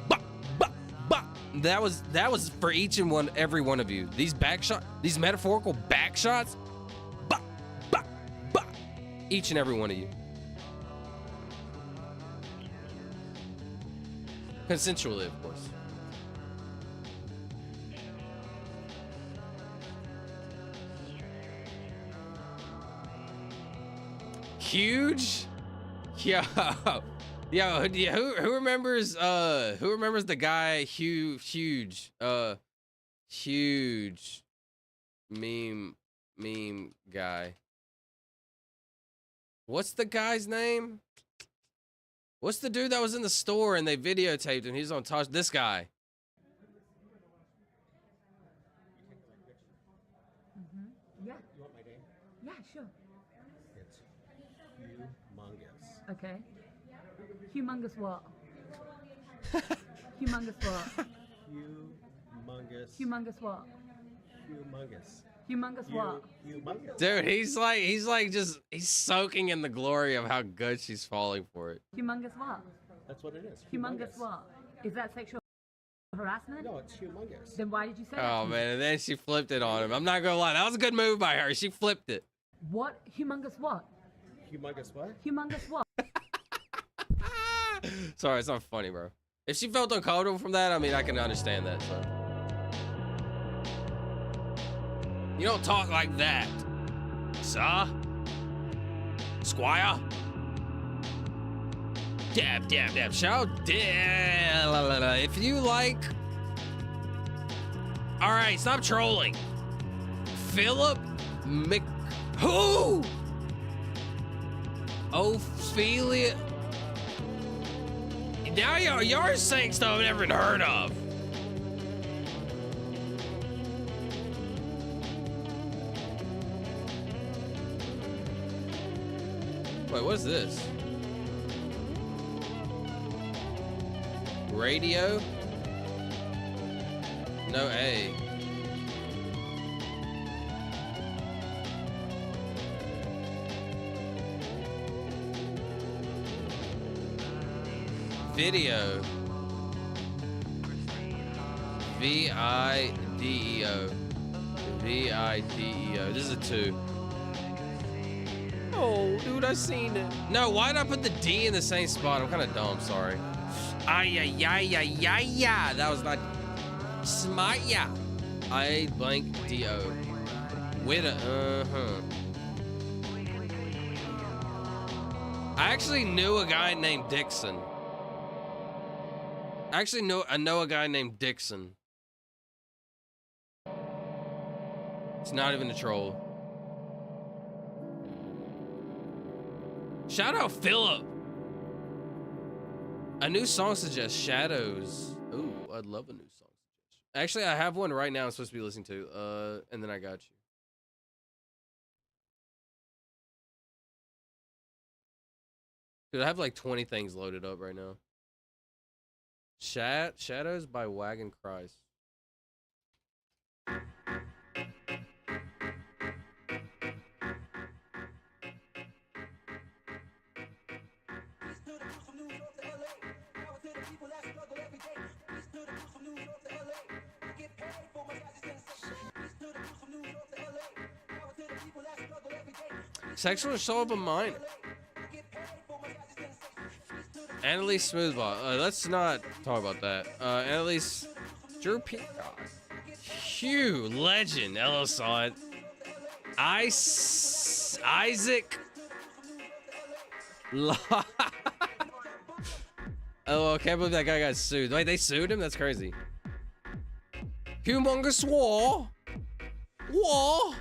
Ba, ba, ba, That was for each and every one of you. These these metaphorical back shots, bah, bah, bah, each and every one of you. Consensually, of course. Huge? Yo, who remembers the guy huge meme guy? What's the guy's name? What's the dude that was in the store and they videotaped him? He's on Tosh. This guy. Yeah. You want my name? Yeah, sure. It's humongous. Okay. Humongous what? Humongous what? Humongous. Humongous what? Humongous. Humongous what? Humongous. Dude, he's soaking in the glory of how good she's falling for it. Humongous what? That's what it is. Humongous what? Is that sexual harassment? No, it's humongous. Then why did you say that? Oh man, and then she flipped it on him. I'm not gonna lie, that was a good move by her. She flipped it. What? Humongous what? Humongous what? Humongous what? Sorry, it's not funny, bro. If she felt uncomfortable from that, I mean, I can understand that. So. You don't talk like that, sir. Squire. Dab, dab, dab. Shout. If you like. All right, stop trolling. Philip Mc. Who? Ophelia. Now you're saying stuff I've never even heard of. Wait, what is this? Radio? No A. Video. V-I-D-E-O. V-I-D-E-O. This is a 2. Oh, dude, I seen it. No, why did I put the D in the same spot? I'm kind of dumb, sorry. Ay-ya-ya-ya-ya-ya. That was not smart, yeah. I blank D-O. With a, I actually knew a guy named Dixon. I know a guy named Dixon. It's not even a troll. Shout out Philip. A new song suggests Shadows. Ooh, I'd love a new song suggestion. Actually, I have one right now I'm supposed to be listening to. And then I got you. Dude, I have like 20 things loaded up right now. Shadows by Wagon Christ. Sexual assault of a minor. Annalise Smoothball. Let's not talk about that. Annalise. Drew Peacock. Hugh. Legend. Ella saw it. Isaac. Oh, I can't believe that guy got sued. Wait, they sued him? That's crazy. Humongous War. War.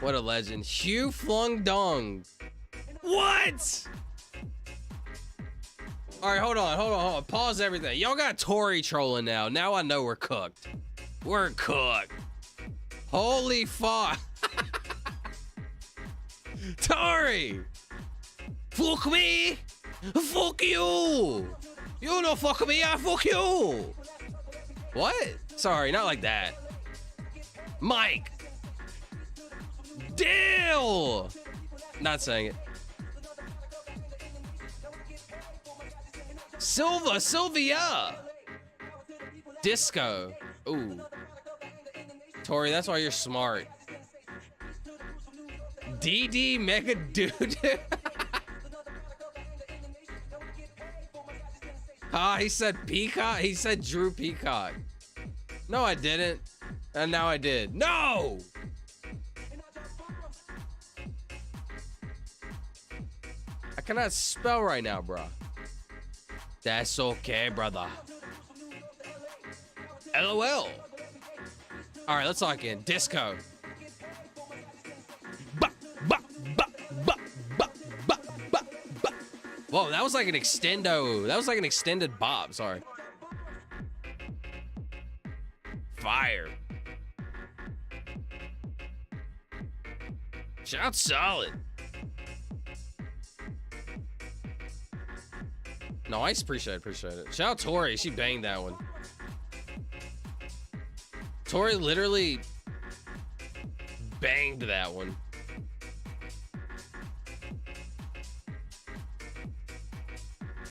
What a legend. Hugh Flung Dong. What? All right, hold on. Pause everything. Y'all got Tory trolling now. Now I know we're cooked. We're cooked. Holy fuck. Tory. Fuck me. Fuck you. You don't fuck me. I fuck you. What? Sorry, not like that. Mike. Deal. Not saying it. Sylvia. Disco. Ooh. Tori, that's why you're smart. DD Mega Dude. Ah, he said Peacock. He said Drew Peacock. No, I didn't. And now I did. No! I cannot spell right now, bro. That's okay, brother. LOL. All right, let's lock in. Disco. Ba, ba, ba, ba, ba, ba, ba, ba. Whoa, that was like an extendo. That was like an extended bop. Sorry. Fire. Shout solid. Nice, appreciate it. Shout out Tori, she banged that one. Tori literally banged that one.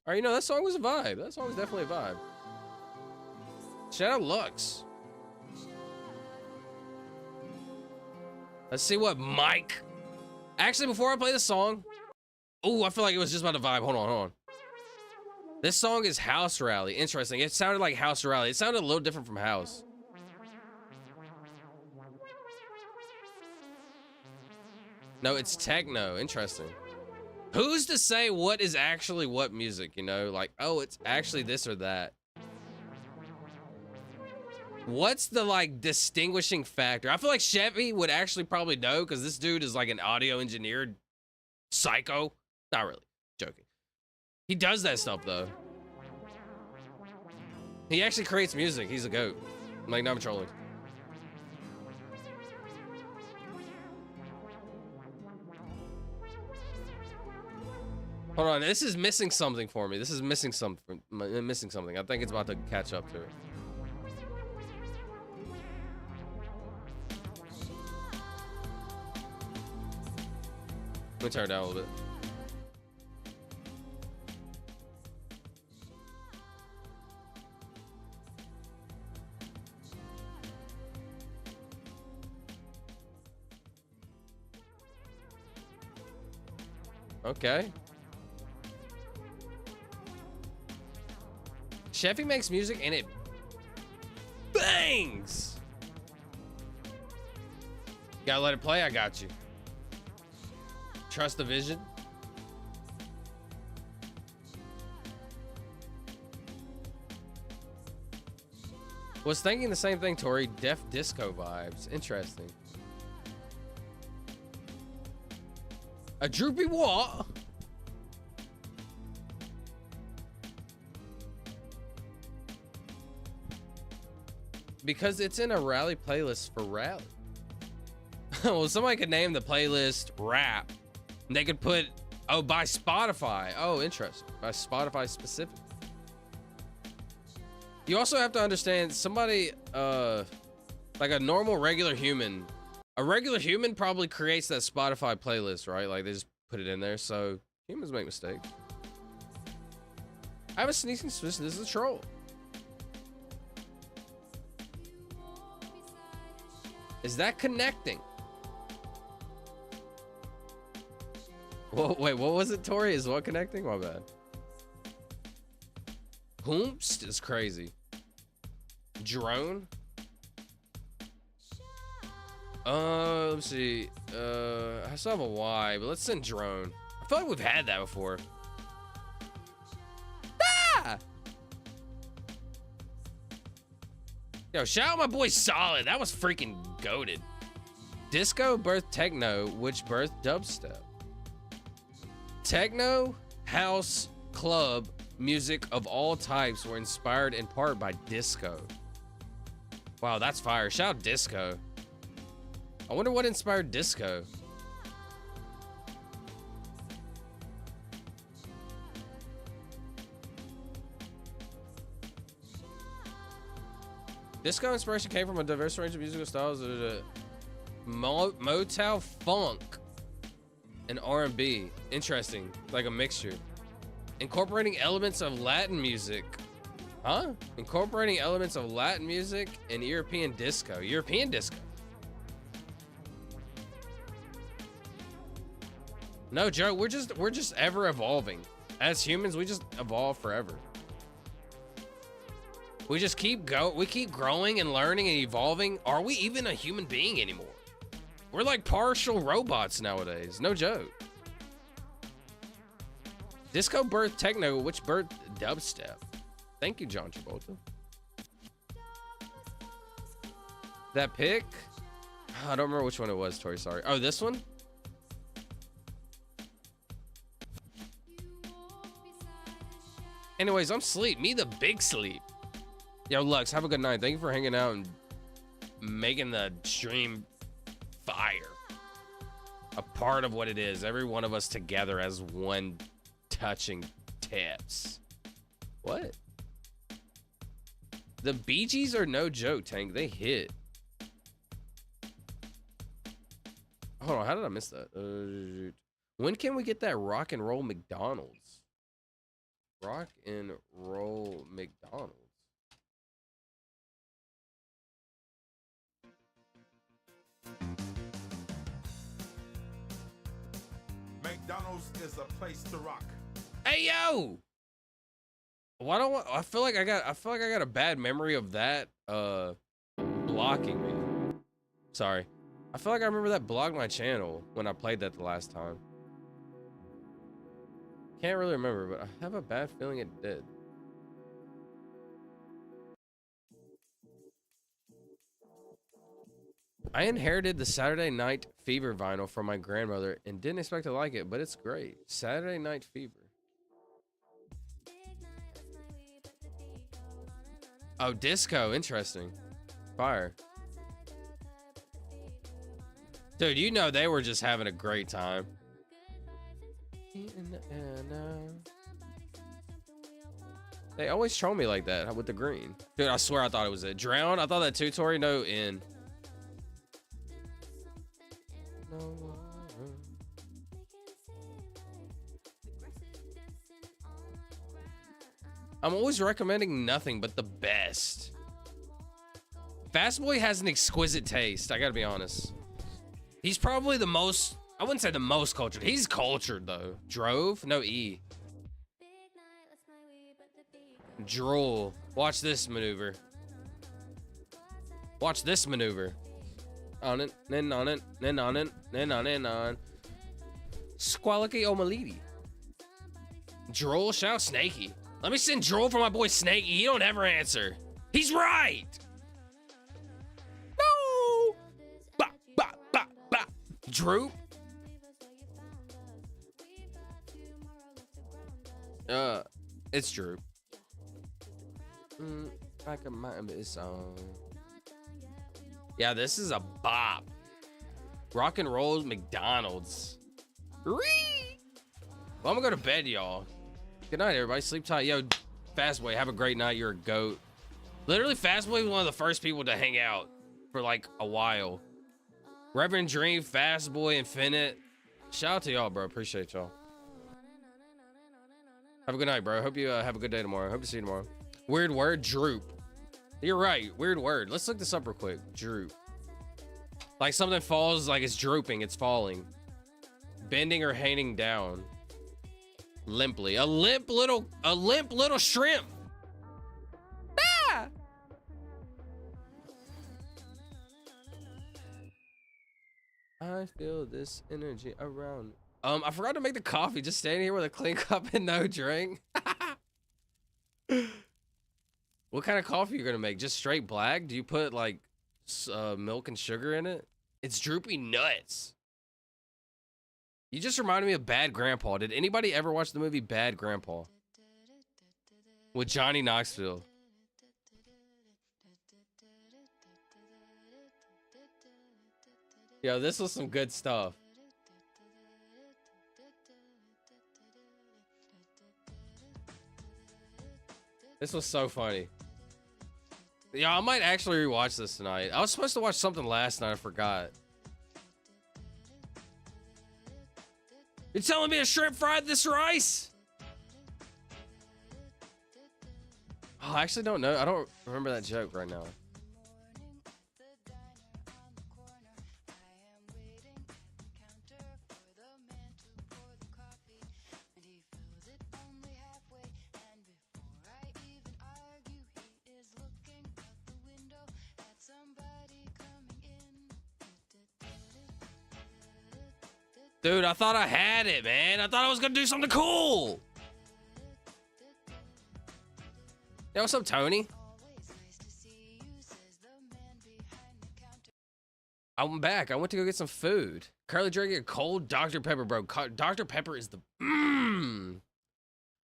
Alright, you know, that song was a vibe. That song was definitely a vibe. Shout out Lux. Let's see what Mike. Actually, before I play the song. Oh, I feel like it was just about to vibe. Hold on. This song is House Rally. Interesting. It sounded like House Rally. It sounded a little different from House. No, it's techno. Interesting. Who's to say what is actually what music, you know? Like, oh, it's actually this or that. What's the, like, distinguishing factor? I feel like Chevy would actually probably know because this dude is like an audio engineered psycho. Not really. Joking. He does that stuff, though. He actually creates music. He's a goat. Like, no, I'm trolling. Hold on, this is missing something for me. This is missing something. I think it's about to catch up to it. Let me turn it down a little bit. Okay. Chevy makes music and it bangs. Gotta let it play. I got you. Trust the vision. Was thinking the same thing, Tori. Def disco vibes. Interesting. A droopy what? Because it's in a rally playlist for rally. Well, somebody could name the playlist rap. And they could put, oh, by Spotify. Oh, interesting. By Spotify specific. You also have to understand somebody, like a normal regular human. A regular human probably creates that Spotify playlist, right? Like they just put it in there. So humans make mistakes. I have a sneaking suspicion this is a troll. Is that connecting? Whoa, wait, what was it, Tori? Is what connecting? My bad. Hoomst is crazy. Drone? Let's see. I still have a Y, but let's send drone. I feel like we've had that before. Ah! Yo, shout out my boy Solid. That was freaking goated. Disco birthed techno, which birthed dubstep. Techno, house, club, music of all types were inspired in part by disco. Wow, that's fire. Shout out disco. I wonder what inspired disco. Disco inspiration came from a diverse range of musical styles. Motown funk and R&B. Interesting, like a mixture. Incorporating elements of Latin music. Huh? Incorporating elements of Latin music and European disco. European disco. No joke, we're just ever evolving. As humans, we just evolve forever. We just keep growing and learning and evolving. Are we even a human being anymore? We're like partial robots nowadays. No joke. Disco birthed techno, which birthed dubstep. Thank you, John Travolta. That pick? I don't remember which one it was, Tori, sorry. Oh, this one? Anyways, I'm sleep. Me the big sleep. Yo, Lux, have a good night. Thank you for hanging out and making the stream fire. A part of what it is. Every one of us together as one touching tips. What? The Bee Gees are no joke, Tank. They hit. Hold on, how did I miss that? When can we get that rock and roll McDonald's? Rock and roll McDonald's. McDonald's is a place to rock. Hey yo! Why don't I feel like I got a bad memory of that blocking me. Sorry. I feel like I remember that blocked my channel when I played that the last time. Can't really remember, but I have a bad feeling it did. I inherited the Saturday Night Fever vinyl from my grandmother and didn't expect to like it, but it's great. Saturday Night Fever. Oh, disco. Interesting. Fire. Dude, you know they were just having a great time. They always troll me like that with the green. Dude, I swear I thought it was it. Drown? I thought that too, Tori. No, in. I'm always recommending nothing but the best. Fastboy has an exquisite taste. I gotta be honest. He's probably the most, I wouldn't say the most cultured. He's cultured though. Drove? No E. Drool. Watch this maneuver. Watch this maneuver. On it, then on it, then on it, then on and on. Squalicky Omalidi. Drool, shout Snaky. Let me send Drool for my boy Snaky. He don't ever answer. He's right. No. Ba, ba, ba, ba. Droop. It's Droop. I can mind this song. Yeah, this is a bop. Rock and roll McDonald's. Well, I'm gonna go to bed, y'all. Good night, everybody. Sleep tight. Yo, Fastboy, have a great night. You're a goat. Literally, Fastboy was one of the first people to hang out for like a while. Reverend Dream, Fastboy, Infinite. Shout out to y'all, bro. Appreciate y'all. Have a good night, bro. Hope you have a good day tomorrow. Hope to see you tomorrow. Weird word, droop. You're right. Weird word. Let's look this up real quick. Droop. Like something falls, like it's drooping, it's falling. Bending or hanging down. Limply. A limp little shrimp. Ah! I feel this energy around. I forgot to make the coffee. Just standing here with a clean cup and no drink. What kind of coffee you gonna make? Just straight black? Do you put like milk and sugar in it? It's droopy nuts. You just reminded me of Bad Grandpa. Did anybody ever watch the movie Bad Grandpa? With Johnny Knoxville. Yo, this was some good stuff. This was so funny. Yeah, I might actually rewatch this tonight. I was supposed to watch something last night. I forgot. You're telling me a shrimp fried this rice? Oh, I actually don't know. I don't remember that joke right now. Dude, I thought I had it, man. I thought I was gonna do something cool. Yo, what's up, Tony? I'm back. I went to go get some food. Currently drinking a cold Dr. Pepper, bro. Dr. Pepper is the...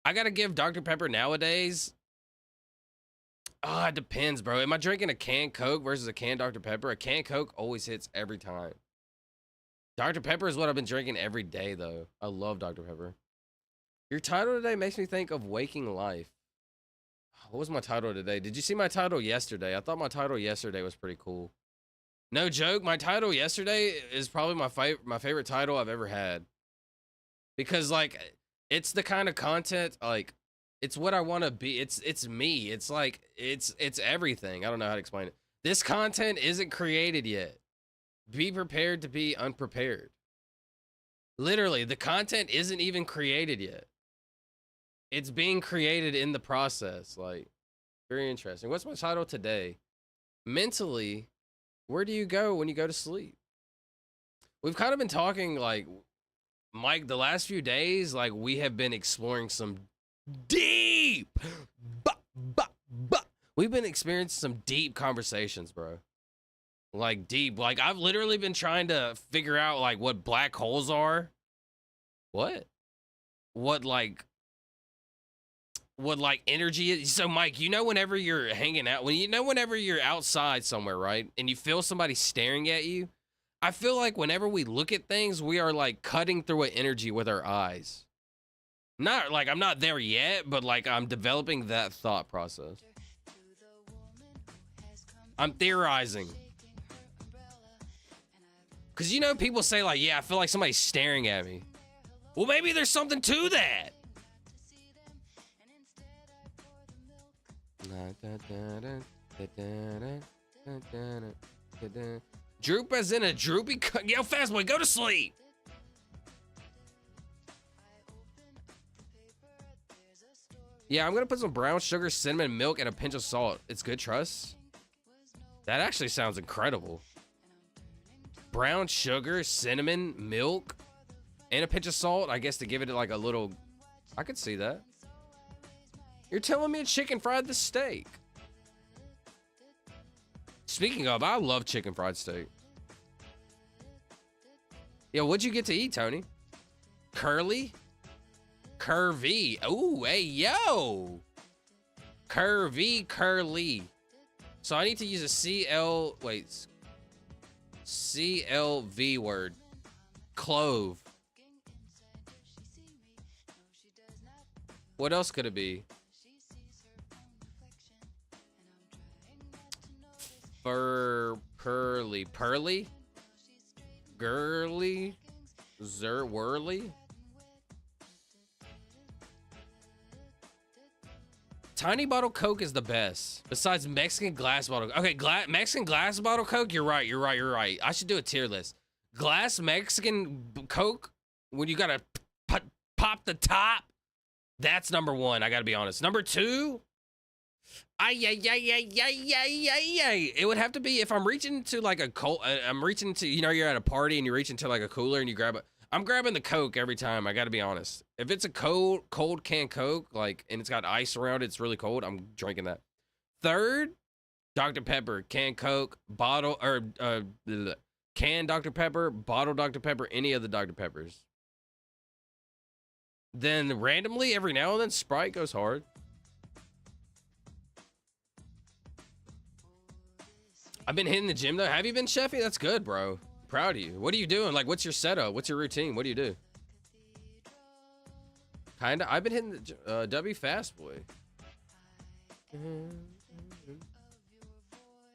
I gotta give Dr. Pepper nowadays... it depends, bro. Am I drinking a canned Coke versus a canned Dr. Pepper? A canned Coke always hits every time. Dr. Pepper is what I've been drinking every day, though. I love Dr. Pepper. Your title today makes me think of Waking Life. What was my title today? Did you see my title yesterday? I thought my title yesterday was pretty cool. No joke, my title yesterday is probably my favorite title I've ever had. Because, like, it's the kind of content, like, it's what I want to be. It's me. It's like, it's everything. I don't know how to explain it. This content isn't created yet. Be prepared to be unprepared. Literally, the content isn't even created yet. It's being created in the process. Like, very interesting. What's my title today? Mentally, where do you go when you go to sleep? We've kind of been talking, like, Mike, the last few days, like, we have been exploring some deep, we've been experiencing some deep conversations, bro. Like, deep. Like, I've literally been trying to figure out, like, what black holes are. What, like, energy is. So, Mike, you know, whenever you're hanging out, whenever you're outside somewhere, right, and you feel somebody staring at you, I feel like whenever we look at things, we are, like, cutting through an energy with our eyes. Not, like, I'm not there yet, but, like, I'm developing that thought process. I'm theorizing. Because, you know, people say, like, yeah, I feel like somebody's staring at me. Well, maybe there's something to that. Droop as in a droopy... Yo, Fast Boy, go to sleep. Yeah, I'm going to put some brown sugar, cinnamon, milk, and a pinch of salt. It's good, trust? That actually sounds incredible. Brown sugar, cinnamon, milk, and a pinch of salt. I guess to give it like a little... I could see that. You're telling me a chicken fried the steak. Speaking of, I love chicken fried steak. Yo, what'd you get to eat, Tony? Curly? Curvy. Ooh, hey, yo. Curvy, curly. So I need to use a CLV word. Clove. What else could it be? Pearly? Girly? Whirly? Tiny bottle Coke is the best. Besides Mexican glass bottle. Okay, Mexican glass bottle Coke, you're right. I should do a tier list. Glass Mexican Coke, when you gotta pop the top, that's number one, I gotta be honest. Number two, it would have to be if I'm reaching to like a cold, I'm reaching to, you know, you're at a party and you reach into like a cooler and you grab I'm grabbing the Coke every time, I gotta be honest. If it's a cold canned Coke, like, and it's got ice around it, it's really cold, I'm drinking that. Third, Dr. Pepper, canned Coke, bottle, or canned Dr. Pepper, bottled Dr. Pepper, any of the Dr. Peppers. Then randomly, every now and then, Sprite goes hard. I've been hitting the gym though. Have you been, Sheffy? That's good, bro. Proud of you. What are you doing? Like, what's your setup? What's your routine? What do you do? Kinda. I've been hitting the W Fast Boy.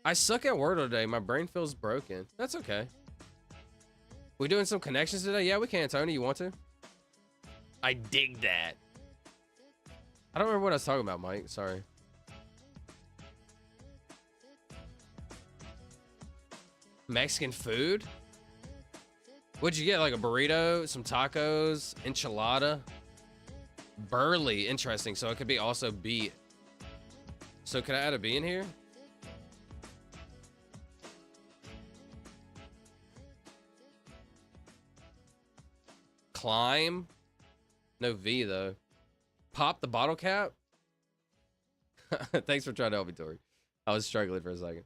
I suck at Wordle today. My brain feels broken. That's okay. We doing some connections today? Yeah, we can, Tony. You want to? I dig that. I don't remember what I was talking about, Mike. Sorry. Mexican food? What'd you get? Like a burrito, some tacos, enchilada? Burley, interesting. So it could be also beet. So could I add a bee in here? Climb? No V though. Pop the bottle cap? Thanks for trying to help me, Tori. I was struggling for a second.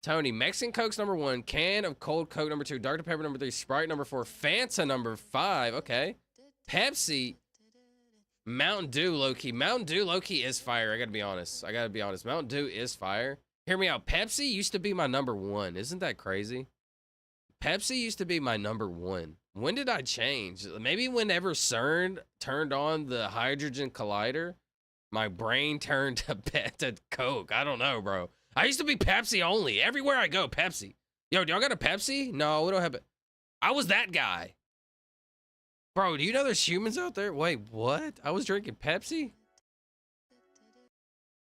Tony, Mexican Coke's number 1, can of cold Coke number 2, Dr. Pepper number 3, Sprite number 4, Fanta number 5. Okay. Pepsi. Mountain Dew, low-key. Mountain Dew, low-key is fire. I gotta be honest. Mountain Dew is fire. Hear me out. Pepsi used to be my number 1. Isn't that crazy? Pepsi used to be my number 1. When did I change? Maybe whenever CERN turned on the hydrogen collider, my brain turned to Coke. I don't know, bro. I used to be Pepsi only. Everywhere I go, Pepsi. Yo, do y'all got a Pepsi? No, we don't have it. I was that guy. Bro, do you know there's humans out there? Wait, what? I was drinking Pepsi?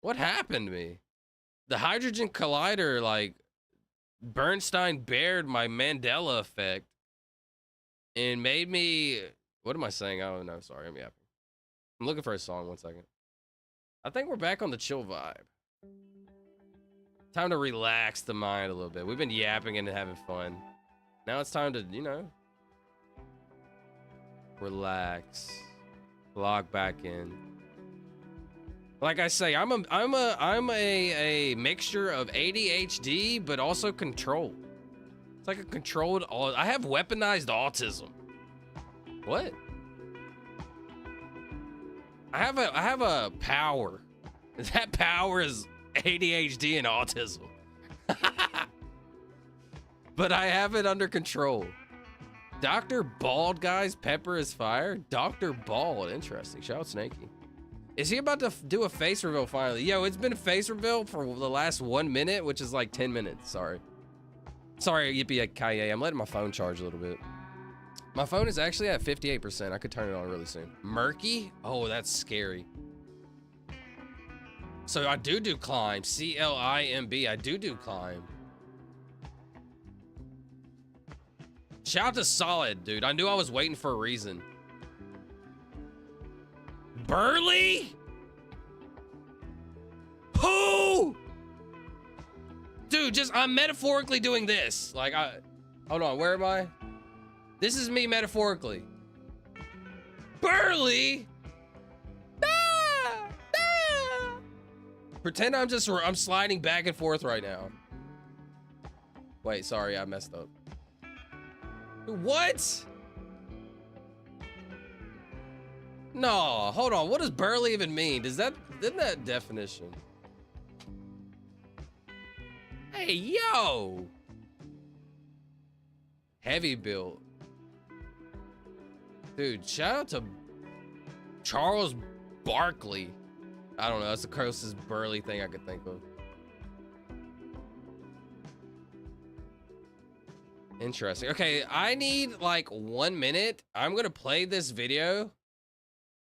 What happened to me? The hydrogen collider, like, Bernstein bared my Mandela effect and made me... What am I saying? I don't know. Sorry, I'm yapping. I'm looking for a song. 1 second. I think we're back on the chill vibe. Time to relax the mind a little bit. We've been yapping and having fun. Now it's time to, you know, relax, log back in. Like I say, I'm a mixture of ADHD, but also control. It's like a controlled. I have weaponized autism. What? I have a power. That power is ADHD and autism. But I have it under control. Dr. Bald, guys. Pepper is fire. Dr. Bald. Interesting. Shout out Snakey. Is he about to do a face reveal finally? Yo, it's been a face reveal for the last 1 minute, which is like 10 minutes. Sorry, Yippee-ki-yay. I'm letting my phone charge a little bit. My phone is actually at 58%. I could turn it on really soon. Murky? Oh, that's scary. So I do climb. C-L-I-M-B. I do climb. Shout out to Solid, dude. I knew I was waiting for a reason. Burley? Who? Dude, I'm metaphorically doing this. Like, hold on, where am I? This is me metaphorically. Burley? Ah! Ah! Pretend I'm sliding back and forth right now. Wait, sorry, I messed up. What? No, hold on. What does Burley even mean? Isn't that definition? Hey, yo. Heavy build. Dude, shout out to Charles Barkley. I don't know. That's the closest Burley thing I could think of. Interesting. Okay, I need like 1 minute. I'm going to play this video.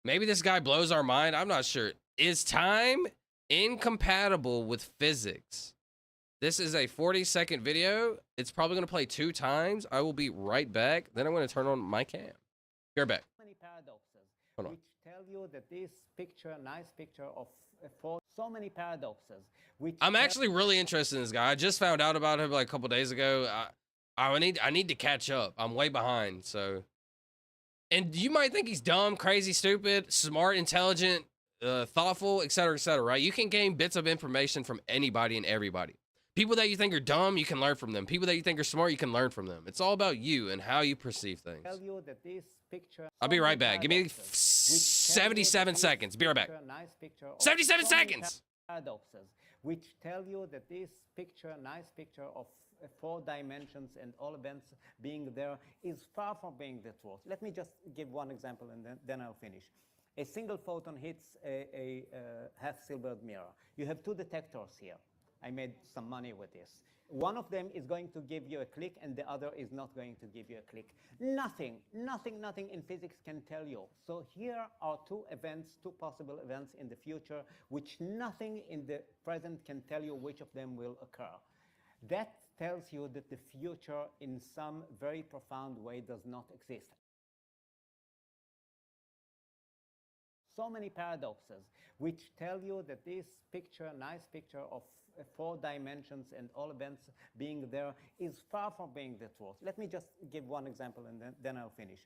Maybe this guy blows our mind. I'm not sure. Is time incompatible with physics? This is a 40-second video. It's probably going to play 2 times. I will be right back. Then I'm going to turn on my cam. Be right back. Many paradoxes, Hold on. which tell you that this picture, nice picture of so many paradoxes. Which I'm actually really interested in this guy. I just found out about him like a couple days ago. I need to catch up. I'm way behind. So, and you might think he's dumb, crazy, stupid, smart, intelligent, thoughtful, etc., right? You can gain bits of information from anybody and everybody. People that you think are dumb, you can learn from them. People that you think are smart, you can learn from them. It's all about you and how you perceive things. tell you that this picture, I'll be right back. Give me 77 seconds. Be right back. Nice picture of 77 so many seconds. Paradoxes, which tell you that this picture, nice picture of 4 dimensions and all events being there is far from being the truth. Let me just give one example and then I'll finish. A single photon hits a half-silvered mirror. You have 2 detectors here. I made some money with this. One of them is going to give you a click and the other is not going to give you a click. Nothing in physics can tell you. So here are 2 events, 2 possible events in the future, which nothing in the present can tell you which of them will occur. That tells you that the future in some very profound way does not exist. So many paradoxes which tell you that this picture, nice picture of 4 dimensions and all events being there, is far from being the truth. Let me just give one example and then I'll finish.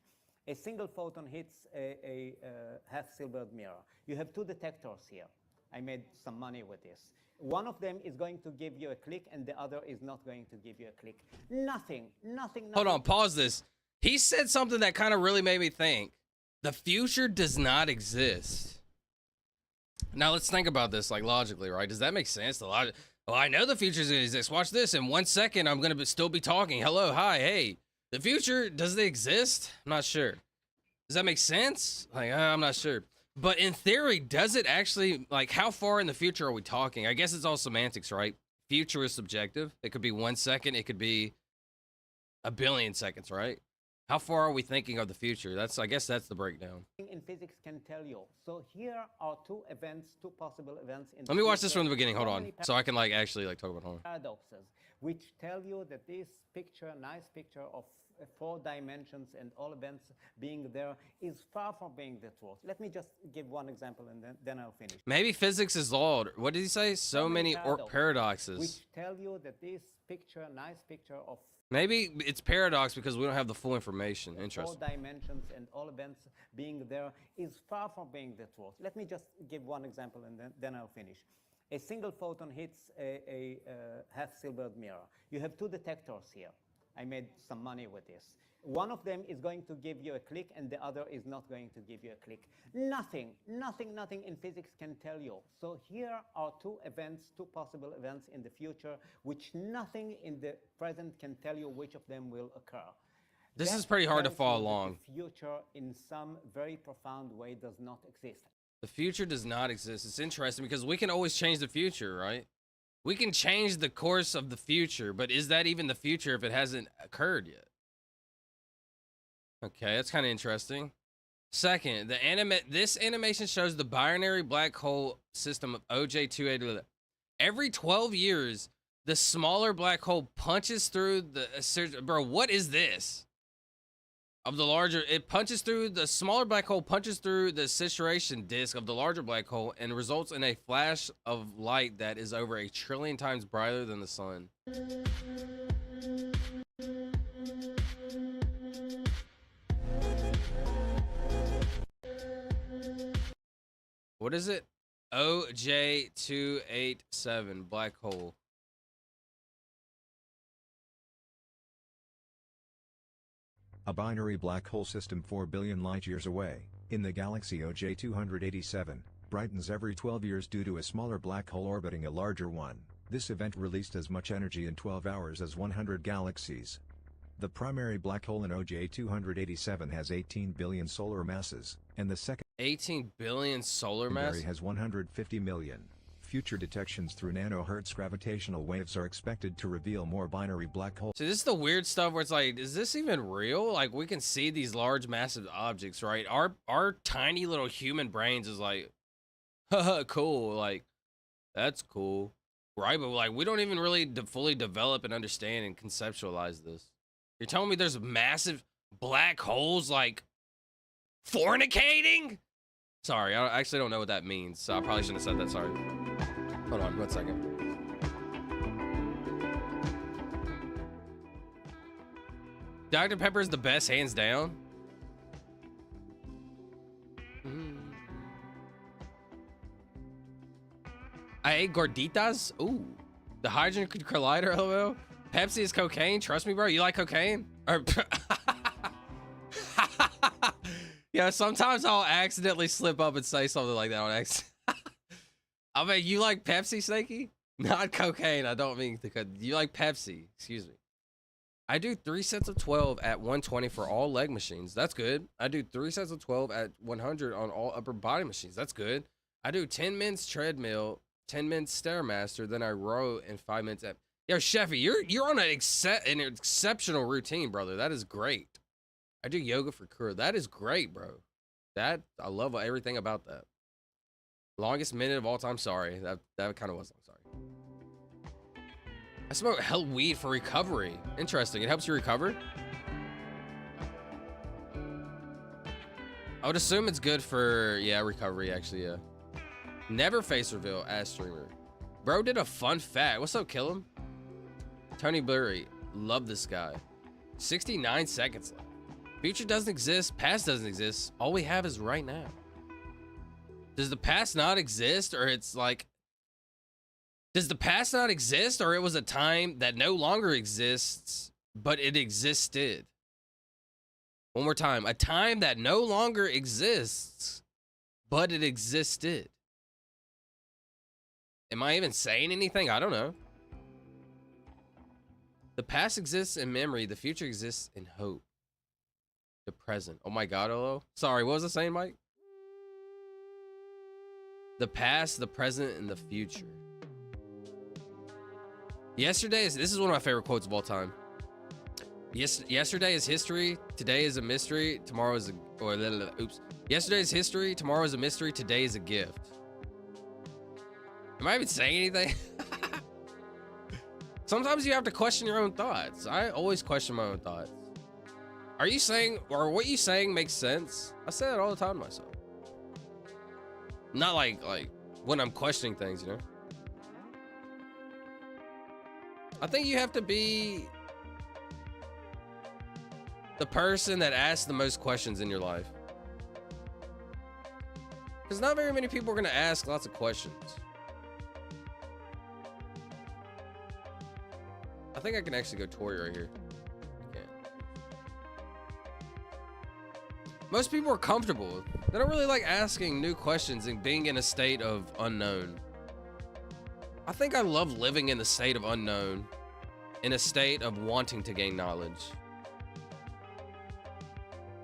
A single photon hits a half-silvered mirror. You have 2 detectors here. I made some money with this. One of them is going to give you a click and the other is not going to give you a click. Nothing. Hold on, pause this. He said something that kind of really made me think. The future does not exist. Now let's think about this like logically, right? Does that make sense? The logic. Well, I know the future is gonna exist. Watch this. In 1 second, I'm gonna still be talking. Hello, hi, hey. The future, does it exist? I'm not sure. Does that make sense? Like, I'm not sure. But in theory, does it actually, like, how far in the future are we talking? I guess it's all semantics, right? Future is subjective. It could be 1 second. It could be a billion seconds, right? How far are we thinking of the future? I guess that's the breakdown. In physics can tell you. So here are 2 events, 2 possible events. Let me watch this from the beginning. Hold on. So I can, like, actually, like, talk about it. Paradoxes, which tell you that this picture, nice picture of 4 dimensions and all events being there, is far from being the truth. Let me just give one example and then I'll finish. Maybe physics is law. What did he say? So many paradoxes. Which tell you that this picture, nice picture of maybe it's paradox because we don't have the full information. Interesting. 4 dimensions and all events being there is far from being the truth. Let me just give one example and then I'll finish. A single photon hits a half-silvered mirror. You have 2 detectors here. I made some money with this. One of them is going to give you a click and the other is not going to give you a click. Nothing in physics can tell you. So here are 2 events, 2 possible events in the future, which nothing in the present can tell you which of them will occur. This is pretty hard to follow along. The future in some very profound way does not exist. The future does not exist. It's interesting because we can always change the future, right? We can change the course of the future, but is that even the future if it hasn't occurred yet? Okay, that's kind of interesting. Second, this animation shows the binary black hole system of OJ280. Every 12 years, the smaller black hole punches through the... Bro, what is this? Of the larger... It punches through... The smaller black hole punches through the saturation disk of the larger black hole and results in a flash of light that is over 1 trillion times brighter than the sun. What is it? OJ287 black hole. A binary black hole system 4 billion light-years away, in the galaxy OJ287, brightens every 12 years due to a smaller black hole orbiting a larger one. This event released as much energy in 12 hours as 100 galaxies. The primary black hole in OJ287 has 18 billion solar masses, and the 18 billion solar mass has 150 million. Future detections through nanohertz gravitational waves are expected to reveal more binary black holes. So this is the weird stuff where it's like, is this even real? Like, we can see these large, massive objects, right? Our tiny little human brains is like, haha, cool. Like, that's cool, right? But like, we don't even really fully develop and understand and conceptualize this. You're telling me there's massive black holes like fornicating? Sorry, I actually don't know what that means, so I probably shouldn't have said that. Sorry. Hold on 1 second. Dr. Pepper is the best, hands down. I ate gorditas. Ooh, the hydrogen collider. LOL. Pepsi is cocaine. Trust me, bro. You like cocaine? Or yeah, sometimes I'll accidentally slip up and say something like that on accident. I mean, you like Pepsi, Snakey? Not cocaine. I don't mean you like Pepsi. Excuse me. I do 3 sets of 12 at 120 for all leg machines. That's good. I do 3 sets of 12 at 100 on all upper body machines. That's good. I do 10 minutes treadmill, 10 minutes Stairmaster, then I row in 5 minutes at... Yo, Sheffy, you're on an exceptional routine, brother. That is great. I do yoga for Kura. That is great, bro. I love everything about that. Longest minute of all time. Sorry, that kind of was. I'm sorry. I smoke hell weed for recovery. Interesting. It helps you recover? I would assume it's good for, yeah, recovery, actually, yeah. Never face reveal as streamer. Bro did a fun fact. What's up, kill him? Tony Blurry. Love this guy. 69 seconds left. Future doesn't exist. Past doesn't exist. All we have is right now. Does the past not exist, or it's like... Does the past not exist, or it was a time that no longer exists, but it existed? One more time. A time that no longer exists, but it existed. Am I even saying anything? I don't know. The past exists in memory. The future exists in hope. The present. Oh my God, Olo. Sorry, what was I saying, Mike? The past, the present, and the future. Yesterday is... This is one of my favorite quotes of all time. Yesterday is history. Today is a mystery. Tomorrow is a... Oops. Yesterday is history. Tomorrow is a mystery. Today is a gift. Am I even saying anything? Sometimes you have to question your own thoughts. I always question my own thoughts. Are you saying... Or what you saying makes sense? I say that all the time to myself. Not like when I'm questioning things, you know? I think you have to be... the person that asks the most questions in your life. Because not very many people are going to ask lots of questions. I think I can actually go Tori right here. I can. Most people are comfortable. They don't really like asking new questions and being in a state of unknown. I think I love living in the state of unknown. In a state of wanting to gain knowledge.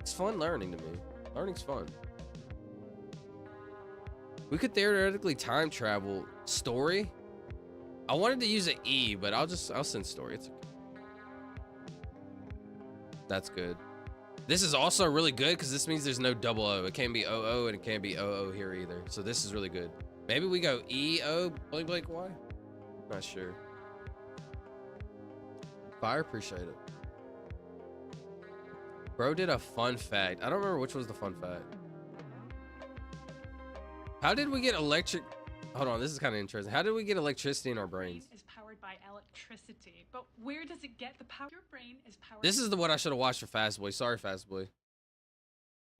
It's fun learning to me. Learning's fun. We could theoretically time travel. Story? I wanted to use an E, but I'll send story. It's okay. That's good. This is also really good because this means there's no double O. It can't be OO and it can't be OO here either. So this is really good. Maybe we go EO blank blank Y? Not sure. Fire, appreciate it. Bro did a fun fact. I don't remember which was the fun fact. How did we get electric? Hold on, this is kind of interesting. How did we get electricity in our brains? Is powered by electricity, but where does it get the power? Your brain is powered. This is the one I should have watched for Fast Boy. Sorry, Fast Boy.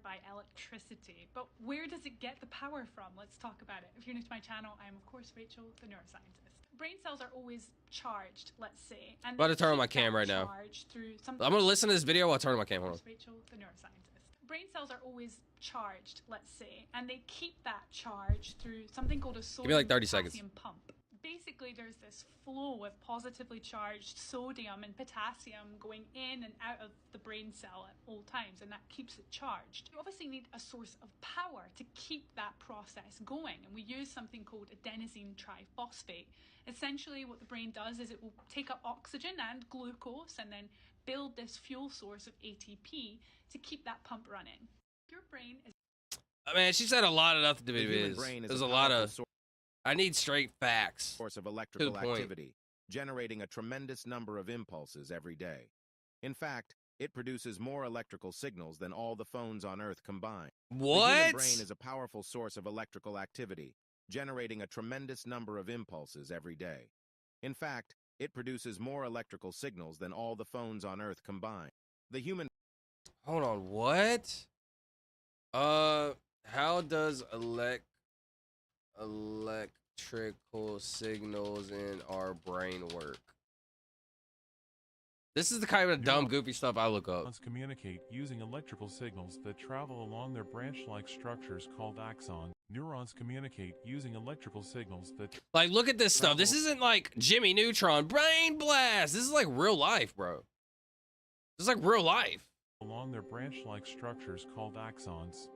By electricity, but where does it get the power from? Let's talk about it. If you're new to my channel, I am of course Rachel, the neuroscientist. Brain cells are always charged, let's say. And I'm about to turn on my cam right now. I'm gonna listen to this video while I turn on my cam. Hold on. Rachel, the neuroscientist. Brain cells are always charged, let's say, and they keep that charge through something called a sodium Give me like 30 seconds. pump. Basically, there's this flow of positively charged sodium and potassium going in and out of the brain cell at all times, and that keeps it charged. You obviously need a source of power to keep that process going, and we use something called adenosine triphosphate. Essentially, what the brain does is it will take up oxygen and glucose and then build this fuel source of ATP to keep that pump running. Your brain is... Man, she said a lot of nothing to me. There's a lot of... I need straight facts. Source of electrical activity, generating a tremendous number of impulses every day. In fact, it produces more electrical signals than all the phones on Earth combined. What? The human brain is a powerful source of electrical activity, generating a tremendous number of impulses every day. In fact, it produces more electrical signals than all the phones on Earth combined. The human... Hold on, what? How does electrical signals in our brain work? This is the kind of dumb, goofy stuff I look up. Neurons communicate using electrical signals that travel along their branch-like structures called axons. Neurons communicate using electrical signals that... Like, look at this stuff. This isn't like Jimmy Neutron, Brain Blast. This is like real life, bro. This is like real life. Along their branch-like structures called axons.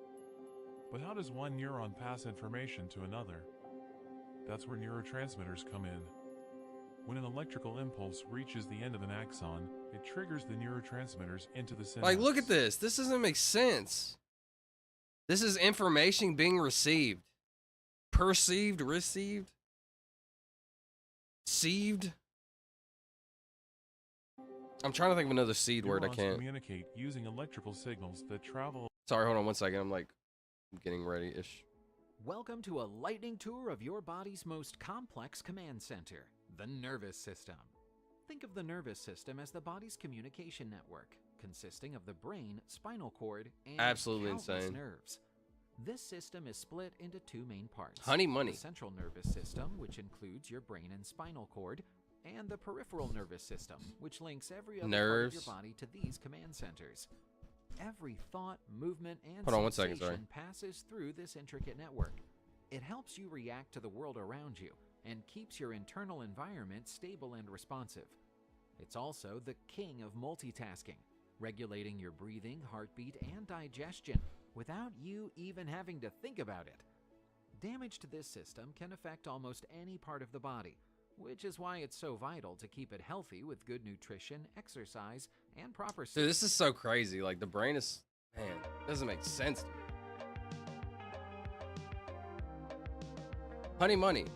But how does one neuron pass information to another? That's where neurotransmitters come in. When an electrical impulse reaches the end of an axon, it triggers the neurotransmitters into the synapse. Like, look at this. This doesn't make sense. This is information being received. Perceived, received, sieved. I'm trying to think of another seed word. I Neurons can't. communicate using electrical signals that travel. Sorry, hold on 1 second. I'm getting ready-ish. Welcome to a lightning tour of your body's most complex command center, the nervous system. Think of the nervous system as the body's communication network, consisting of the brain, spinal cord, and Absolutely countless insane. nerves. This system is split into two main parts. Honey money. The central nervous system, which includes your brain and spinal cord, and the peripheral nervous system, which links every other part of your body to these command centers. Every thought, movement, and Hold on 1 second, sorry. sensation passes through this intricate network. It helps you react to the world around you and keeps your internal environment stable and responsive. It's also the king of multitasking, regulating your breathing, heartbeat, and digestion without you even having to think about it. Damage to this system can affect almost any part of the body, which is why it's so vital to keep it healthy with good nutrition, exercise, and proper sleep. Dude, this is so crazy. Like, the brain is... Man, it doesn't make sense to me. Honey money.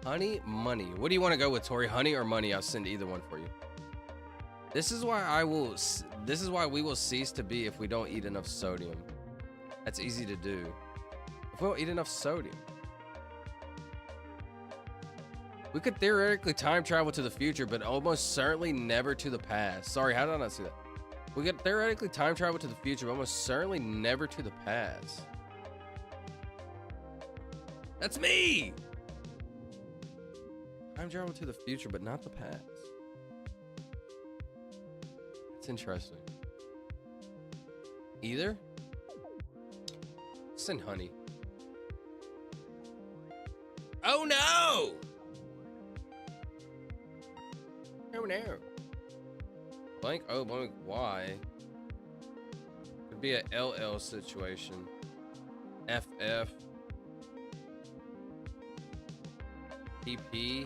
Honey money. What do you want to go with, Tori? Honey or money? I'll send either one for you. This is why we will cease to be if we don't eat enough sodium. That's easy to do. If we don't eat enough sodium. We could theoretically time travel to the future, but almost certainly never to the past. Sorry, how did I not see that? We could theoretically time travel to the future, but almost certainly never to the past. That's me! Time travel to the future, but not the past. It's interesting. Either? Send honey. Oh no! Oh no. Blank O, blank Y. Could be a LL situation. FF. PP.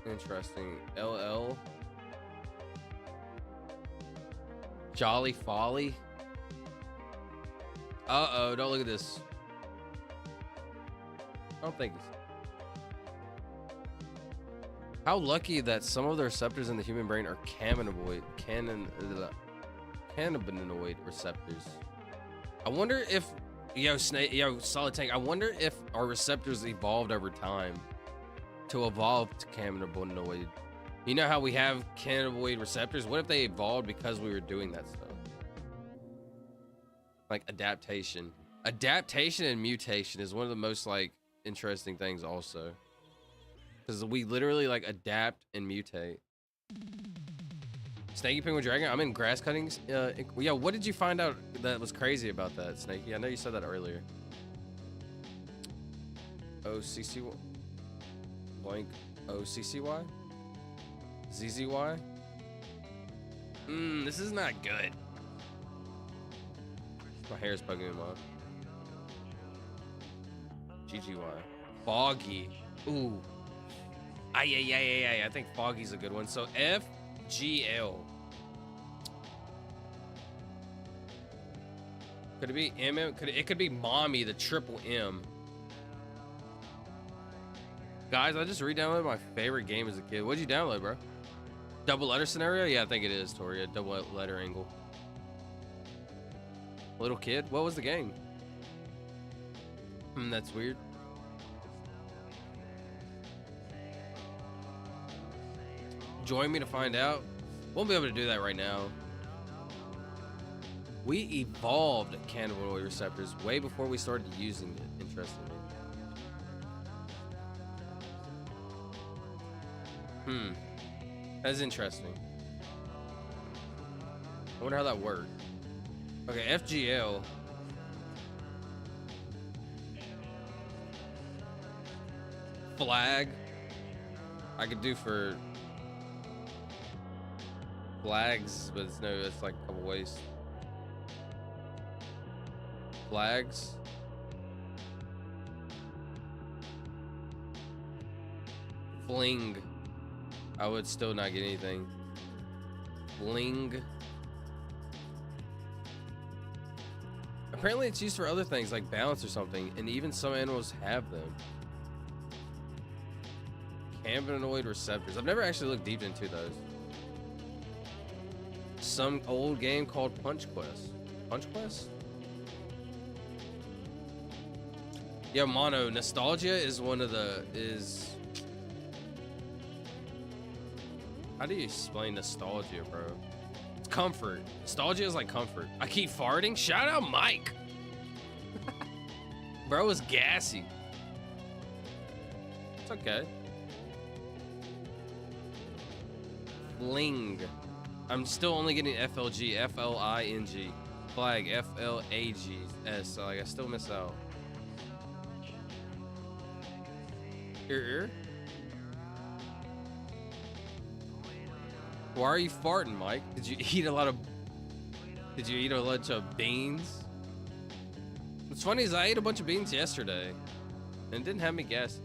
Interesting. LL. Jolly Folly. Uh-oh, don't look at this. I don't think it's... How lucky that some of the receptors in the human brain are cannabinoid receptors. I wonder if... Solid Tank, I wonder if our receptors evolved over time to evolve to cannabinoid. You know how we have cannabinoid receptors? What if they evolved because we were doing that stuff? Like adaptation. Adaptation and mutation is one of the most like interesting things also. Because we literally like adapt and mutate. Snaky Penguin Dragon, I'm in grass cuttings. Yeah, what did you find out that was crazy about that, Snaky? I know you said that earlier. OCCY? Blank OCCY? ZZY? This is not good. My hair is bugging him off. GGY. Foggy. Ooh. I think Foggy's a good one. So FGL. Could it be MM? It could be Mommy, the triple M. Guys, I just re-downloaded my favorite game as a kid. What'd you download, bro? Double letter scenario? Yeah, I think it is, Tori. A double letter angle. Little kid? What was the game? That's weird. Join me to find out. Won't be able to do that right now. We evolved cannabinoid receptors way before we started using it, interestingly. That's interesting. I wonder how that worked. Okay, FGL. Flag. I could do for flags, but it's like a couple ways. Flags. Fling. I would still not get anything. Fling. Apparently it's used for other things like balance or something, and even some animals have them. Cannabinoid receptors. I've never actually looked deep into those. Some old game called Punch Quest. Punch Quest? Yeah, Mono, nostalgia is one of the, how do you explain nostalgia, bro? It's comfort. Nostalgia is like comfort. I keep farting. Shout out Mike. Bro is gassy. It's okay. Fling. I'm still only getting FLG, F-L-I-N-G. Flag, F-L-A-G-S. So like I still miss out. Ear. Why are you farting, Mike? Did you eat a lot of beans? What's funny is I ate a bunch of beans yesterday and it didn't have me guess.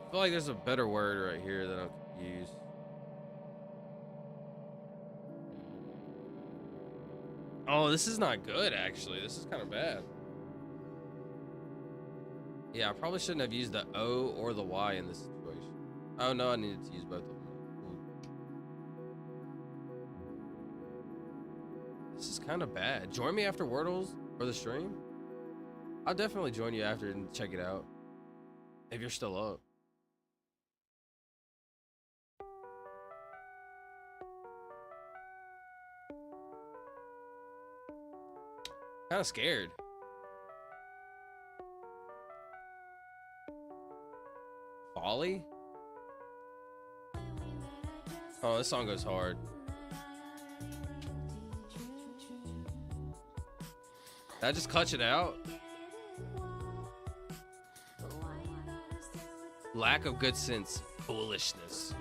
I feel like there's a better word right here that I could use. Oh, this is not good, actually. This is kind of bad. Yeah, I probably shouldn't have used the O or the Y in this situation. Oh, no, I needed to use both of them. Ooh. This is kind of bad. Join me after Wordles or the stream? I'll definitely join you after and check it out. If you're still up. Kind of scared. Folly? Oh, this song goes hard. Did I just clutch it out? Lack of good sense. Foolishness.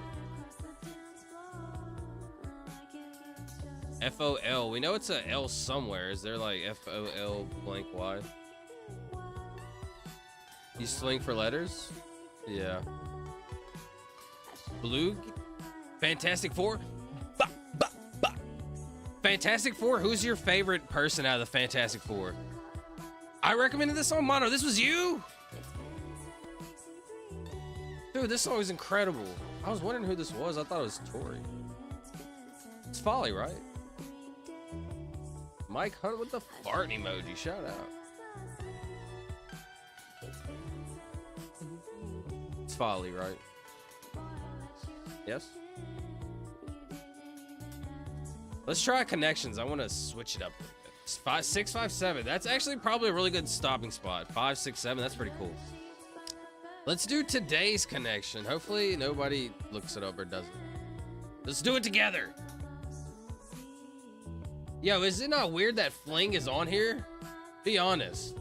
F-O-L. We know it's a L somewhere. Is there like F-O-L blank Y? You sling for letters? Yeah. Blue? Fantastic Four? Bah, bah, bah. Fantastic Four? Who's your favorite person out of the Fantastic Four? I recommended this song, Mono. This was you? Dude, this song is incredible. I was wondering who this was. I thought it was Tori. It's Folly, right? Mike Hunt with the fart emoji. Shout out. It's Folly, right? Yes? Let's try connections. I want to switch it up a little bit. 657. That's actually probably a really good stopping spot. 567. That's pretty cool. Let's do today's connection. Hopefully nobody looks it up or doesn't. Let's do it together. Yo, is it not weird that Fling is on here? Be honest.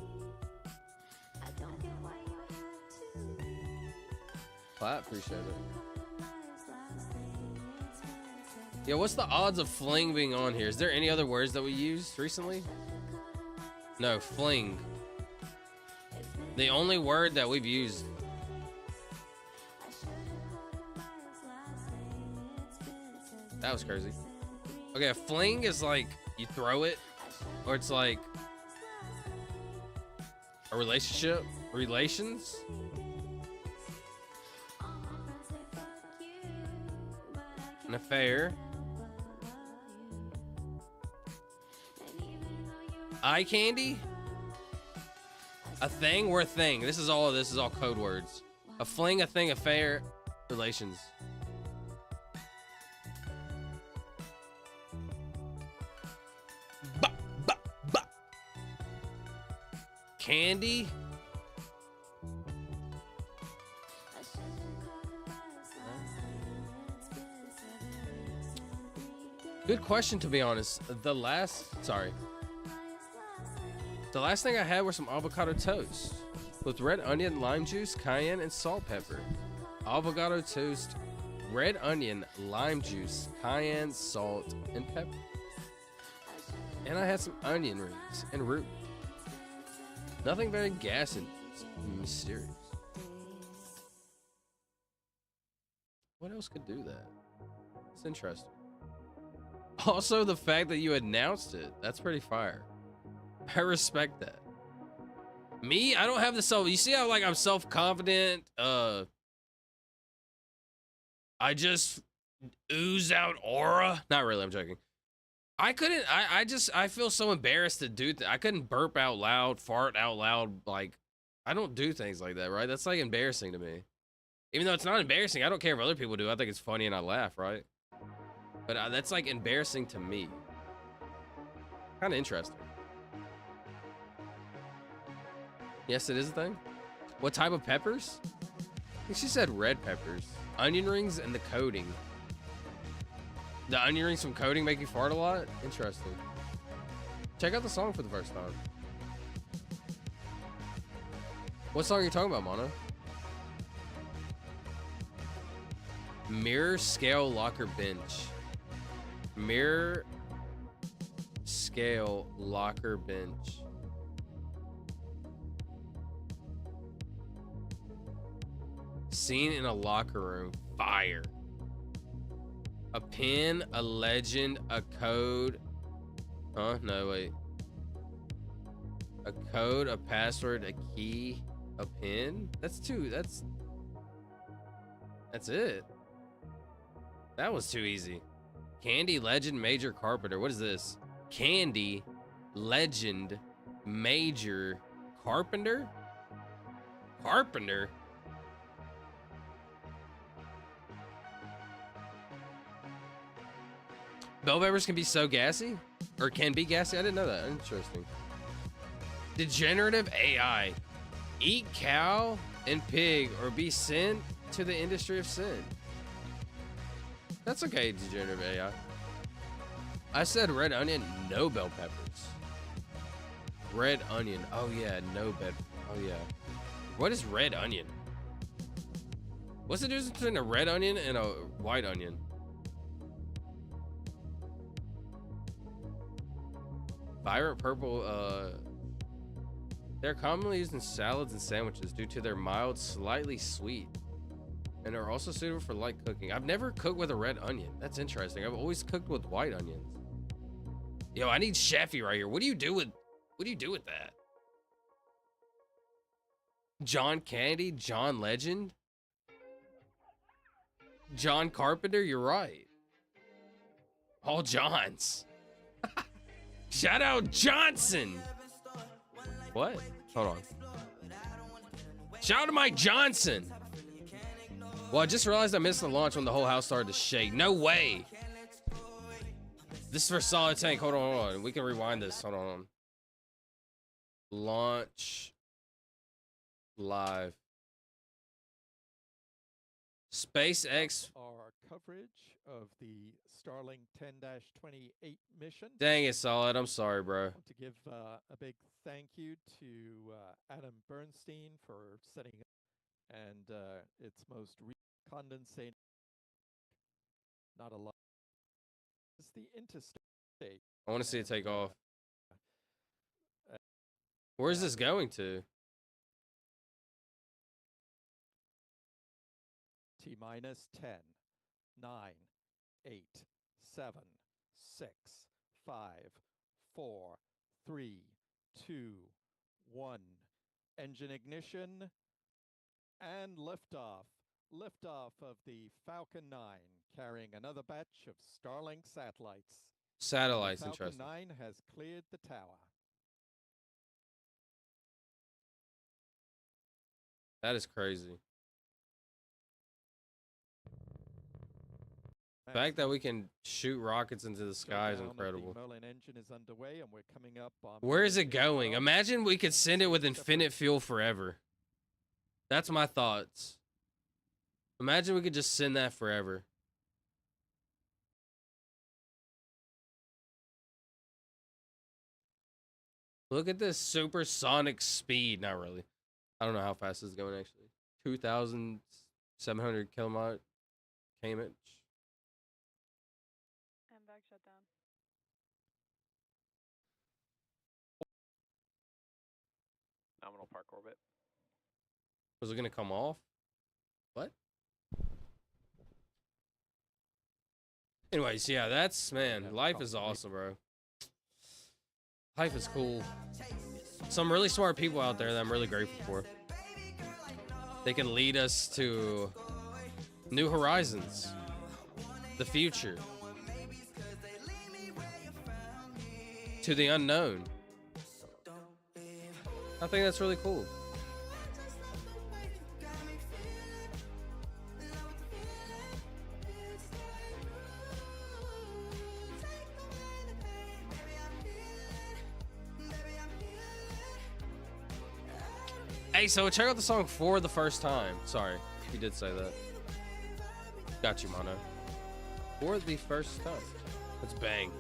Clap, appreciate it. Yo, what's the odds of Fling being on here? Is there any other words that we used recently? No, Fling. The only word that we've used. That was crazy. Okay, a fling is like you throw it, or it's like a relationship, relations. An affair. Eye candy. A thing, we're a thing. This is all code words. A fling, a thing, affair, relations. Candy? Good question, to be honest. The last thing I had were some avocado toast with red onion, lime juice, cayenne, and salt pepper. Avocado toast, red onion, lime juice, cayenne, salt, and pepper. And I had some onion rings and root. Nothing very gas and mysterious. What else could do that? It's interesting. Also, the fact that you announced it, that's pretty fire. I respect that. Me, I don't have the self. You see how like I'm self-confident? I just ooze out aura. Not really, I'm joking. I couldn't, I feel so embarrassed to do that. I couldn't burp out loud, fart out loud. Like, I don't do things like that, right? That's like embarrassing to me. Even though it's not embarrassing, I don't care if other people do. I think it's funny and I laugh, right? But that's like embarrassing to me. Kind of interesting. Yes, it is a thing. What type of peppers? I think she said red peppers. Onion rings and the coating. The onion rings from coating make you fart a lot? Interesting. Check out the song for the first time. What song are you talking about, Mono? Mirror scale locker bench. Mirror scale locker bench. Seen in a locker room. Fire. A pin, a legend, a code. Huh? No, wait. A code, a password, a key, a pin. That's it. That was too easy. Candy, legend, major, carpenter. What is this? Candy, legend, major, carpenter? Carpenter? Bell peppers can be so gassy? Or can be gassy? I didn't know that. Interesting. Degenerative AI. Eat cow and pig or be sent to the industry of sin. That's okay, degenerative AI. I said red onion, no bell peppers. Red onion. Oh yeah, no bell. Oh yeah. What is red onion? What's the difference between a red onion and a white onion? Vibrant purple, they're commonly used in salads and sandwiches due to their mild, slightly sweet, and are also suitable for light cooking. I've never cooked with a red onion. That's interesting. I've always cooked with white onions. Yo, I need Shaffy right here. What do you do with that? John Candy, John Legend, John Carpenter, you're right. All Johns. Shout out Johnson. What? Hold on. Shout out to Mike Johnson. Well, I just realized I missed the launch when the whole house started to shake. No way. This is for Solid Tank. Hold on. We can rewind this. Hold on. Launch live. SpaceX. Our coverage of the Starlink 10-28 mission. Dang it, Solid. I'm sorry, bro. I want to give a big thank you to Adam Bernstein for setting up and its most condensated. Not a lot. It's the interstate. I want to see it take off. Where's this going to? T-minus 10, 9, 8, 7, 6, 5, 4, 3, 2, 1. Engine ignition and liftoff. Liftoff of the Falcon 9, carrying another batch of Starlink satellites. Satellites, Falcon interesting. 9 has cleared the tower. That is crazy. The fact that we can shoot rockets into the sky is incredible. The Merlin engine is underway and we're coming up on. Where is it going? Imagine we could send it with infinite fuel forever. That's my thoughts. Imagine we could just send that forever. Look at this supersonic speed. Not really. I don't know how fast this is going actually. 2,700 kilometer kmh. And back shut down. Nominal park orbit. Was it gonna come off? What? Anyways, yeah, that's, man, life is awesome, bro. Life is cool. some really smart people out there that I'm really grateful for. They can lead us to new horizons, the future, to the unknown. I think that's really cool. Hey, so check out the song For the First Time. Sorry, he did say that. Got you, Mono. For the first time. Let's bang.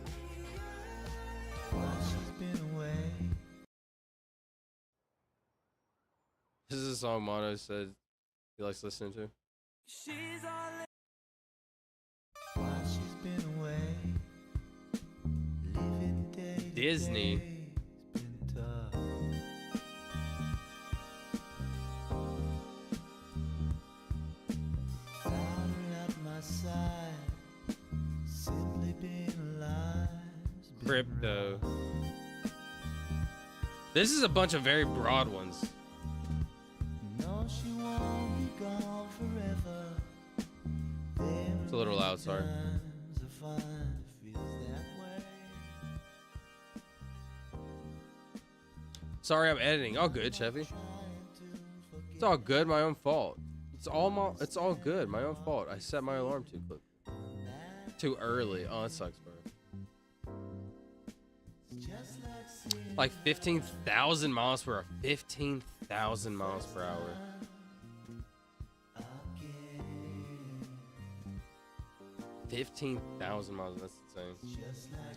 This is a song Mono said he likes listening to. Disney. Crypto. This is a bunch of very broad ones. It's a little loud, sorry. Sorry, I'm editing. All good, Chevy. It's all good. My own fault. It's all good. My own fault. I set my alarm too early. Oh, that sucks, bro. Like 15,000 miles per hour. 15,000 miles per hour. $15,000 miles. That's insane.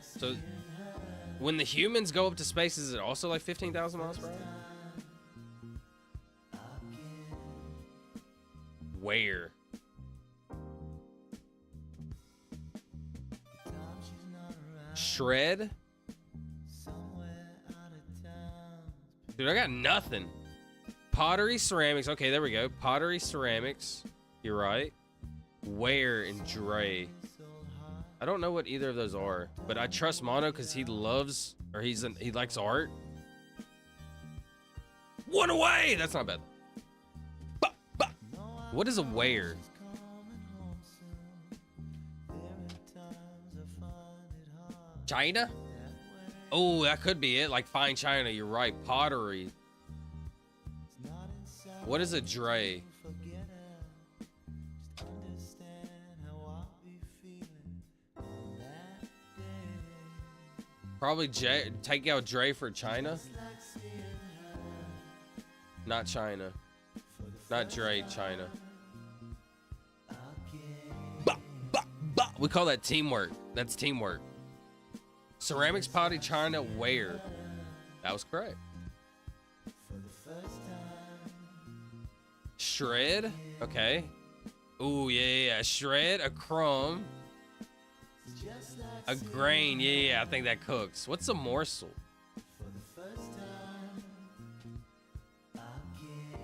So, when the humans go up to space, is it also like 15,000 miles per hour? Where? Shred? Dude, I got nothing. Pottery, ceramics. Okay, there we go. Pottery, ceramics. You're right. Where and Dre. I don't know what either of those are, but I trust Mono because he loves, or he likes art. One away. That's not bad. What is a where? China? Oh, that could be it. Like fine China. You're right. Pottery. What is a Dre? Probably take out Dre for China. Not China. Not Dre, China. We call that teamwork. That's teamwork. Ceramics, potty, China, where? That was correct. Shred. Okay. Ooh, yeah. Shred, a crumb. A grain. Yeah. I think that cooks. What's a morsel?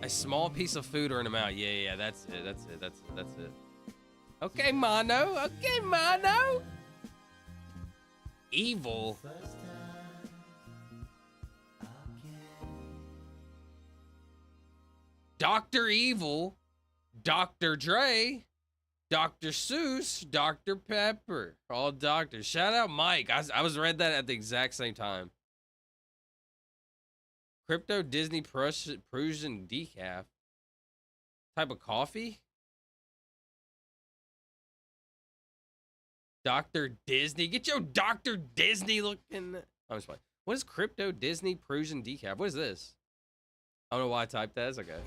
A small piece of food or an amount. Yeah. That's it. That's it. Okay, Mono. Okay, Mono. Evil. Dr. Evil, Dr. Dre, Dr. Seuss, Dr. Pepper. All doctors. Shout out Mike. I was read that at the exact same time. Crypto Disney Prussian decaf. Type of coffee? Dr. Disney. Get your Dr. Disney looking. I'm just playing. What is Crypto Disney Prussian decaf? What is this? I don't know why I typed that. It's okay.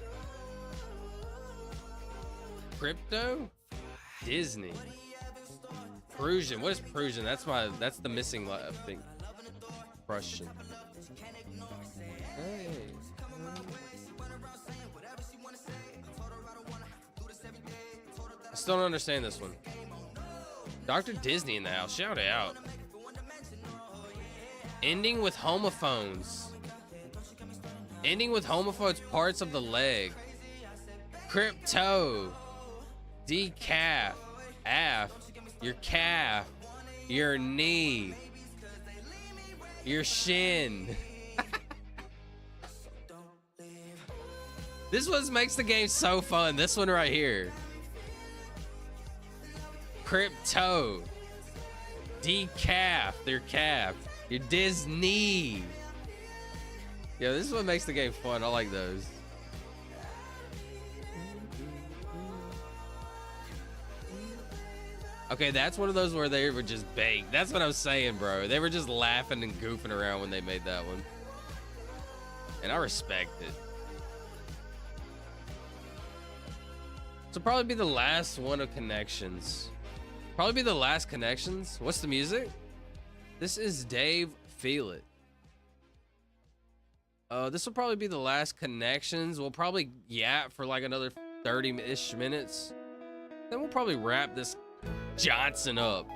Crypto Disney Prussian. What is Prussian? That's the missing thing. Prussian. Hey. I still don't understand this one. Dr. Disney in the house. Shout out. Ending with homophones. Ending with homophones parts of the leg. Crypto. Decaf. Af. Your calf. Your knee. Your shin. This one makes the game so fun. This one right here. Crypto. Decaf. They're calf. Your Disney. Yeah, this is what makes the game fun. I like those. Okay, that's one of those where they were just baked. That's what I'm saying, bro. They were just laughing and goofing around when they made that one. And I respect it. This will probably be the last one of Connections. Probably be the last Connections. What's the music? This is Dave Feel It. This will probably be the last Connections. We'll probably yap for like another 30-ish minutes. Then we'll probably wrap this Johnson up.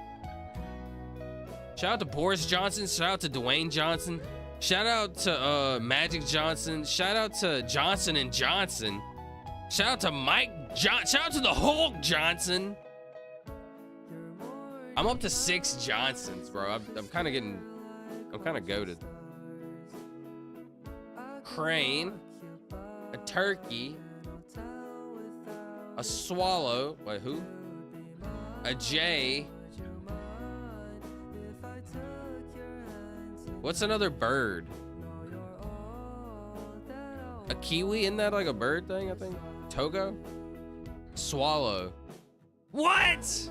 Shout out to Boris Johnson. Shout out to Dwayne Johnson. Shout out to Magic Johnson. Shout out to Johnson and Johnson. Shout out to Mike Johnson. Shout out to the Hulk Johnson. I'm up to 6 Johnsons, bro. I'm kind of goated. Crane, a turkey, a swallow. Wait, who? A jay. What's another bird? A kiwi? Isn't that like a bird thing, I think? Togo? Swallow. What?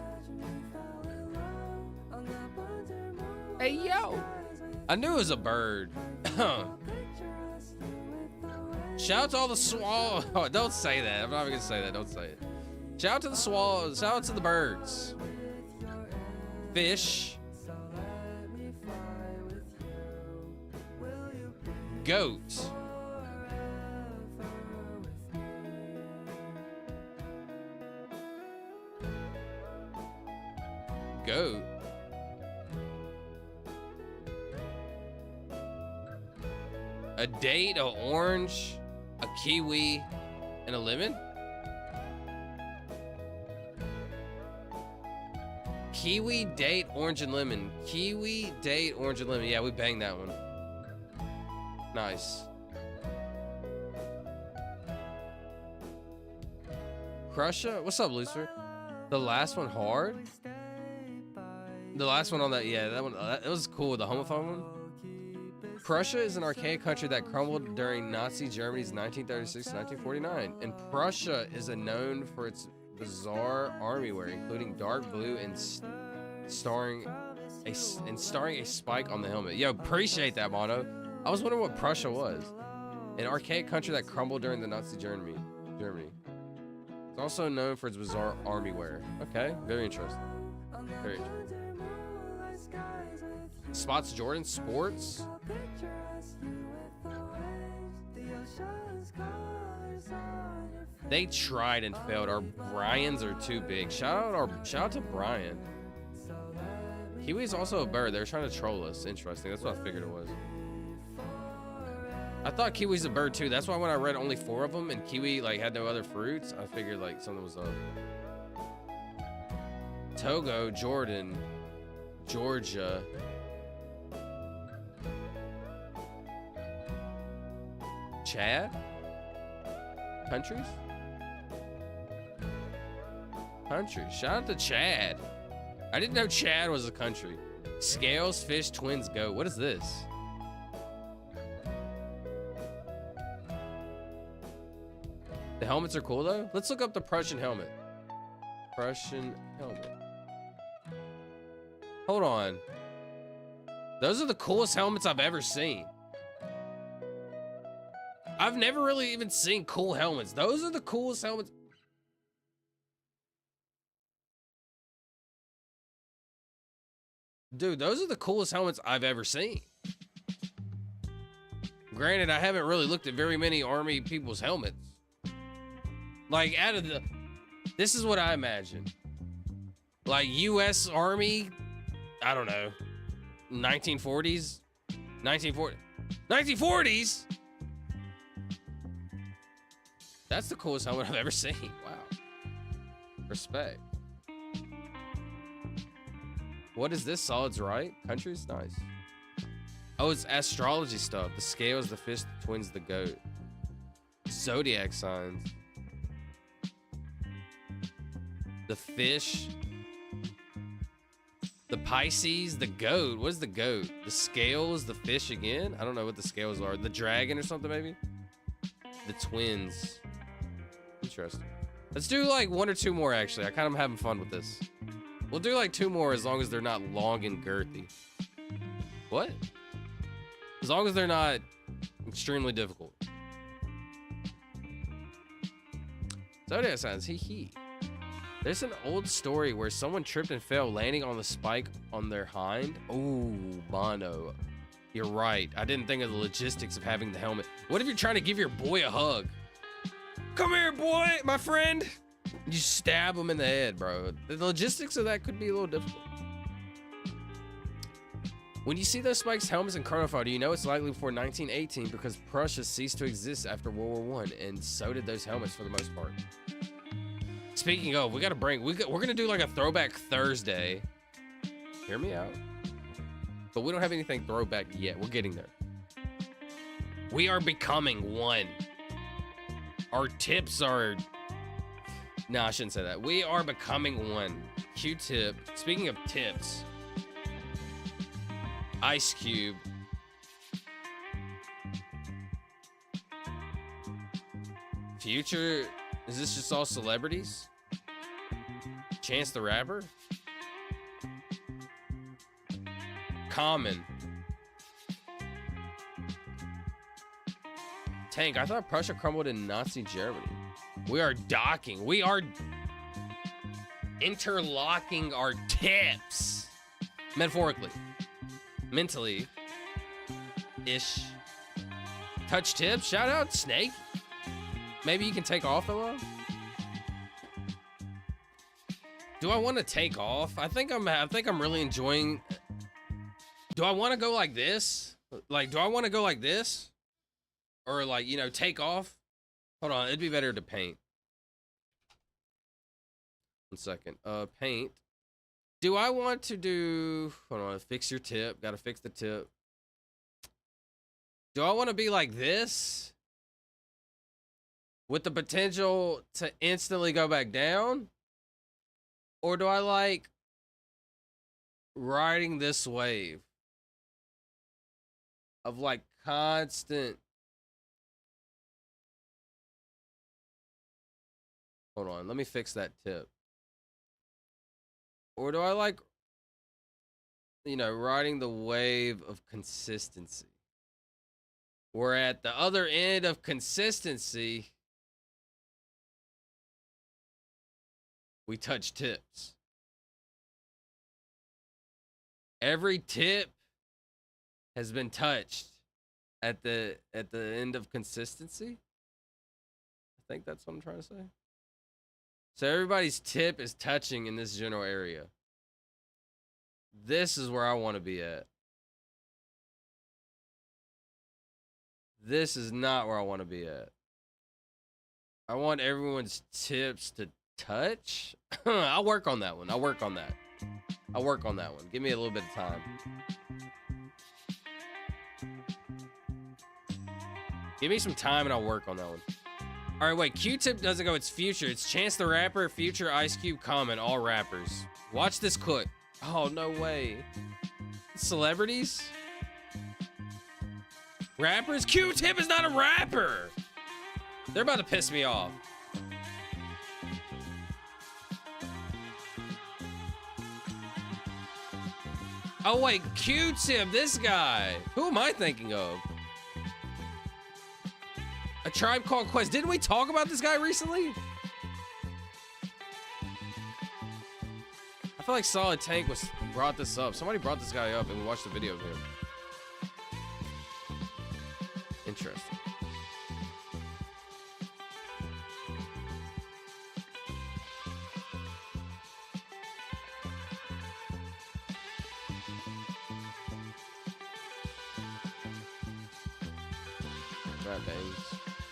Hey, yo. I knew it was a bird. Shout out to all the swallows. Oh, don't say that. I'm not even gonna say that. Don't say it. Shout out to the swallows. Shout out to the birds. Fish. Goat. Goat. A date, an orange, a kiwi, and a lemon? Kiwi, date, orange, and lemon. Kiwi, date, orange, and lemon. Yeah, we banged that one. Nice. Crusher? What's up, Lucifer? The last one hard? The last one on that, yeah, that one, that was cool, the homophone one. Prussia is an archaic country that crumbled during Nazi Germany's 1936 to 1949, and Prussia is known for its bizarre army wear, including dark blue and starring a spike on the helmet. Yo, appreciate that, Mono. I was wondering what Prussia was. An archaic country that crumbled during the Nazi Germany. It's also known for its bizarre army wear. Okay, very interesting. Very interesting. Spots Jordan Sports. They tried and failed. Our Bryans are too big. Shout out to Brian. Kiwi's also a bird. They were trying to troll us. Interesting. That's what I figured it was. I thought kiwi's a bird too. That's why when I read only 4 of them and kiwi like had no other fruits, I figured like something was up. Togo, Jordan, Georgia. Chad? Countries? Countries. Shout out to Chad. I didn't know Chad was a country. Scales, fish, twins, goat. What is this? The helmets are cool though. Let's look up the Prussian helmet. Prussian helmet. Hold on. Those are the coolest helmets I've ever seen. I've never really even seen cool helmets. Those are the coolest helmets. Dude, those are the coolest helmets I've ever seen. Granted, I haven't really looked at very many Army people's helmets. Like, out of the... This is what I imagine. Like, U.S. Army, I don't know, 1940s? 1940s? That's the coolest helmet I've ever seen. Wow. Respect. What is this? Solids right? Countries? Nice. Oh, it's astrology stuff. The scales, the fish, the twins, the goat. Zodiac signs. The fish. The Pisces, the goat. What's the goat? The scales, the fish again? I don't know what the scales are. The dragon or something, maybe? The twins. Interesting. Let's do like 1 or 2 more, actually. I kind of am having fun with this. We'll do like 2 more as long as they're not long and girthy. What? As long as they're not extremely difficult. Zodiac signs, hee. There's an old story where someone tripped and fell, landing on the spike on their hind. Oh, Bono. You're right. I didn't think of the logistics of having the helmet. What if you're trying to give your boy a hug? Come here, boy, my friend. You stab him in the head, bro. The logistics of that could be a little difficult. When you see those spikes, helmets, and chronofire, do you know it's likely before 1918 because Prussia ceased to exist after World War I, and so did those helmets for the most part. Speaking of, we're gonna do like a throwback Thursday. Hear me out. But we don't have anything throwback yet. We're getting there. We are becoming one. Our tips are... No, I shouldn't say that. We are becoming one. Q-tip. Speaking of tips. Ice Cube. Future. Is this just all celebrities? Chance the Rapper? Common. Tank, I thought Prussia crumbled in Nazi Germany. We are docking. We are interlocking our tips. Metaphorically. Mentally. Ish. Touch tips. Shout out Snake. Maybe you can take off a little. Do I want to take off? I think I'm really enjoying. Do I want to go like this? Like, do I want to go like this? Or like, you know, take off? Hold on, it'd be better to paint. 1 second. Paint. Do I want to do, hold on, fix your tip. Gotta fix the tip. Do I want to be like this? With the potential to instantly go back down? Or do I like riding this wave of like constant... Hold on, let me fix that tip. Or do I like, you know, riding the wave of consistency? We're at the other end of consistency. We touch tips. Every tip has been touched at the end of consistency. I think that's what I'm trying to say. So everybody's tip is touching in this general area. This is where I want to be at. This is not where I want to be at. I want everyone's tips to touch. I'll work on that one. I'll work on that. I'll work on that one. Give me a little bit of time. Give me some time and I'll work on that one. All right, wait. Q-tip doesn't go. It's Future. It's Chance the Rapper, Future, Ice Cube, Common, all rappers. Watch this clip. Oh, no way. Celebrities? Rappers? Q-tip is not a rapper. They're about to piss me off. Oh, wait. Q-tip, this guy. Who am I thinking of? A Tribe Called Quest. Didn't we talk about this guy recently? I feel like Solid Tank brought this up. Somebody brought this guy up and we watched the video of him. Interesting. Not bangs.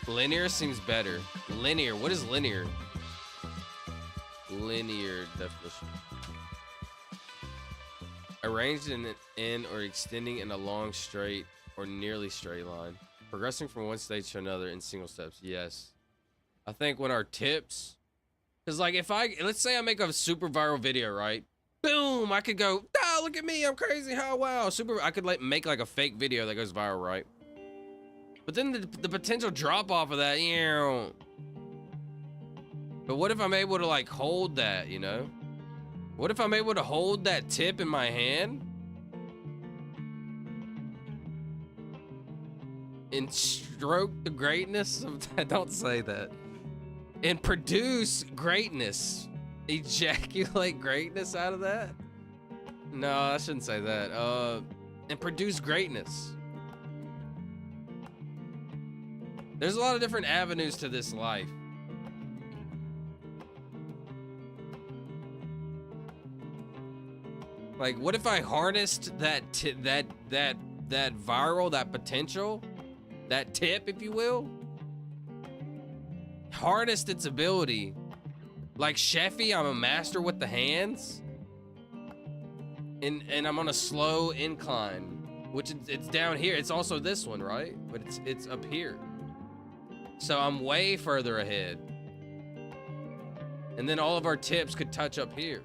Linear seems better. Linear. What is linear? Linear definition. Arranged in or extending in a long straight or nearly straight line. Progressing from one stage to another in single steps. Yes. I think when our tips, because like let's say I make a super viral video, right? Boom, I could go, oh, look at me, I'm crazy, how wow, I could like make like a fake video that goes viral, right? But then the potential drop off of that, you know. But what if I'm able to like hold that, you know? What if I'm able to hold that tip in my hand and stroke the greatness of, don't say that, and produce greatness, ejaculate greatness out of that? No, I shouldn't say that. And produce greatness. There's a lot of different avenues to this life. Like, what if I harnessed that viral, that potential, that tip, if you will, harnessed its ability. Like Sheffy, I'm a master with the hands, and I'm on a slow incline, which it's down here. It's also this one, right? But it's up here. So I'm way further ahead. And then all of our tips could touch up here.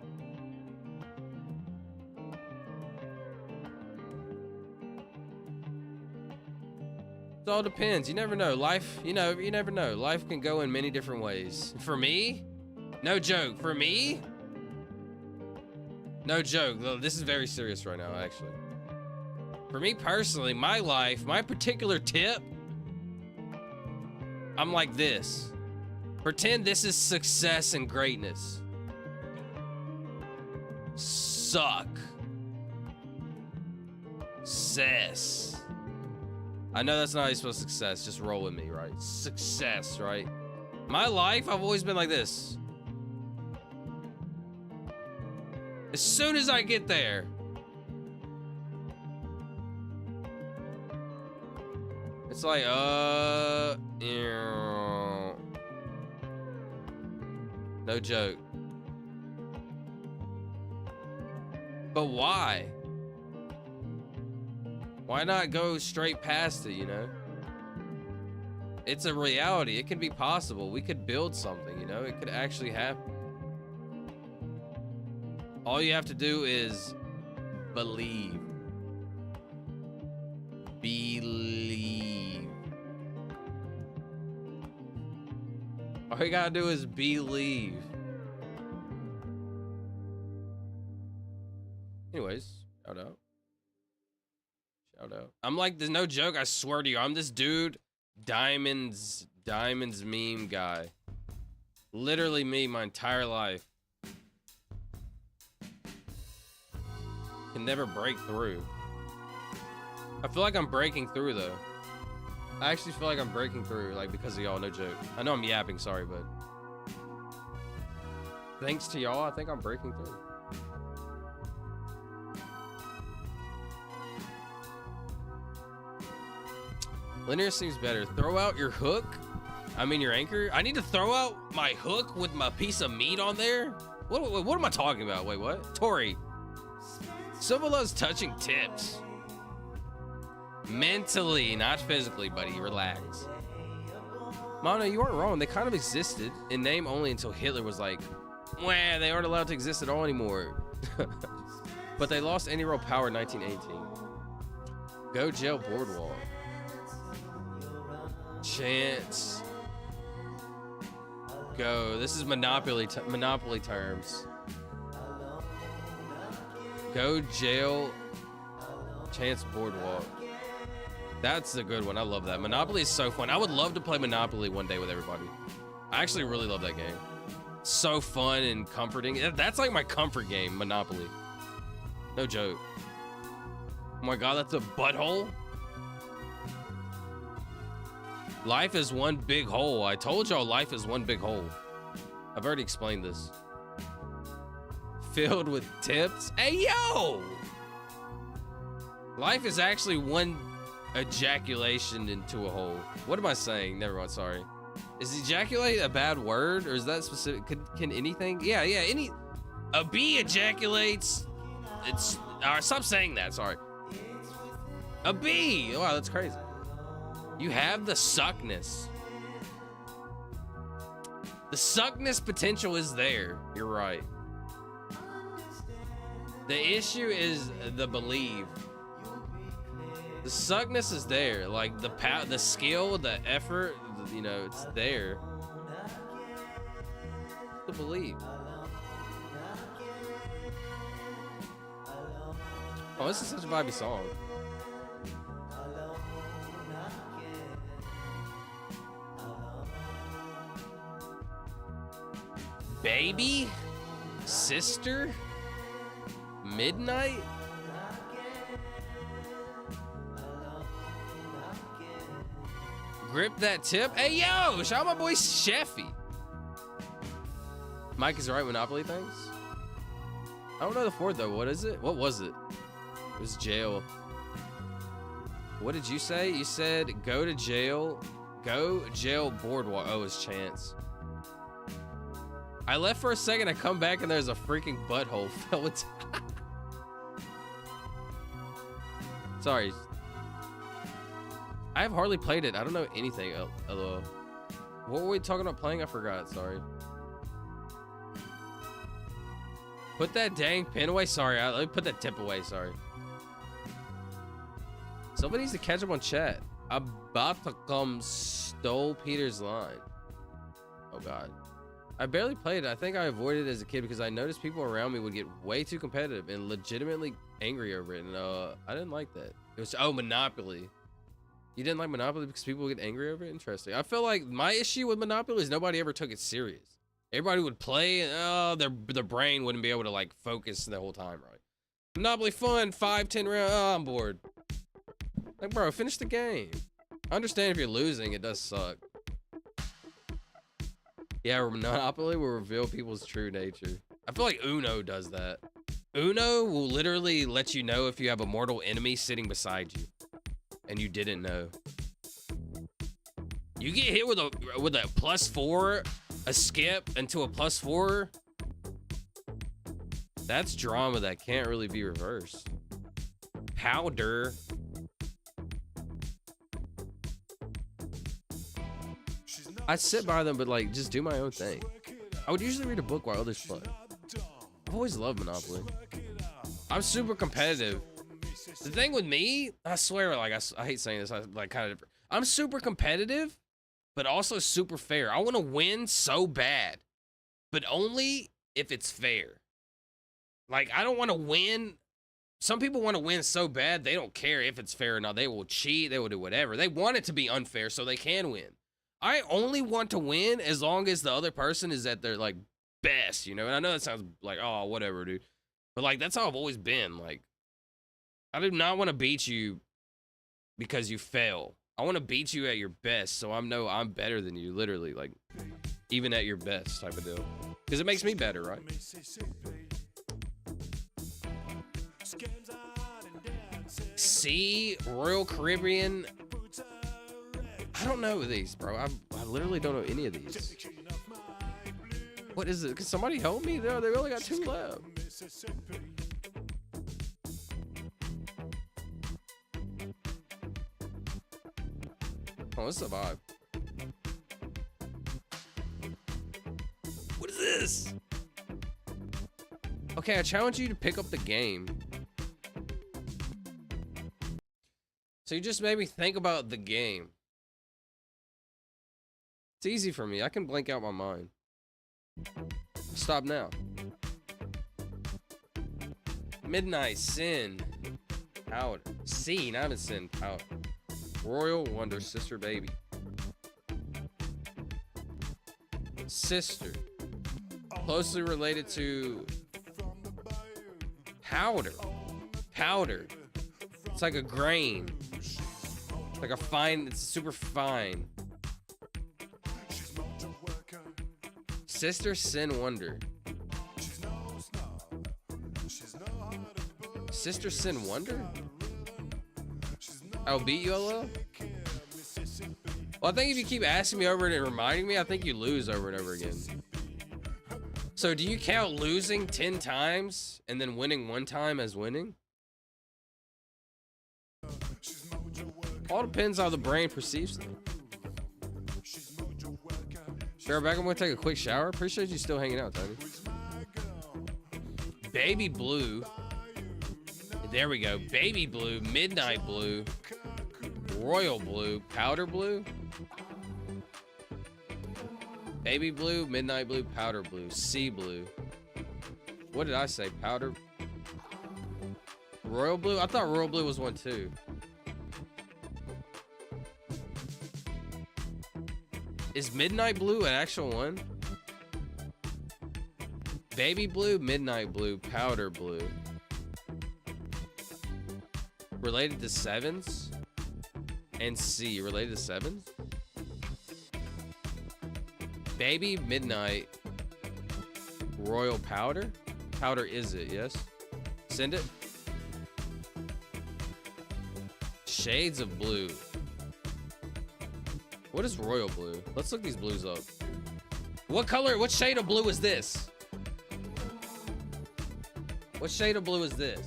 It all depends. You never know. Life, you never know. Life can go in many different ways. For me, no joke. For me, no joke. This is very serious right now, actually. For me personally, my life, my particular tip, I'm like this. Pretend this is success and greatness. Suck. Success. I know that's not how you spell success. Just roll with me, right? Success, right? My life, I've always been like this. As soon as I get there, it's like, no joke. But why? Why not go straight past it, you know? It's a reality. It can be possible. We could build something, you know? It could actually happen. All you have to do is believe. Believe. All you gotta do is believe. Anyways, shout out. Shout out. I'm like, there's no joke, I swear to you, I'm this dude, Diamonds meme guy. Literally me my entire life. Can never break through. I feel like I'm breaking through though. I actually feel like I'm breaking through, like, because of y'all, no joke. I know I'm yapping, sorry, but thanks to y'all, I think I'm breaking through. Linear seems better. Throw out your hook? I mean your anchor? I need to throw out my hook with my piece of meat on there? What am I talking about? Wait, what? Tori. Silva loves touching tips. Mentally, not physically, buddy. Relax. Mono, you aren't wrong. They kind of existed in name only until Hitler was like, wah, they aren't allowed to exist at all anymore. But they lost any real power in 1918. Go jail boardwalk. Chance. Go. This is Monopoly terms. Go jail. Chance boardwalk. That's a good one. I love that. Monopoly is so fun. I would love to play Monopoly one day with everybody. I actually really love that game. So fun and comforting. That's like my comfort game, Monopoly. No joke. Oh my god, that's a butthole? Life is one big hole. I told y'all life is one big hole. I've already explained this. Filled with tips. Hey, yo! Life is actually one ejaculation into a hole. What am I saying? Never mind, sorry. Is ejaculate a bad word, or is that specific? Can anything? Yeah, a bee ejaculates. Stop saying that, sorry. A bee! Wow, that's crazy. You have the suckness. The suckness potential is there. You're right. The issue is the believe. The suckness is there. Like the skill, the effort, you know, it's there. The believe. Oh, this is such a vibey song. Baby? Sister? Midnight? Grip that tip. Hey, yo! Shout out my boy Sheffy. Mike is the right Monopoly things? I don't know the fourth though. What is it? What was it? It was jail. What did you say? You said go to jail. Go jail boardwalk. Oh, it's Chance. I left for a second. I come back and there's a freaking butthole. Sorry. I have hardly played it. I don't know anything. LOL. What were we talking about playing? I forgot. Sorry. Put that dang pin away. Sorry. Let me put that tip away. Sorry. Somebody needs to catch up on chat. About stole Peter's line. Oh God. I barely played it. I think I avoided it as a kid because I noticed people around me would get way too competitive and legitimately angry over it. And I didn't like that. It was, oh, Monopoly. You didn't like Monopoly because people would get angry over it? Interesting. I feel like my issue with Monopoly is nobody ever took it serious. Everybody would play and their brain wouldn't be able to like focus the whole time, right? Monopoly fun, 5-10 rounds. Oh, I'm bored. Like, bro, finish the game. I understand if you're losing, it does suck. Yeah, Monopoly will reveal people's true nature. I feel like Uno does that. Uno will literally let you know if you have a mortal enemy sitting beside you and you didn't know. You get hit with a +4, a skip into a +4. That's drama that can't really be reversed. Powder. I sit by them, but like just do my own thing. I would usually read a book while others play. I've always loved Monopoly. I'm super competitive. The thing with me, I swear, like I hate saying this, I'm super competitive, but also super fair. I want to win so bad, but only if it's fair. Like I don't want to win. Some people want to win so bad they don't care if it's fair or not. They will cheat. They will do whatever. They want it to be unfair so they can win. I only want to win as long as the other person is at their like best, you know. And I know that sounds like, oh, whatever, dude. But like that's how I've always been. Like I do not want to beat you because you fail. I want to beat you at your best, so I'm better than you, literally, like even at your best type of deal. Because it makes me better, right? See, Royal Caribbean. I don't know these, bro. I literally don't know any of these. What is it? Can somebody help me? No, they only got 2 left. Oh, this is a vibe. What is this? Okay, I challenge you to pick up the game. So you just made me think about the game. It's easy for me. I can blank out my mind. Stop now. Midnight Sin. Powder. C, not a Sin. Powder. Royal Wonder Sister Baby. Sister. Closely related to powder. Powder. It's like a grain. It's like a fine, it's super fine. Sister Sin Wonder. Sister Sin Wonder? I'll beat you, LOL? Well, I think if you keep asking me over and reminding me, I think you lose over and over again. So do you count losing 10 times and then winning 1 time as winning? All depends how the brain perceives things. Sure, back. I'm gonna take a quick shower. Appreciate you still hanging out, Tony. Baby blue. There we go. Baby blue, midnight blue, royal blue, powder blue. Baby blue, midnight blue, powder blue, sea blue. What did I say? Powder. Royal blue? I thought royal blue was one too. Is midnight blue an actual one? Baby blue, midnight blue, powder blue. Related to sevens? And C, related to sevens? Baby, midnight, royal powder? Powder is it, yes? Send it. Shades of blue. What is royal blue? Let's look these blues up. What color, what shade of blue is this? What shade of blue is this?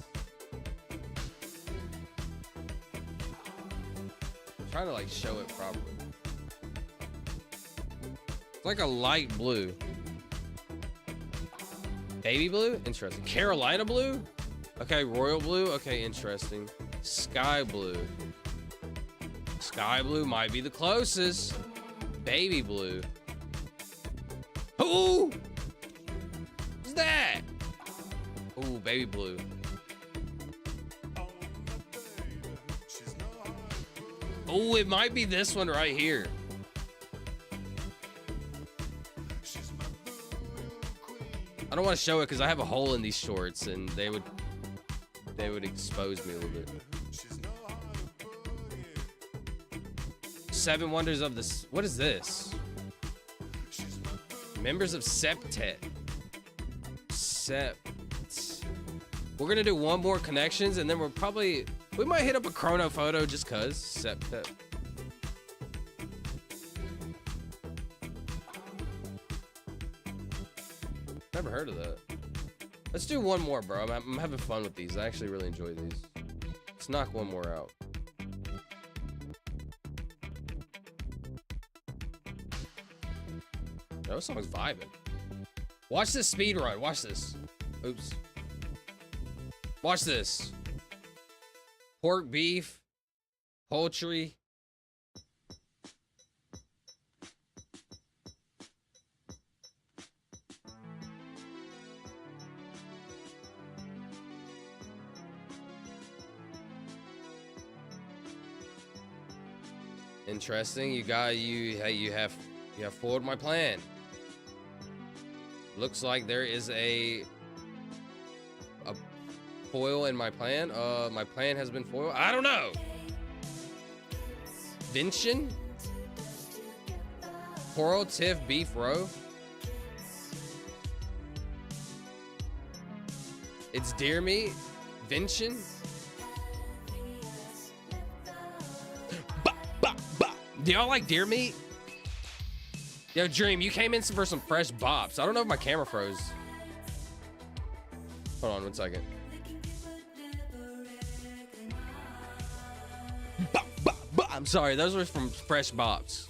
I'm trying to like show it properly. It's like a light blue. Baby blue? Interesting. Carolina blue? Okay, royal blue. Okay, interesting. Sky blue. Sky blue might be the closest. Baby blue. Ooh! What's that? Ooh, baby blue. Ooh, it might be this one right here. I don't want to show it because I have a hole in these shorts and they would expose me a little bit. Seven Wonders of the... What is this? Members of Septet. We're going to do one more connections and then we're probably... We might hit up a chrono photo just because. Septet. Never heard of that. Let's do one more, bro. I'm having fun with these. I actually really enjoy these. Let's knock one more out. That song's vibing. Watch this speed run. Watch this. Oops. Watch this. Pork, beef, poultry. Interesting. You have foiled my plan. Looks like there is a foil in my plan. My plan has been foiled. I don't know. Vincent? Coral Tiff Beef Roe. It's deer meat. Vincent? Do y'all like deer meat? Yo, Dream, you came in for some fresh bops. I don't know if my camera froze. Hold on 1 second. I'm sorry, those were from fresh bops.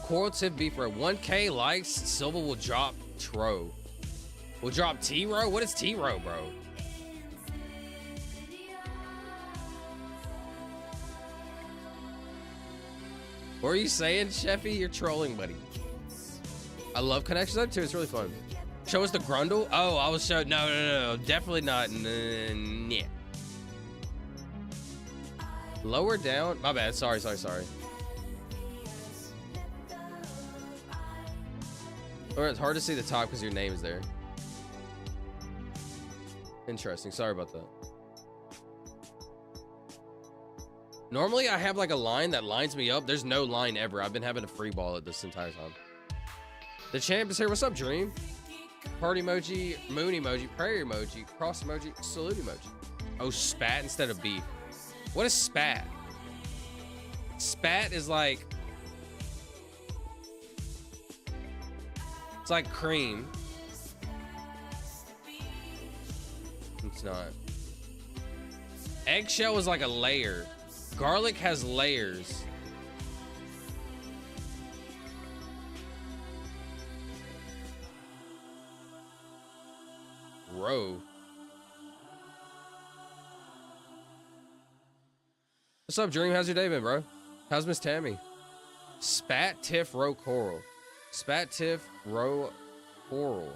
Coral Tip Beef Row. 1K likes, Silva will drop Tro. We'll drop T-Row? What is T-Row, bro? What are you saying, Sheffy? You're trolling, buddy. I love Connections up too. It's really fun. Show us the Grundle? Oh, I was showing. No. Definitely not. Yeah. Lower down. My bad. Sorry. Or it's hard to see the top because your name is there. Interesting. Sorry about that. Normally, I have like a line that lines me up. There's no line ever. I've been having a free ball at this entire time. The champ is here. What's up, Dream? Party emoji, moon emoji, prayer emoji, cross emoji, salute emoji. Oh, spat instead of beef. What is spat? Spat is like... It's like cream. It's not. Eggshell is like a layer. Garlic has layers. Roe. What's up, Dream? How's your day been, bro? How's Miss Tammy? Spat, tiff, row, coral. Spat, tiff, row, coral.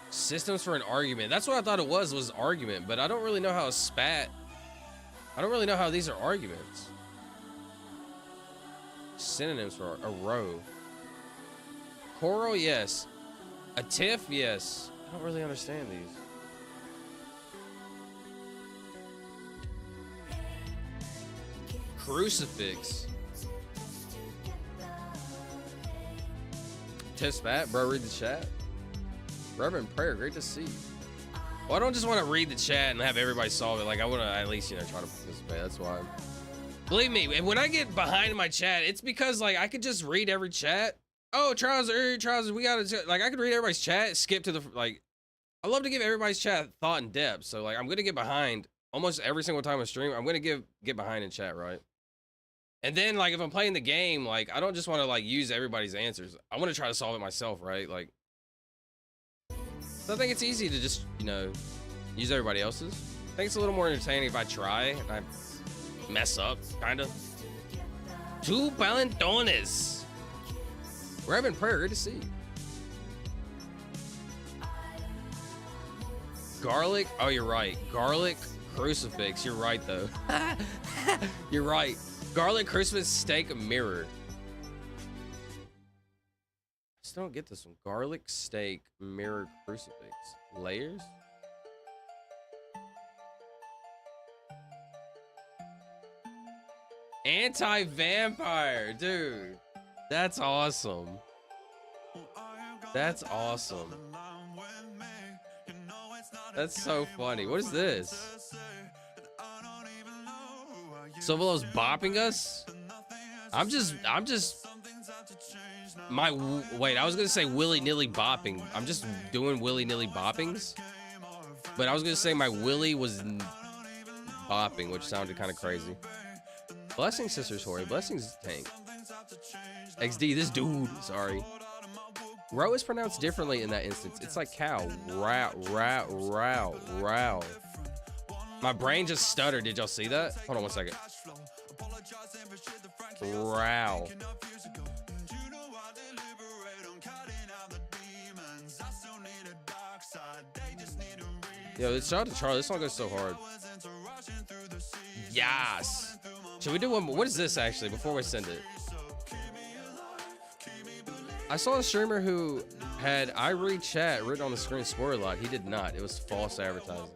Systems for an argument. That's what I thought it was argument, but I don't really know how a spat. I don't really know how these are arguments. Synonyms for a row. Coral, yes. A tiff, yes. I don't really understand these. Crucifix. Tiff spat, bro, read the chat. Reverend Prayer, great to see you. Well, I don't just want to read the chat and have everybody solve it. Like, I want to at least, you know, try to participate. That's why. Believe me, when I get behind my chat, it's because, like, I could just read every chat. Oh, trousers, we got to, like, I could read everybody's chat, skip to the, like, I love to give everybody's chat thought and depth. So, like, I'm going to get behind almost every single time I stream. I'm going to get behind in chat, right? And then, like, if I'm playing the game, like, I don't just want to, like, use everybody's answers. I want to try to solve it myself, right? Like, so I think it's easy to just, you know, use everybody else's. I think it's a little more entertaining if I try and I mess up, kind of. Two Palentones. Reverend Prayer, good to see you. Garlic, oh, you're right. Garlic crucifix, you're right, though. You're right. Garlic crucifix steak mirror. I just don't get this one. Garlic steak mirror crucifix. Layers? Anti-vampire, dude. That's awesome. That's awesome. That's so funny. What is this? Silvelo's bopping us? I'm just wait, I was gonna say willy-nilly bopping. I'm just doing willy-nilly boppings. But I was gonna say my willy was bopping, which sounded kind of crazy. Blessing Sisters Hori. Blessings Tank. XD, this dude, sorry. Row is pronounced differently in that instance. It's like cow. Row. My brain just stuttered. Did y'all see that? Hold on one second. Row. Yo, shout out to Charlie. This song goes so hard. Yes. Should we do one more? What is this actually before we send it? I saw a streamer who had I read chat written on the screen score a lot. He did not. It was false advertising.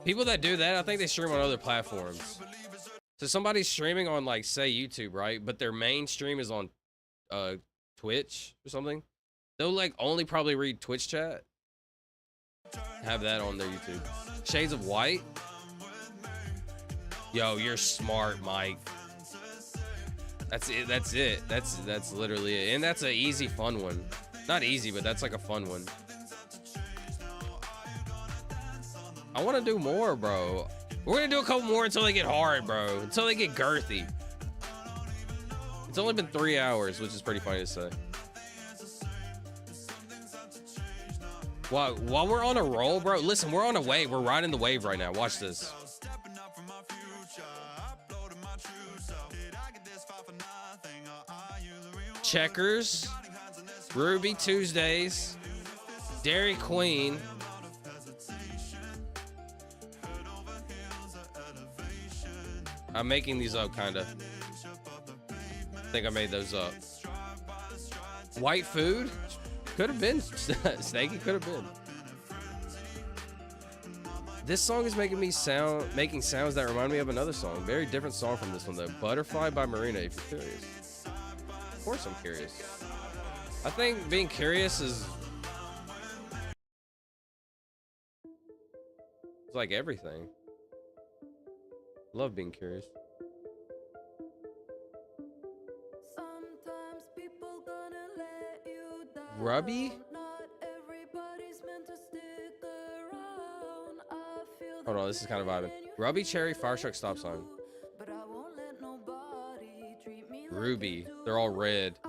People that do that, I think they stream on other platforms. So somebody's streaming on, like, say YouTube, right? But their main stream is on Twitch or something. They'll, like, only probably read Twitch chat. Have that on their YouTube. Shades of White. Yo, you're smart, Mike. That's it. That's it. That's literally it. And that's an easy, fun one. Not easy, but that's like a fun one. I want to do more, bro. We're gonna do a couple more until they get hard, bro. Until they get girthy. It's only been 3 hours, which is pretty funny to say. While we're on a roll, bro. Listen, we're on a wave. We're riding the wave right now. Watch this. Checkers, Ruby Tuesdays, Dairy Queen. I'm making these up, kinda. I think I made those up. White food? Could have been. Snaky could have been. This song is making sounds that remind me of another song. Very different song from this one, though. Butterfly by Marina, if you're curious. Of course I'm curious. I think being curious is... it's like everything. Love being curious. Sometimes people gonna let you Grubby? Hold on, this is kind of vibing. Grubby Cherry Fire Truck Stop Sign. Ruby. They're all red.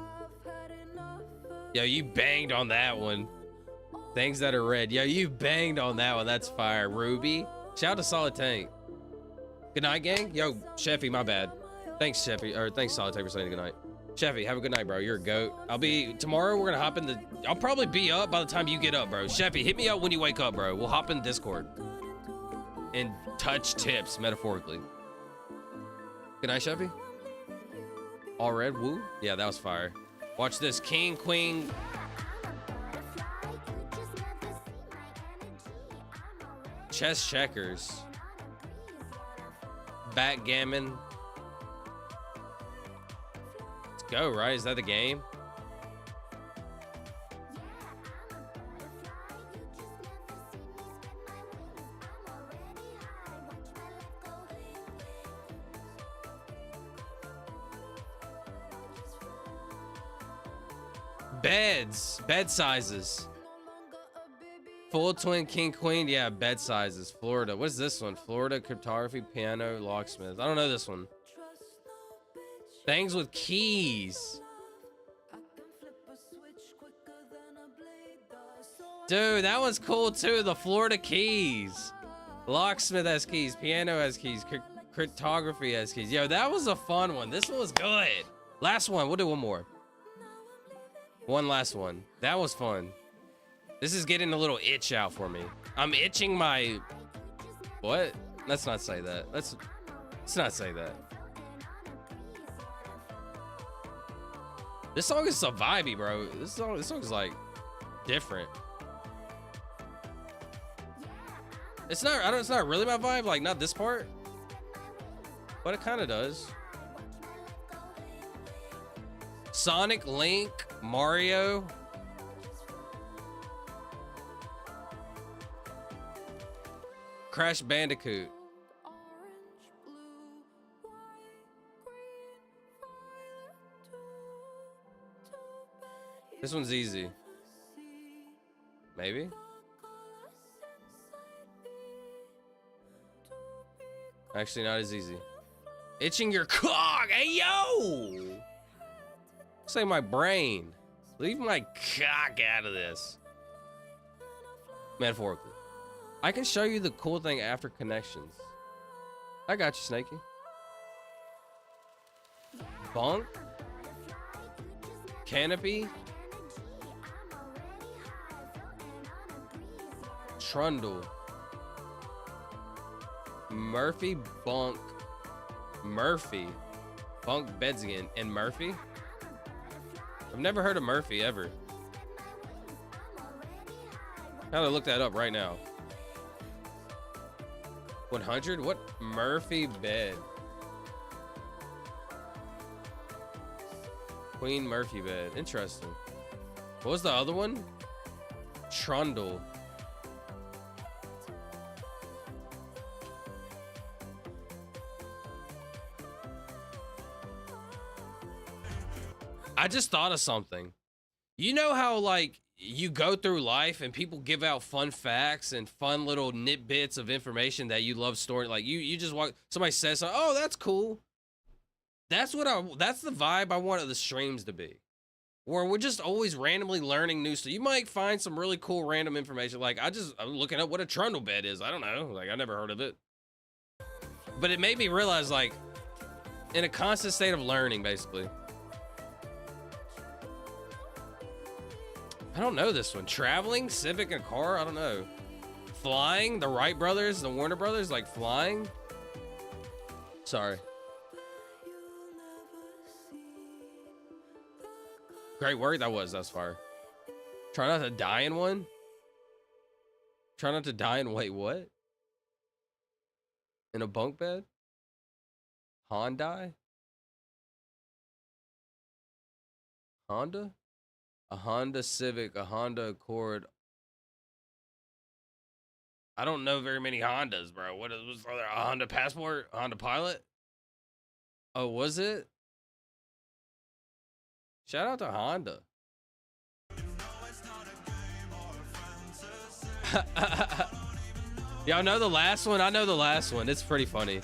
Yo, you banged on that one. Things that are red. Yo, you banged on that one. That's fire. Ruby. Shout out to Solid Tank. Good night, gang. Yo, Sheffy, my bad. Thanks, Sheffy. Or thanks, Solid Tank, for saying good night. Sheffy, have a good night, bro. You're a goat. Tomorrow we're gonna hop in the, I'll probably be up by the time you get up, bro. Sheffy, hit me up when you wake up, bro. We'll hop in Discord. And touch tips, metaphorically. Good night, Sheffy. All red, woo. Yeah, that was fire. Watch this, king, queen. Chess checkers. Backgammon. Let's go, right? Is that the game? Beds. Bed sizes. Full twin king queen. Yeah, bed sizes. Florida. What's this one? Florida cryptography piano locksmith. I don't know this one. Things with keys. Dude, that one's cool too. The Florida keys. Locksmith has keys. Piano has keys. Cryptography has keys. Yo, that was a fun one. This one was good. Last one. We'll do one more. One last one. That was fun. This is getting a little itch out for me. I'm itching my... What? Let's not say that. Let's not say that. This song is so vibey, bro. This song is like different. It's not really my vibe, like not this part. But it kind of does. Sonic, Link, Mario. Crash Bandicoot. This one's easy. Maybe? Actually, not as easy. Itching your cock. Hey, yo! Say my brain. Leave my cock out of this. Metaphorically. I can show you the cool thing after connections. I got you, Snakey. Bunk. Canopy. Trundle. Murphy, Bunk. Murphy. Bunk Bedskin. And Murphy? I've never heard of Murphy ever. Gotta look that up right now. 100? What? Murphy bed. Queen Murphy bed. Interesting. What was the other one? Trundle. I just thought of something. You know how like you go through life and people give out fun facts and fun little nitbits of information that you love storing. Like you just walk, somebody says, oh, that's cool. That's the vibe I want the streams to be. Where we're just always randomly learning new stuff. You might find some really cool random information. Like I'm looking up what a trundle bed is. I don't know. Like I never heard of it. But it made me realize like in a constant state of learning, basically. I don't know this one. Traveling, Civic, and car. I don't know. Flying, the Wright brothers, the Warner brothers, like flying. Sorry. Great work. That's fire. Try not to die in one. Try not to die in, wait, what? In a bunk bed? Hyundai? Honda? A Honda Civic, a Honda Accord. I don't know very many Hondas, bro. What was there? A Honda Passport? A Honda Pilot? Oh, was it? Shout out to Honda. Y'all know the last one? I know the last one. It's pretty funny.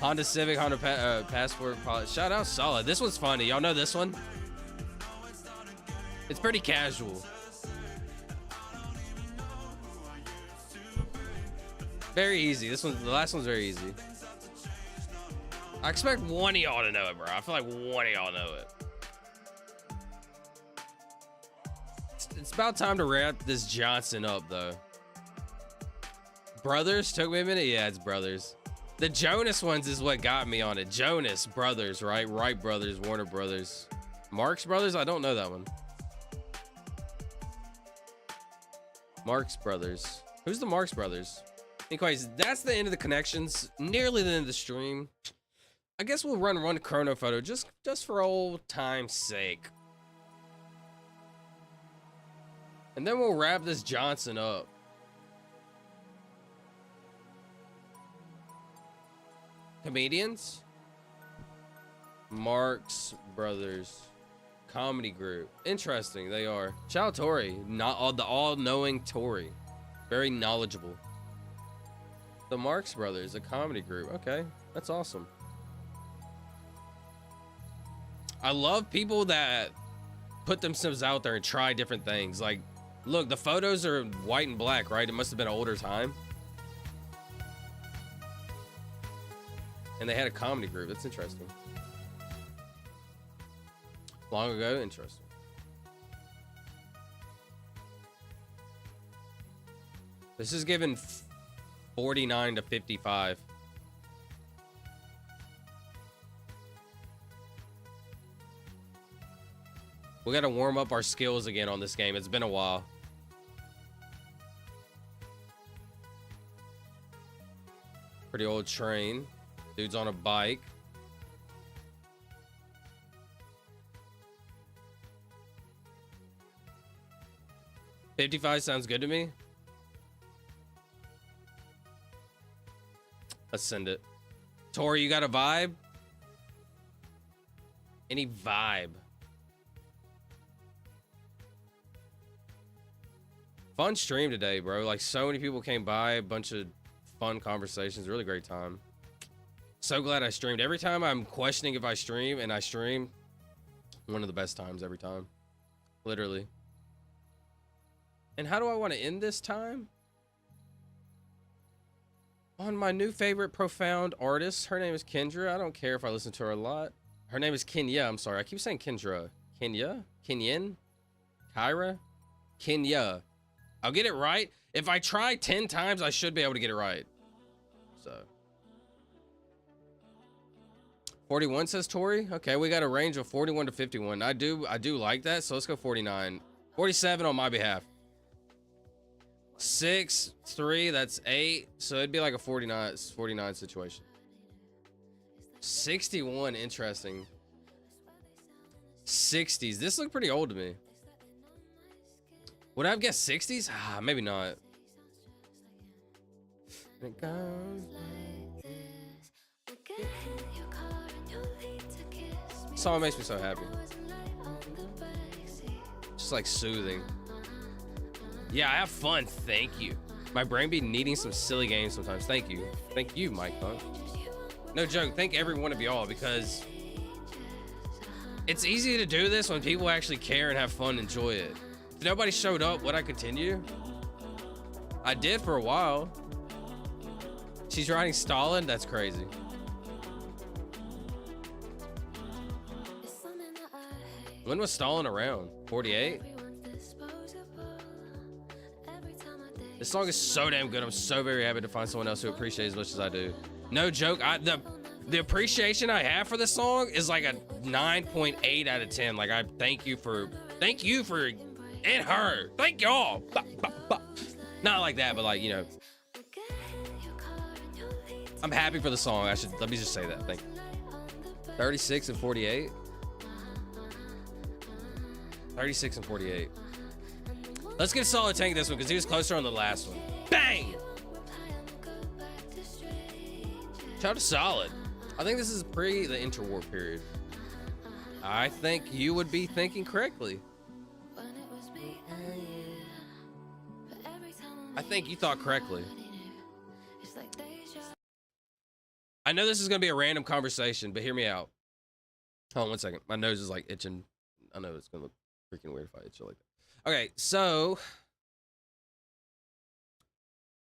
Honda Civic, Honda Passport. Shout out Solid. This one's funny. Y'all know this one? It's pretty casual. Very easy. This one, the last one's very easy. I expect one of y'all to know it, bro. I feel like one of y'all know it. It's about time to wrap this Johnson up, though. Brothers? Took me a minute? Yeah, it's Brothers. The Jonas ones is what got me on it. Jonas Brothers, right? Wright Brothers, Warner Brothers. Marx Brothers? I don't know that one. Marx Brothers. Who's the Marx Brothers? Anyways, that's the end of the connections. Nearly the end of the stream. I guess we'll run one chrono photo just for old time's sake. And then we'll wrap this Johnson up. Comedians? Marx Brothers comedy group. Interesting, they are. Shout out Tori, not all the all-knowing Tori. Very knowledgeable. The Marx Brothers, a comedy group. Okay, that's awesome. I love people that put themselves out there and try different things. Like, look, the photos are white and black, right? It must have been an older time. And they had a comedy group. That's interesting. Long ago, interesting. This is given 49 to 55. We got to warm up our skills again on this game. It's been a while. Pretty old train. Dude's on a bike. $55 sounds good to me. Let's send it. Tori, you got a vibe? Any vibe? Fun stream today, bro. Like, so many people came by, a bunch of fun conversations. Really great time. So glad I streamed. Every time I'm questioning if I stream, and I stream, one of the best times every time. Literally. And how do I want to end this time? On my new favorite profound artist. Her name is Kendra. I don't care if I listen to her a lot. Her name is Kenya. I'm sorry. I keep saying Kendra. Kenya? Kenyan? Kyra? Kenya. I'll get it right. If I try 10 times, I should be able to get it right. So. 41 says Tori. Okay, we got a range of 41 to 51. I do like that. So let's go 49. 47 on my behalf. 6, 3, that's 8. So it'd be like a 49 situation. 61, interesting. 60s. This looked pretty old to me. Would I have guessed 60s? Ah, maybe not. It goes like this. Song makes me so happy. Just like soothing. Yeah, I have fun. Thank you. My brain be needing some silly games sometimes. Thank you. Thank you, Mike Punk. No joke. Thank every one of y'all, because it's easy to do this when people actually care and have fun, enjoy it. If nobody showed up, would I continue? I did for a while. She's riding Stalin? That's crazy. When was Stalin around? 48? This song is so damn good. I'm so very happy to find someone else who appreciates as much as I do. No joke. The appreciation I have for this song is like a 9.8 out of 10. Like, I thank you for and her. Thank y'all. Not like that, but like, you know. I'm happy for the song. Let me just say that. Thank you. 36 and 48. 36 and 48. Let's get Solid Tank this one because he was closer on the last one. Bang! Shout out to Solid. I think this is pre the interwar period. I think you would be thinking correctly. I think you thought correctly. I know this is going to be a random conversation, but hear me out. Hold on 1 second. My nose is like itching. I know it's going to look freaking weird if I itch it like that. Okay, so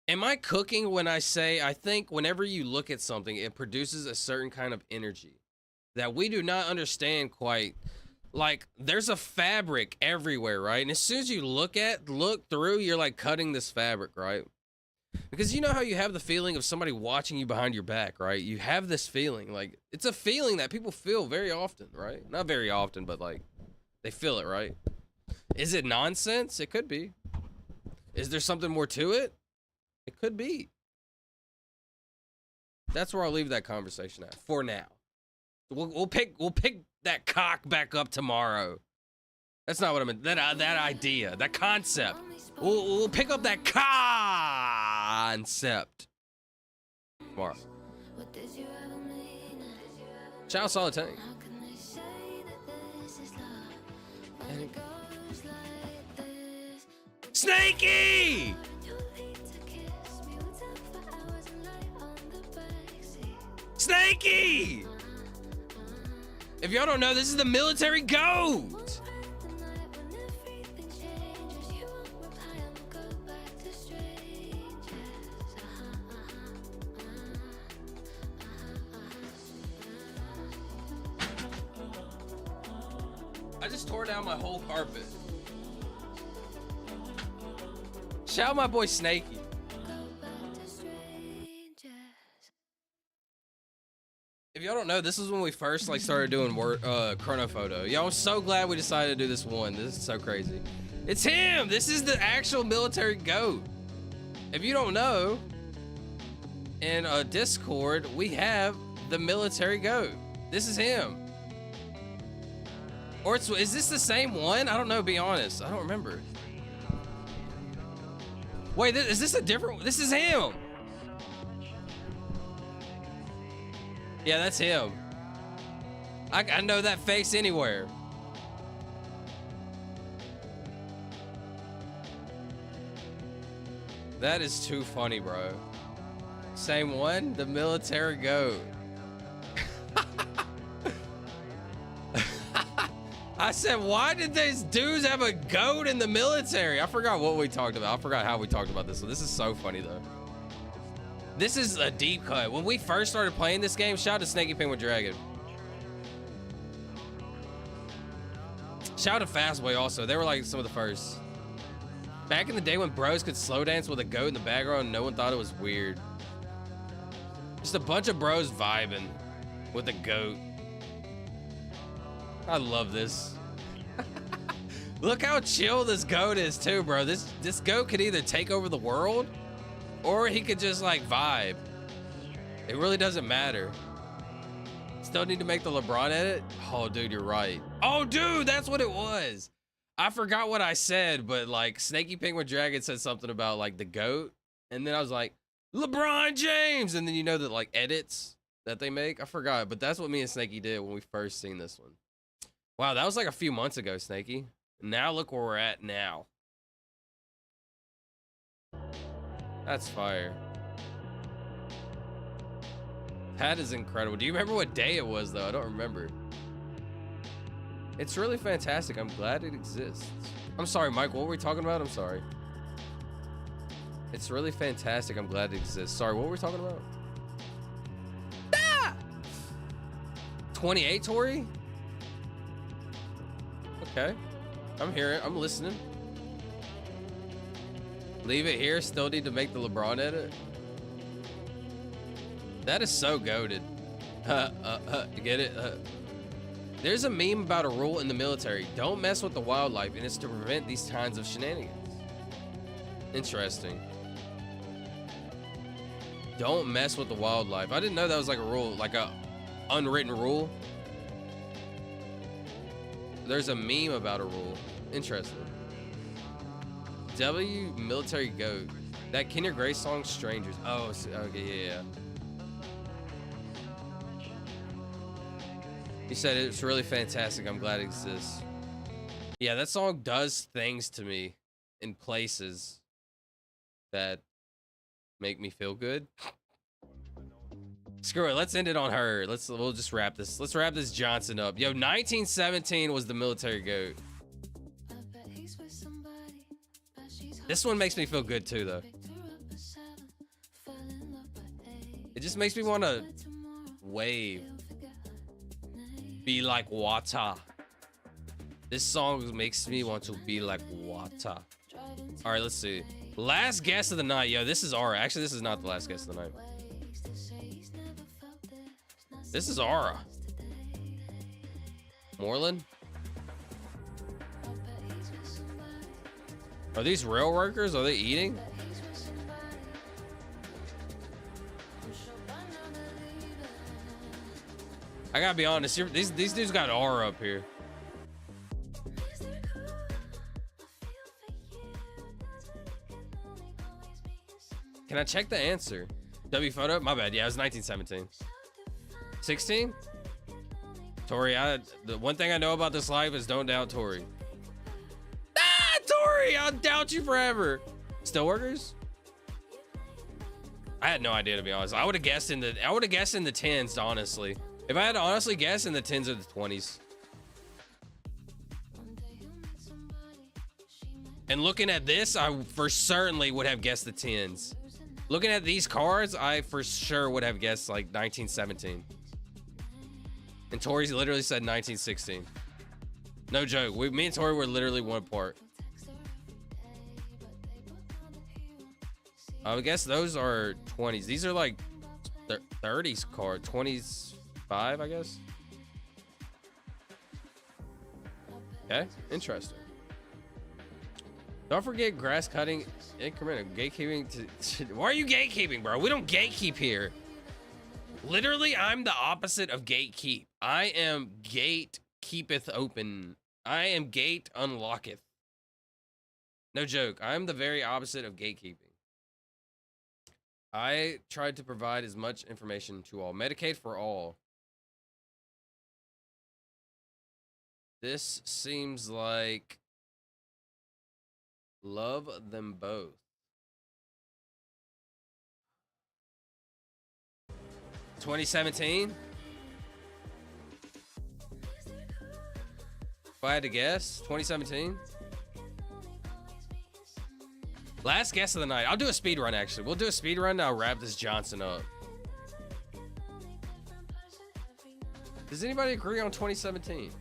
am I cooking when I say I think whenever you look at something, it produces a certain kind of energy that we do not understand quite. Like, there's a fabric everywhere, right? And as soon as you look through, you're like cutting this fabric, right? Because you know how you have the feeling of somebody watching you behind your back, right? You have this feeling, like, it's a feeling that people feel very often, right? Not very often, but like, they feel it, right? Is it nonsense? It could be. Is there something more to it? It could be. That's where I'll leave that conversation at for now. We'll pick that cock back up tomorrow. That's not what I meant. That idea, that concept. We'll pick up that concept tomorrow. Ciao, Solid Tank. Snakey! Snakey! If y'all don't know, this is the military goat. I just tore down my whole carpet. Shout out my boy Snakey. If y'all don't know, this is when we first like started doing chrono photo. Y'all, I'm so glad we decided to do this one. This is so crazy. It's him. This is the actual military goat. If you don't know, in Discord we have the military goat. This is him. Or is this the same one? I don't know. Be honest, I don't remember. Wait, is this a different? This is him. Yeah, that's him. I know that face anywhere. That is too funny, bro. Same one? The military goat. I said, why did these dudes have a goat in the military? I forgot what we talked about. I forgot how we talked about this. So this is so funny, though. This is a deep cut. When we first started playing this game, shout out to Snaky Penguin Dragon. Shout out to Fastboy also. They were like some of the first. Back in the day when bros could slow dance with a goat in the background, no one thought it was weird. Just a bunch of bros vibing with a goat. I love this. Look how chill this goat is too, bro. This goat could either take over the world or he could just like vibe. It really doesn't matter. Still need to make the LeBron edit? Oh, dude, you're right. Oh, dude, that's what it was. I forgot what I said, but like Snaky Penguin Dragon said something about like the GOAT. And then I was like, LeBron James. And then you know that like edits that they make. I forgot, but that's what me and Snaky did when we first seen this one. Wow, that was like a few months ago, Snaky. Now look where we're at now. That's fire. That is incredible. Do you remember what day it was, though? I don't remember. It's really fantastic. I'm glad it exists. I'm sorry, Mike. What were we talking about? I'm sorry. It's really fantastic. I'm glad it exists. Sorry, what were we talking about? Ah! 28, Tori? Okay. I'm hearing. I'm listening. Leave it here. Still need to make the LeBron edit. That is so goated. You get it? There's a meme about a rule in the military. Don't mess with the wildlife, and it's to prevent these kinds of shenanigans. Interesting. Don't mess with the wildlife. I didn't know that was like a rule, like a unwritten rule. There's a meme about a rule. Interesting. W military goat. That Kenya Gray song, Strangers. Oh, okay, yeah. He said it's really fantastic. I'm glad it exists. Yeah, that song does things to me in places that make me feel good. Screw it. Let's end it on her. We'll just wrap this. Let's wrap this Johnson up. Yo, 1917 was the military goat. This one makes me feel good too, though. It just makes me want to wave. Be like water. This song makes me want to be like water. All right, let's see. Last guest of the night. Yo, this is Aura. Actually, this is not the last guest of the night. This is Aura. Moreland? Are these rail workers? Are they eating? I gotta be honest, these dudes got aura up here. Can I check the answer? W photo? My bad. Yeah, it was 1917. 16? Tori, the one thing I know about this life is don't doubt Tori. Ah, Tori! I'll doubt you forever. Steelworkers? I had no idea, to be honest. I would have guessed in the 10s, honestly. If I had to honestly guess, in the 10s or the 20s. And looking at this, I for certainly would have guessed the 10s. Looking at these cards, I for sure would have guessed like 1917. And Tori literally said 1916. No joke. Me and Tori were literally one apart. I guess those are 20s. These are like 30s card. 25, I guess. Okay, interesting. Don't forget grass cutting incremental gatekeeping. Why are you gatekeeping, bro? We don't gatekeep here. Literally, I'm the opposite of gatekeep. I am gate keepeth open. I am gate unlocketh. No joke. I'm the very opposite of gatekeeping. I tried to provide as much information to all. Medicaid for all. This seems like love them both. $2017? If I had to guess, 2017? Last guess of the night. I'll do a speed run, actually. We'll do a speed run, and I'll wrap this Johnson up. Does anybody agree on 2017?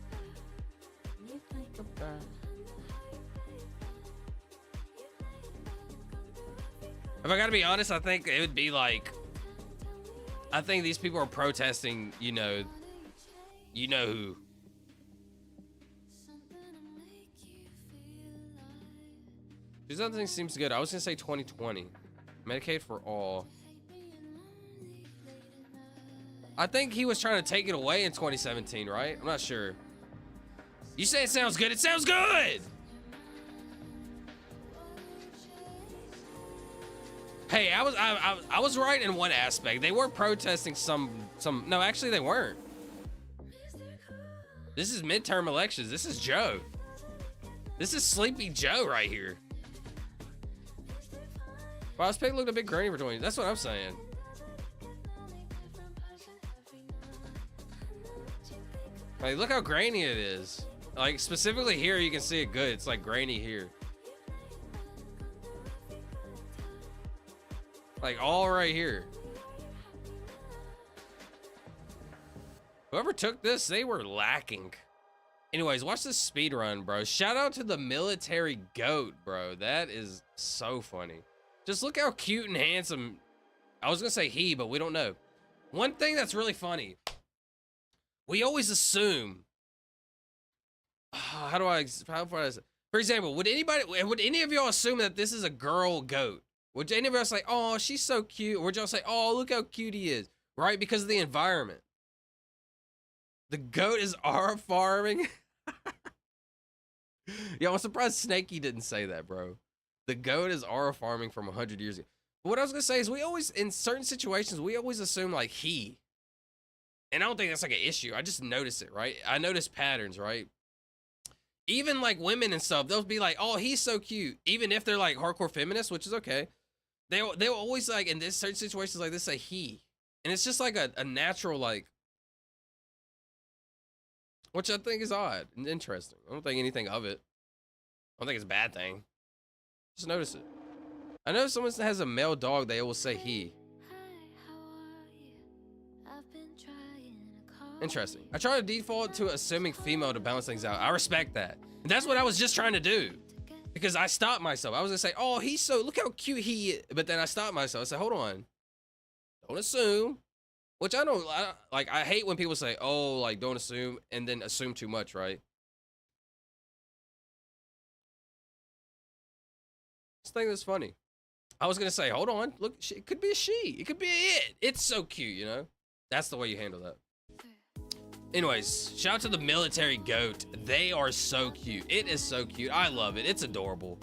If I gotta be honest, I think it would be like, I think these people are protesting, you know who. Something seems good. I was gonna say 2020. Medicaid for all. I think he was trying to take it away in 2017, right? I'm not sure. You say it sounds good. It sounds good. Hey, I was right in one aspect. They were protesting some. No, actually they weren't. This is midterm elections. This is Joe. This is Sleepy Joe right here. Wow, this pig looked a bit grainy for 20. That's what I'm saying. Like, look how grainy it is. Like, specifically here, you can see it good. It's like grainy here. Like, all right here. Whoever took this, they were lacking. Anyways, watch this speed run, bro. Shout out to the military goat, bro. That is so funny. Just look how cute and handsome. I was gonna say he, but we don't know. One thing that's really funny. We always assume. How do I say? For example, would any of y'all assume that this is a girl goat? Would any of y'all say, oh, she's so cute? Or would y'all say, oh, look how cute he is? Right? Because of the environment. The goat is our farming. Yo, I'm surprised Snakey didn't say that, bro. The goat is our farming from 100 years ago. But what I was gonna say is we always, in certain situations, we always assume like he. And I don't think that's like an issue. I just notice it, right? I notice patterns, right? Even like women and stuff, they'll be like, oh, he's so cute. Even if they're like hardcore feminists, which is okay. they'll always like in this certain situations like this say he, and it's just like a natural like, which I think is odd and interesting. I don't think anything of it. I don't think it's a bad thing. Just notice it. I know if someone has a male dog, they will say he. Interesting. I try to default to assuming female to balance things out. I respect that. And that's what I was just trying to do. Because I stopped myself. I was gonna say, oh, he's so, look how cute he is. But then I stopped myself. I said, hold on. Don't assume. Which I don't, I hate when people say, oh, like, don't assume, and then assume too much, right? This thing is funny. I was gonna say, hold on, look, it could be a she. It could be a it. It's so cute, you know? That's the way you handle that. Anyways, shout out to the military goat. They are so cute. It is so cute. I love it. It's adorable.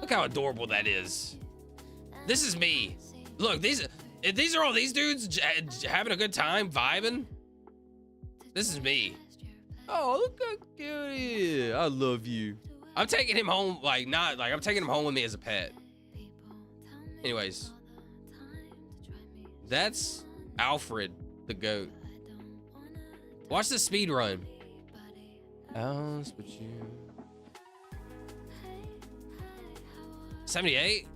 Look how adorable that is. This is me. Look, these are all these dudes having a good time, vibing. This is me. Oh, look how cute he is. I love you. I'm taking him home, I'm taking him home with me as a pet. Anyways, that's Alfred the goat. Watch the speed run. Else but you. 78?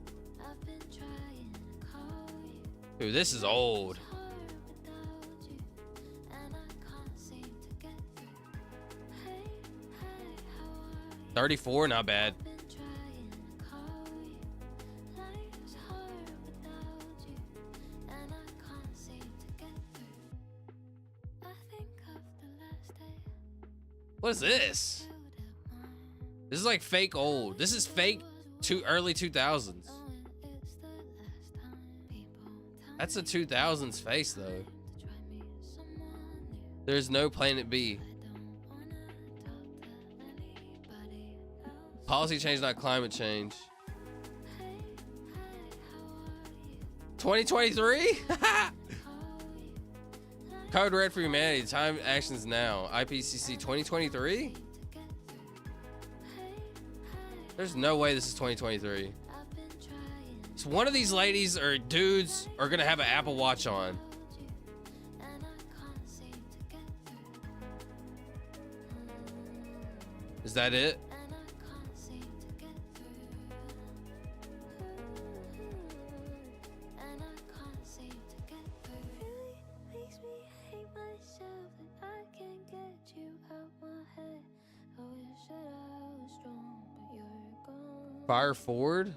Dude, this is old. 34, not bad. What is this? This is like fake old. This is fake early 2000s. That's a 2000s face though. There's no Planet B. Policy change, not climate change. 2023? Code Red for Humanity. Time actions now. IPCC 2023? There's no way this is 2023. So one of these ladies or dudes are gonna have an Apple Watch on. Is that it? Fire forward.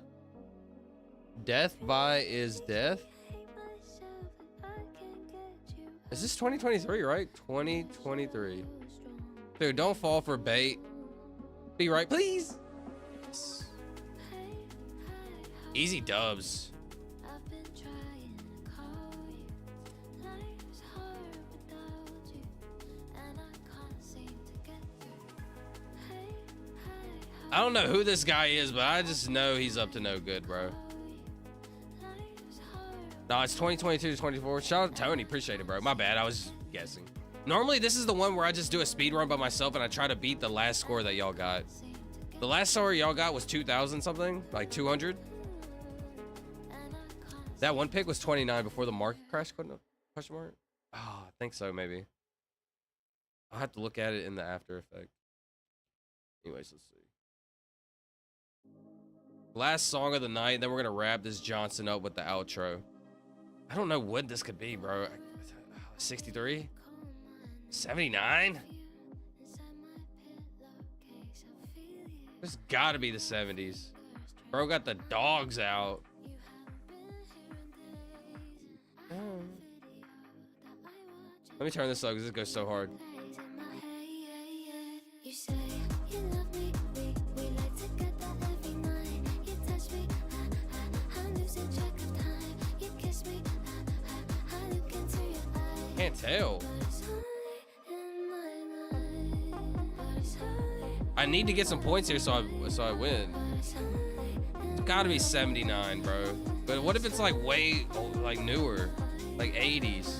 Death by is death. Is this 2023, right? 2023. Dude, don't fall for bait. Be right, please. Easy dubs. I don't know who this guy is, but I just know he's up to no good, bro. No, it's 2022 to 24. Shout out to Tony. Appreciate it, bro. My bad. I was guessing. Normally, this is the one where I just do a speed run by myself and I try to beat the last score that y'all got. The last score y'all got was 2,000 something, like 200. That one pick was 29 before the market crash. Question mark? Oh, I think so, maybe. I'll have to look at it in the After Effect. Anyways, let's see. Last song of the night, then we're gonna wrap this Johnson up with the outro. I don't know what this could be, bro. 63? 79? This gotta be the 70s. Bro got the dogs out. Let me turn this up because this goes so hard. Can't tell. I need to get some points here so I win. It's gotta be 79, bro. But what if it's like way like newer, like 80s?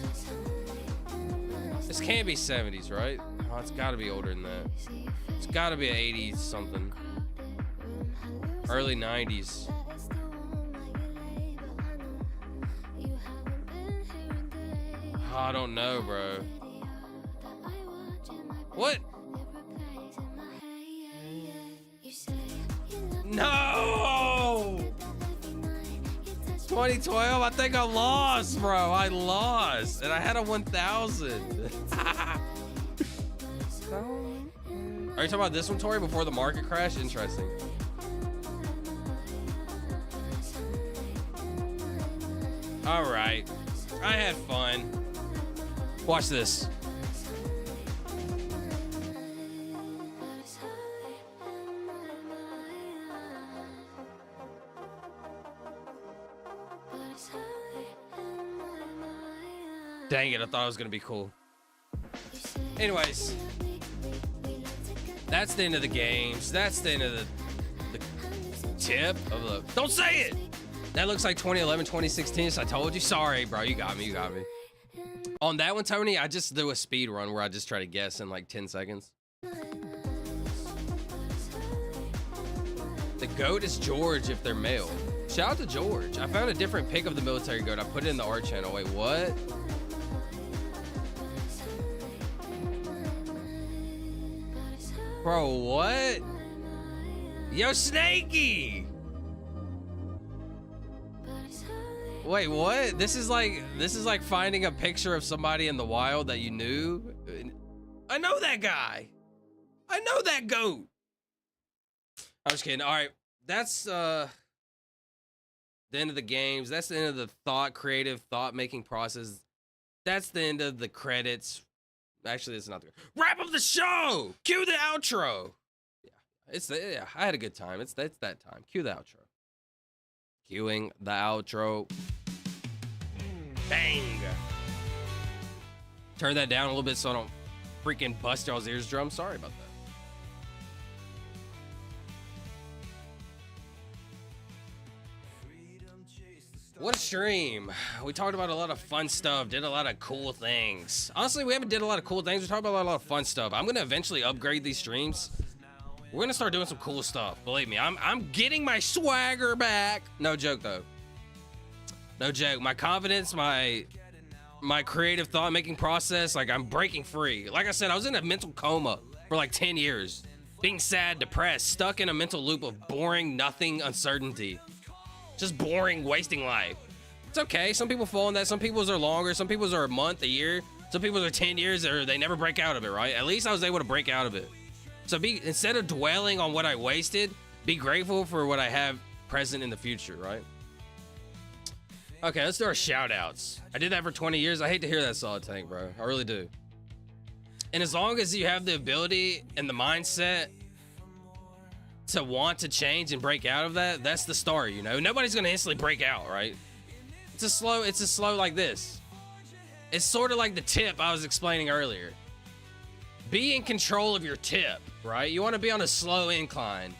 This can't be 70s, right? Oh, it's gotta be older than that. It's gotta be 80s something. Early 90s. Oh, I don't know, bro. What? No! 2012, I think I lost, bro. I lost. And I had a 1,000. Are you talking about this one, Tori, before the market crash? Interesting. All right. I had fun. Watch this. Dang it, I thought it was gonna be cool. Anyways, that's the end of the games. That's the end of the tip of the. Don't say it! That looks like 2011, 2016, so I told you. Sorry, bro, you got me. On that one, Tony, I just do a speed run where I just try to guess in like 10 seconds. The GOAT is George if they're male. Shout out to George. I found a different pic of the military GOAT. I put it in the art channel. Wait, what? Bro, what? Yo, Snakey! Wait, what? This is like finding a picture of somebody in the wild that you knew. I know that guy. I know that GOAT. I'm just kidding. All right, that's the end of the games. That's the end of the creative thought-making process. That's the end of the credits. Actually, it's not the wrap up the show. Cue the outro. Yeah, I had a good time. It's that time. Cue the outro. Cueing the outro. Bang. Turn that down a little bit so I don't freaking bust y'all's eardrum. Sorry about that. What a stream. We talked about a lot of fun stuff, did a lot of cool things. Honestly, we haven't did a lot of cool things. We talked about a lot of fun stuff. I'm gonna eventually upgrade these streams. We're gonna start doing some cool stuff. Believe me, I'm getting my swagger back. No joke though. No joke. My confidence, my creative thought making process, like I'm breaking free. Like I said, I was in a mental coma for like 10 years. Being sad, depressed, stuck in a mental loop of boring, nothing, uncertainty. Just boring, wasting life. It's okay. Some people fall in that. Some people's are longer. Some people's are a month, a year. Some people's are 10 years or they never break out of it, right? At least I was able to break out of it. So instead of dwelling on what I wasted, be grateful for what I have present in the future, right? Okay, let's do our shout outs. I did that for 20 years. I hate to hear that, Solid Tank, bro. I really do. And as long as you have the ability and the mindset to want to change and break out of that, that's the start, you know? Nobody's gonna instantly break out, right? It's a slow like this. It's sort of like the tip I was explaining earlier. Be in control of your tip, right? You want to be on a slow incline.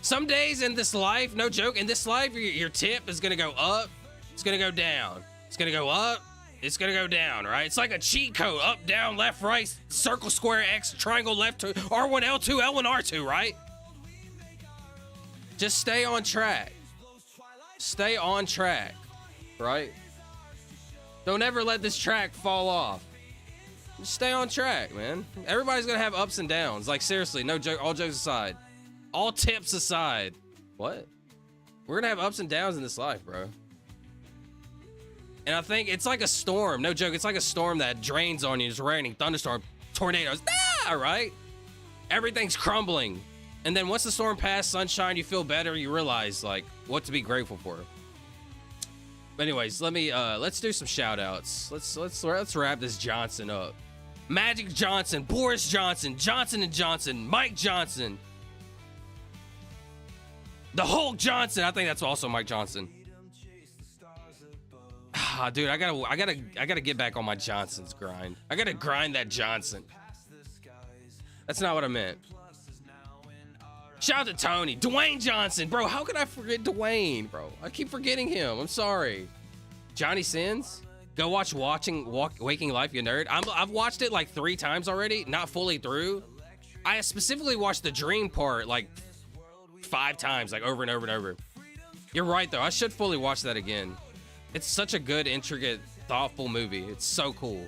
Some days in this life, no joke, in this life, your tip is gonna go up, it's gonna go down. It's gonna go up, it's gonna go down, right? It's like a cheat code, up, down, left, right, circle, square, X, triangle, left, R1, L2, L1, R2, right? Just stay on track. Stay on track, right? Don't ever let this track fall off. Just stay on track, man. Everybody's gonna have ups and downs. Like, seriously, no joke, all jokes aside. All tips aside. What? We're gonna have ups and downs in this life, bro. And I think it's like a storm. No joke, it's like a storm that drains on you. It's raining, thunderstorm, tornadoes. Ah, right? Everything's crumbling. And then once the storm passed, sunshine, you feel better. You realize like what to be grateful for. But anyways, let's do some shout outs. Let's wrap this Johnson up. Magic Johnson, Boris Johnson, Johnson & Johnson, Mike Johnson, the Hulk Johnson. I think that's also Mike Johnson. Ah, dude, I gotta get back on my Johnson's grind. I gotta grind that Johnson. That's not what I meant. Shout out to Tony. Dwayne Johnson. Bro, how could I forget Dwayne, bro? I keep forgetting him. I'm sorry. Johnny Sins. Go watch Waking Life, you nerd. I've watched it like 3 times already. Not fully through. I specifically watched the dream part like 5 times, like over and over and over. You're right, though. I should fully watch that again. It's such a good, intricate thoughtful movie. It's so cool.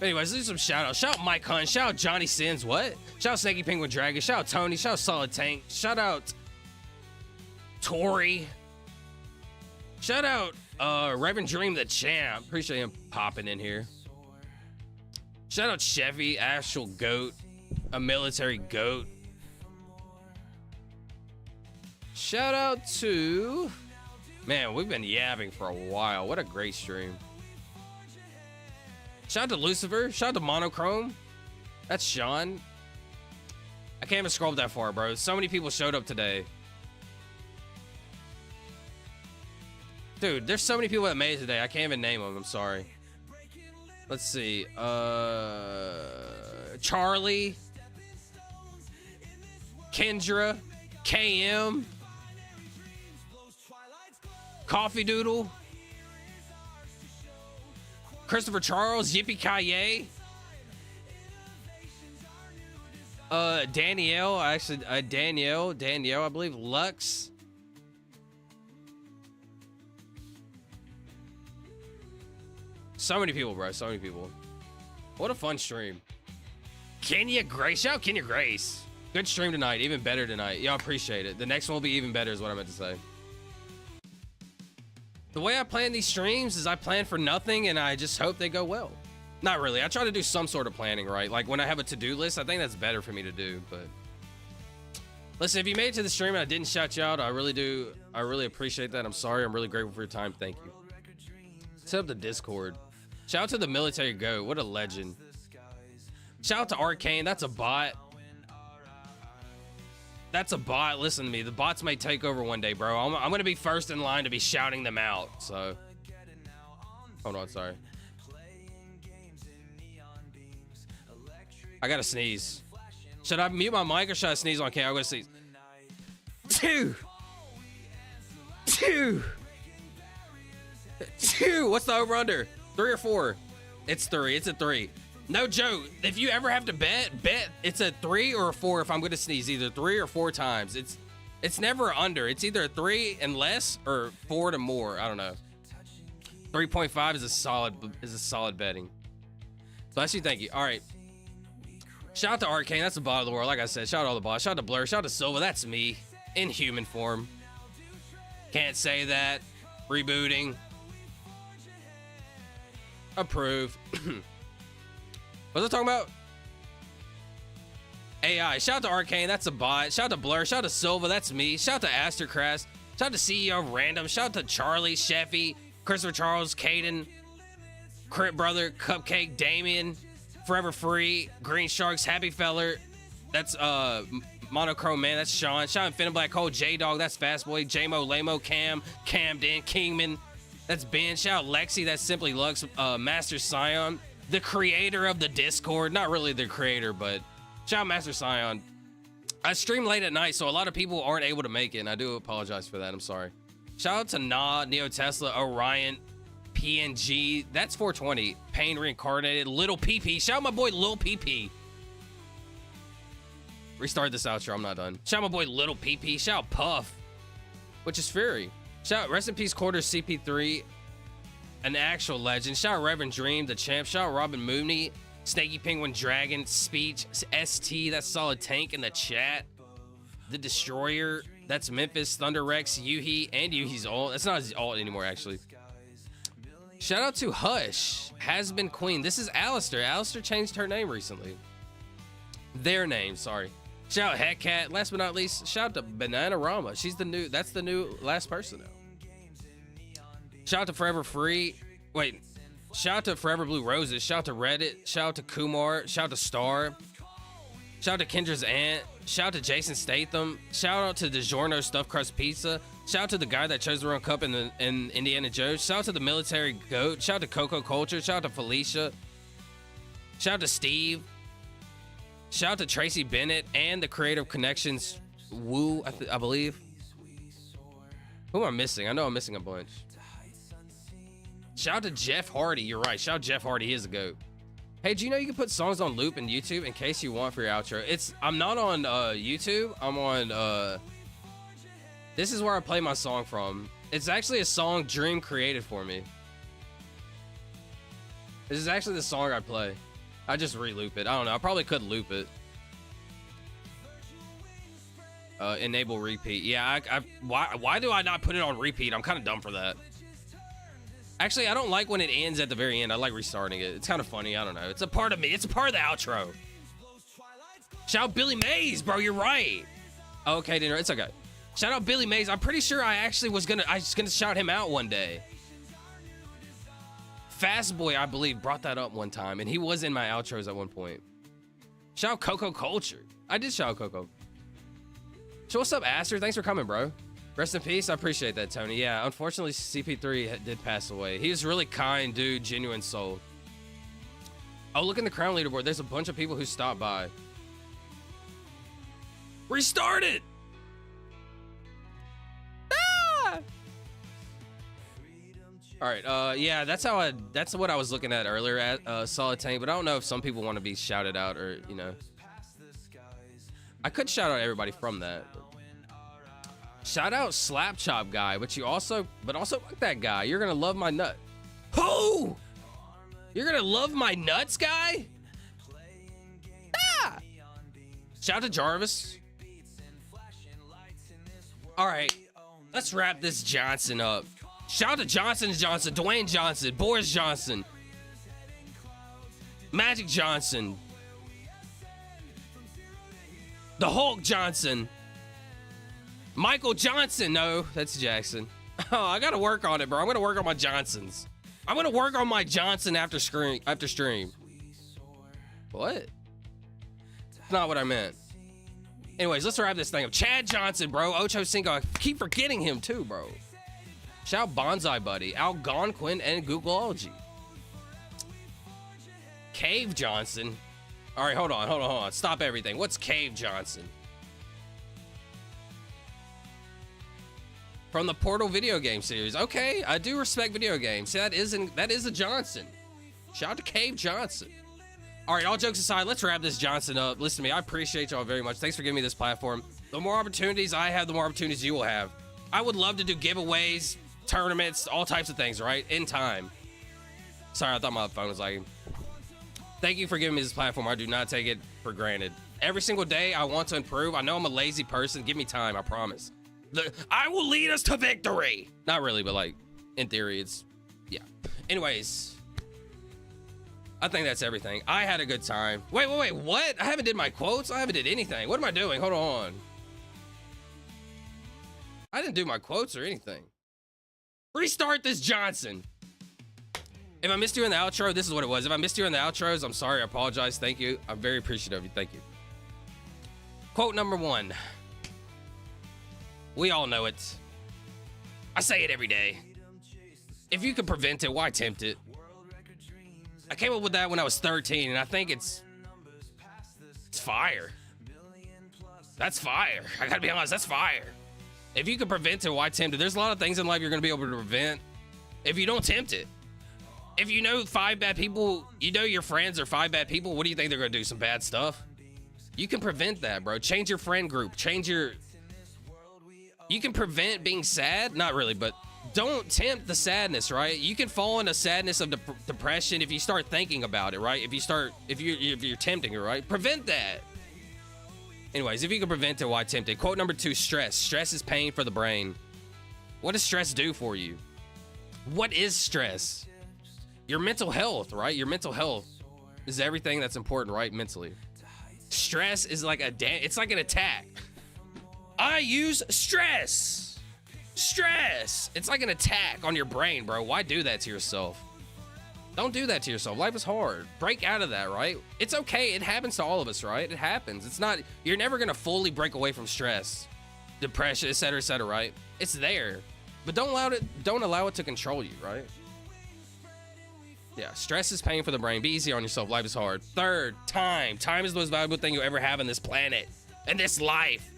Anyways, let's do some shout outs. Shout out Mike Hunt. Shout out Johnny Sins. What? Shout out Snaky Penguin Dragon. Shout out Tony. Shout out Solid Tank. Shout out Tori. Shout out Reverend Dream the Champ. Appreciate him popping in here. Shout out Chevy, Actual Goat, a military goat. Shout out to, man, we've been yabbing for a while. What a great stream. Shout out to Lucifer. Shout out to Monochrome. That's Sean. I can't even scroll that far, bro. So many people showed up today. Dude, there's so many people that made it today. I can't even name them. I'm sorry. Let's see. Charlie. Kendra. KM. Coffee Doodle. Christopher Charles. Yippee Ki-Yay. Danielle. Danielle, I believe. Lux. So many people, bro. So many people. What a fun stream. Kenya Grace. Shout out Kenya Grace. Good stream tonight. Even better tonight. Y'all appreciate it. The next one will be even better is what I meant to say. The way I plan these streams is I plan for nothing and I just hope they go well. Not really. I try to do some sort of planning, right? Like when I have a to-do list, I think that's better for me to do, but... Listen, if you made it to the stream and I didn't shout you out, I really do. I really appreciate that. I'm sorry. I'm really grateful for your time. Thank you. Set up the Discord. Shout out to the military goat. What a legend. Shout out to Arcane. That's a bot. That's a bot. Listen to me. The bots may take over one day, bro. I'm going to be first in line to be shouting them out. So, hold on. Sorry. I got to sneeze. Should I mute my mic or should I sneeze on camera? I'm going to sneeze. Two. What's the over under? 3 or 4? It's 3. It's a 3. No joke. If you ever have to bet it's a 3 or a 4 if I'm going to sneeze either 3 or 4 times. It's never under. It's either a 3 and less or 4 to more. I don't know. 3.5 is a solid betting. Bless you. Thank you. All right. Shout out to Arcane. That's the bot of the world. Like I said, shout out to all the bots. Shout out to Blur. Shout out to Silva. That's me in human form. Can't say that. Rebooting. Approve. What was I talking about? AI. Shout out to Arcane. That's a bot. Shout out to Blur. Shout out to Silva. That's me. Shout out to Astercrest. Shout out to CEO Random. Shout out to Charlie, Sheffy, Christopher Charles, Caden, Crit Brother, Cupcake, Damien, Forever Free, Green Sharks, Happy Feller. That's Monochrome Man. That's Sean. Shout out to Finn Black Hole, J-Dog. That's Fastboy, J-Mo, Lamo, Cam, Camden, Kingman. That's Ben. Shout out Lexi. That's Simply Lux, Master Scion, the creator of the Discord. Not really the creator, but shout out Master Scion. I stream late at night, so a lot of people aren't able to make it, and I do apologize for that. I'm sorry. Shout out to Nah, Neo Tesla, Orion, PNG. That's 420. Pain Reincarnated, Little PP. Shout out my boy Lil PP. Restart this outro. I'm not done. Shout out my boy Little PP. Shout out Puff, which is Fury. Shout out Rest in Peace Quarters CP3, an actual legend. Shout out Reverend Dream, the champ. Shout out Robin Mooney, Snaky Penguin Dragon, Speech, ST, that's Solid Tank in the chat. The Destroyer, that's Memphis, Thunder Rex, Yuhi, and Yuhi's alt. That's not his alt anymore, actually. Shout out to Hush, Has Been Queen. This is Alistair. Alistair changed her name recently. Their name, sorry. Shout out Hatcat. Last but not least, shout out to Bananarama. She's the new, that's the new last person now. Shout out to Forever Free. Wait, shout out to Forever Blue Roses. Shout out to Reddit. Shout out to Kumar. Shout out to Star. Shout out to Kendra's Aunt. Shout out to Jason Statham. Shout out to DiGiorno Stuffed Crust Pizza. Shout out to the guy that chose the wrong cup in Indiana Jones. Shout out to the military goat. Shout out to Coco Culture. Shout out to Felicia. Shout out to Steve. Shout out to Tracy Bennett and the Creative Connections Woo, I believe. Who am I missing? I know I'm missing a bunch. Shout out to Jeff Hardy. You're right. Shout out Jeff Hardy. He is a goat. Hey, do you know you can put songs on loop in YouTube in case you want for your outro? I'm not on YouTube. I'm on this is where I play my song from. It's actually a song Dream created for me. This is actually the song I play. I just re-loop it. I don't know. I probably could loop it. Enable repeat. Yeah, why do I not put it on repeat? I'm kind of dumb for that. Actually, I don't like when it ends at the very end. I like restarting it. It's kind of funny. I don't know. It's a part of me. It's a part of the outro. Shout out Billy Mays, bro. You're right. Okay, dinner. It's okay. Shout out Billy Mays. I'm pretty sure I was gonna shout him out one day. Fast Boy, I believe, brought that up one time, and he was in my outros at one point. Shout out Coco Culture. I did shout out Coco. So what's up, Aster? Thanks for coming, bro. Rest in peace. I appreciate that, Tony. Yeah, unfortunately, CP3 did pass away. He was really kind, dude. Genuine soul. Oh, look in the crown leaderboard. There's a bunch of people who stopped by. Restart it! Ah! All right, yeah, that's what I was looking at earlier at Solid Tank, but I don't know if some people want to be shouted out or, you know. I could shout out everybody from that. Shout out Slap Chop guy, but also fuck that guy. You're gonna love my nut. Who? You're gonna love my nuts, guy? Ah! Shout out to Jarvis. All right, let's wrap this Johnson up. Shout out to Johnson, Dwayne Johnson, Boris Johnson, Magic Johnson, the Hulk Johnson, Michael Johnson. No, that's Jackson. Oh, I gotta work on it, bro. I'm gonna work on my Johnsons. I'm gonna work on my Johnson after stream. What? That's not what I meant. Anyways, let's wrap this thing up. Chad Johnson, bro. Ocho Cinco. I keep forgetting him too, bro. Shout out Bonsai Buddy, Algonquin, and Googleology. Cave Johnson. All right, hold on. Stop everything. What's Cave Johnson? From the Portal video game series. Okay, I do respect video games. See, that is a Johnson. Shout out to Cave Johnson. All right, all jokes aside, let's wrap this Johnson up. Listen to me, I appreciate y'all very much. Thanks for giving me this platform. The more opportunities I have, the more opportunities you will have. I would love to do giveaways, tournaments, all types of things, right? In time. Sorry, I thought my phone was lagging. Thank you for giving me this platform. I do not take it for granted. Every single day, I want to improve. I know I'm a lazy person. Give me time, I promise. I will lead us to victory. Not really, but like, in theory, it's, yeah. Anyways, I think that's everything. I had a good time. Wait, what? I haven't did my quotes? I haven't did anything. What am I doing? Hold on. I didn't do my quotes or anything. Restart this Johnson. If I missed you in the outro, this is what it was. If I missed you in the outros, I'm sorry. I apologize. Thank you. I'm very appreciative of you. Thank you. Quote number 1. We all know it. I say it every day. If you can prevent it, why tempt it? I came up with that when I was 13, and I think it's fire. That's fire. I gotta be honest, that's fire. If you can prevent it, why tempt it? There's a lot of things in life you're gonna be able to prevent if you don't tempt it. If you know 5 bad people, you know your friends are 5 bad people, what do you think they're gonna do? Some bad stuff? You can prevent that, bro. Change your friend group. You can prevent being sad. Not really, but don't tempt the sadness, right? You can fall into sadness of depression if you start thinking about it, right? If you're tempting it, right? Prevent that. Anyways, if you can prevent it, why tempt it? Quote number 2, stress. Stress is pain for the brain. What does stress do for you? What is stress? Your mental health, right? Your mental health is everything that's important, right? Mentally. Stress is like it's like an attack. I use stress. Stress. It's like an attack on your brain, bro. Why do that to yourself? Don't do that to yourself. Life is hard. Break out of that, right? It's okay. It happens to all of us, right? It happens. It's not, you're never going to fully break away from stress, depression, etc., right? It's there. But don't allow it to control you, right? Yeah, stress is pain for the brain. Be easy on yourself. Life is hard. 3rd, time. Time is the most valuable thing you'll ever have in this planet, in this life,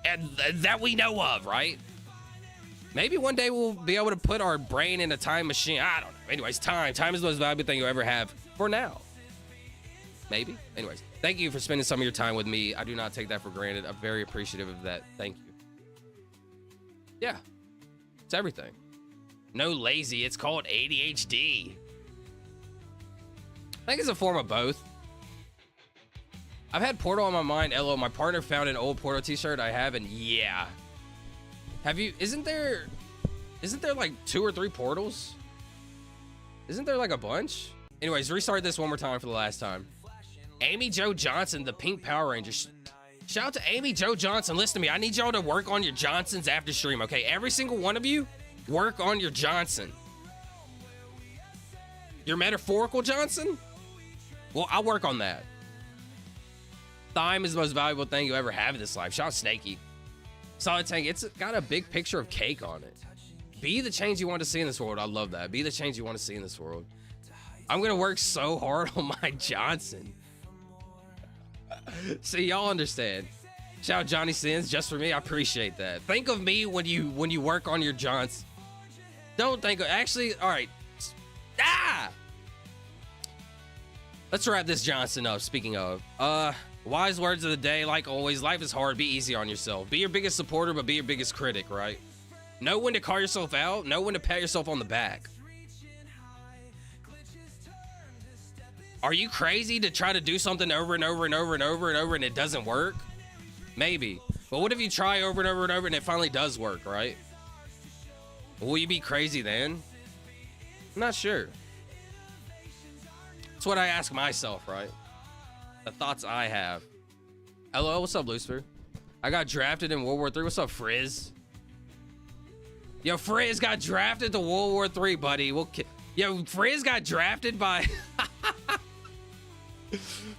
and that we know of, right? Maybe one day we'll be able to put our brain in a time machine. I don't know. Anyways, time. Time is the most valuable thing you'll ever have for now. Maybe. Anyways, thank you for spending some of your time with me. I do not take that for granted. I'm very appreciative of that. Thank you. Yeah. It's everything. No lazy. It's called ADHD. I think it's a form of both. I've had Portal on my mind. LO, my partner found an old Portal t-shirt I have, and yeah. Have you, isn't there like 2 or 3 portals? Isn't there like a bunch? Anyways, restart this one more time for the last time. Amy Jo Johnson, the Pink Power Ranger. Shout out to Amy Jo Johnson. Listen to me. I need y'all to work on your Johnsons after stream, okay? Every single one of you, work on your Johnson. Your metaphorical Johnson? Well, I'll work on that. Time is the most valuable thing you ever have in this life. Shout out Snakey. Solid Tank, it's got a big picture of cake on it. Be the change you want to see in this world. I love that. Be the change you want to see in this world. I'm going to work so hard on my Johnson. See, y'all understand. Shout out Johnny Sins just for me. I appreciate that. Think of me when you work on your Johnson. Don't think of, actually, all right. Ah! Let's wrap this Johnson up. Speaking of, wise words of the day. Like always, life is hard. Be easy on yourself. Be your biggest supporter, but be your biggest critic, right? Know when to call yourself out. Know when to pat yourself on the back. Are you crazy to try to do something over and over and over and over and over and it doesn't work? Maybe. But what if you try over and over and over and it finally does work, right? Will you be crazy then? I'm not sure. That's what I ask myself, right? The thoughts I have. Hello, what's up, Lucifer? I got drafted in World War III. What's up, Frizz? Yo, Frizz got drafted to World War III, buddy. Yo, Frizz got drafted by...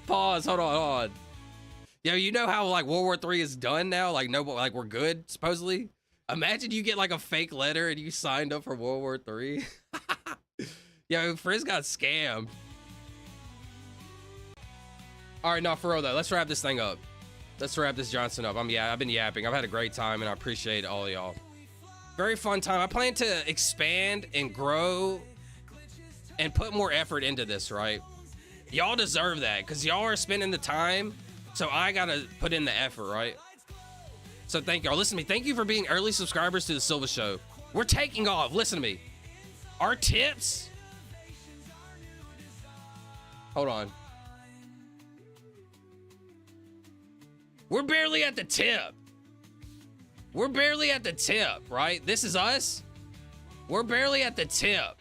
Pause, hold on. Yo, you know how like World War III is done now? Like like we're good, supposedly? Imagine you get like a fake letter and you signed up for World War III. Yo, Frizz got scammed. All right, no, for real though. Let's wrap this thing up. Let's wrap this Johnson up. I've been yapping. I've had a great time and I appreciate all y'all. Very fun time. I plan to expand and grow and put more effort into this, right? Y'all deserve that because y'all are spending the time. So I gotta put in the effort, right? So thank y'all. Listen to me. Thank you for being early subscribers to the Silva Show. We're taking off. Listen to me. Our tips. Hold on. We're barely at the tip. We're barely at the tip, right? This is us. We're barely at the tip.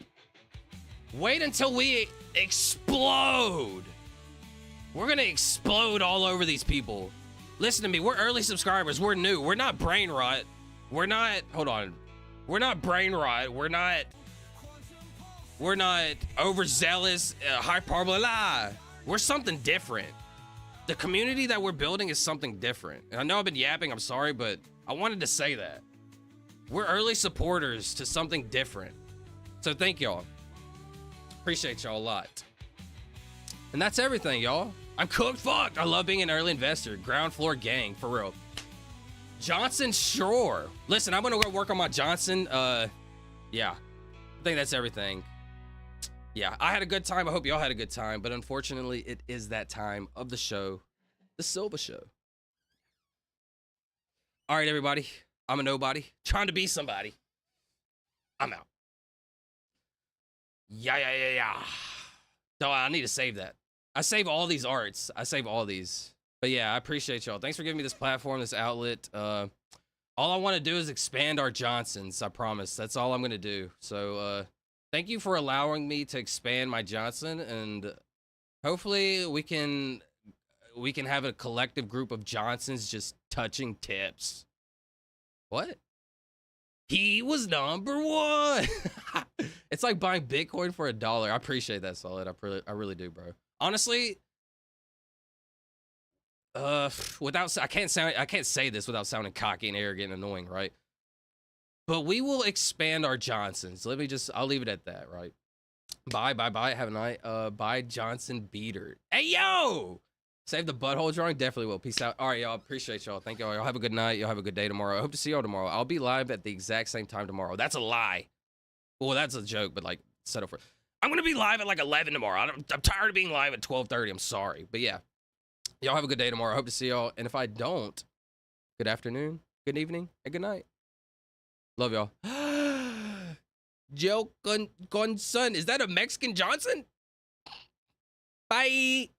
Wait until we explode. We're gonna explode all over these people. Listen to me. We're early subscribers. We're new. We're not brain rot. We're not, hold on. We're not brain rot. We're not overzealous, hyperbole. We're something different. The community that we're building is something different. And I know I've been yapping, I'm sorry, but I wanted to say that. We're early supporters to something different. So thank y'all. Appreciate y'all a lot. And that's everything, y'all. I'm cooked, fuck. I love being an early investor. Ground floor gang, for real. Johnson Shore. Listen, I'm gonna go work on my Johnson. Yeah, I think that's everything. Yeah, I had a good time. I hope y'all had a good time. But unfortunately, it is that time of the show, the Silva Show. All right, everybody. I'm a nobody trying to be somebody. I'm out. Yeah. No, I need to save that. I save all these arts. I save all these. But yeah, I appreciate y'all. Thanks for giving me this platform, this outlet. All I want to do is expand our Johnsons. I promise. That's all I'm going to do. So, thank you for allowing me to expand my Johnson, and hopefully we can have a collective group of Johnsons just touching tips. What? He was #1. It's like buying Bitcoin for $1. I appreciate that, Solid. I really do, bro. Honestly, I can't say this without sounding cocky and arrogant and annoying, right? But we will expand our Johnsons. I'll leave it at that, right? Bye. Have a night. Bye, Johnson Beater. Hey, yo! Save the butthole drawing? Definitely will. Peace out. All right, y'all. Appreciate y'all. Thank y'all. Y'all have a good night. Y'all have a good day tomorrow. I hope to see y'all tomorrow. I'll be live at the exact same time tomorrow. That's a lie. Well, that's a joke, but like, set up for it. I'm going to be live at like 11 tomorrow. I'm tired of being live at 12:30. I'm sorry. But yeah, y'all have a good day tomorrow. I hope to see y'all. And if I don't, good afternoon, good evening, and good night. Love y'all. Joe Gonson. Is that a Mexican Johnson? Bye.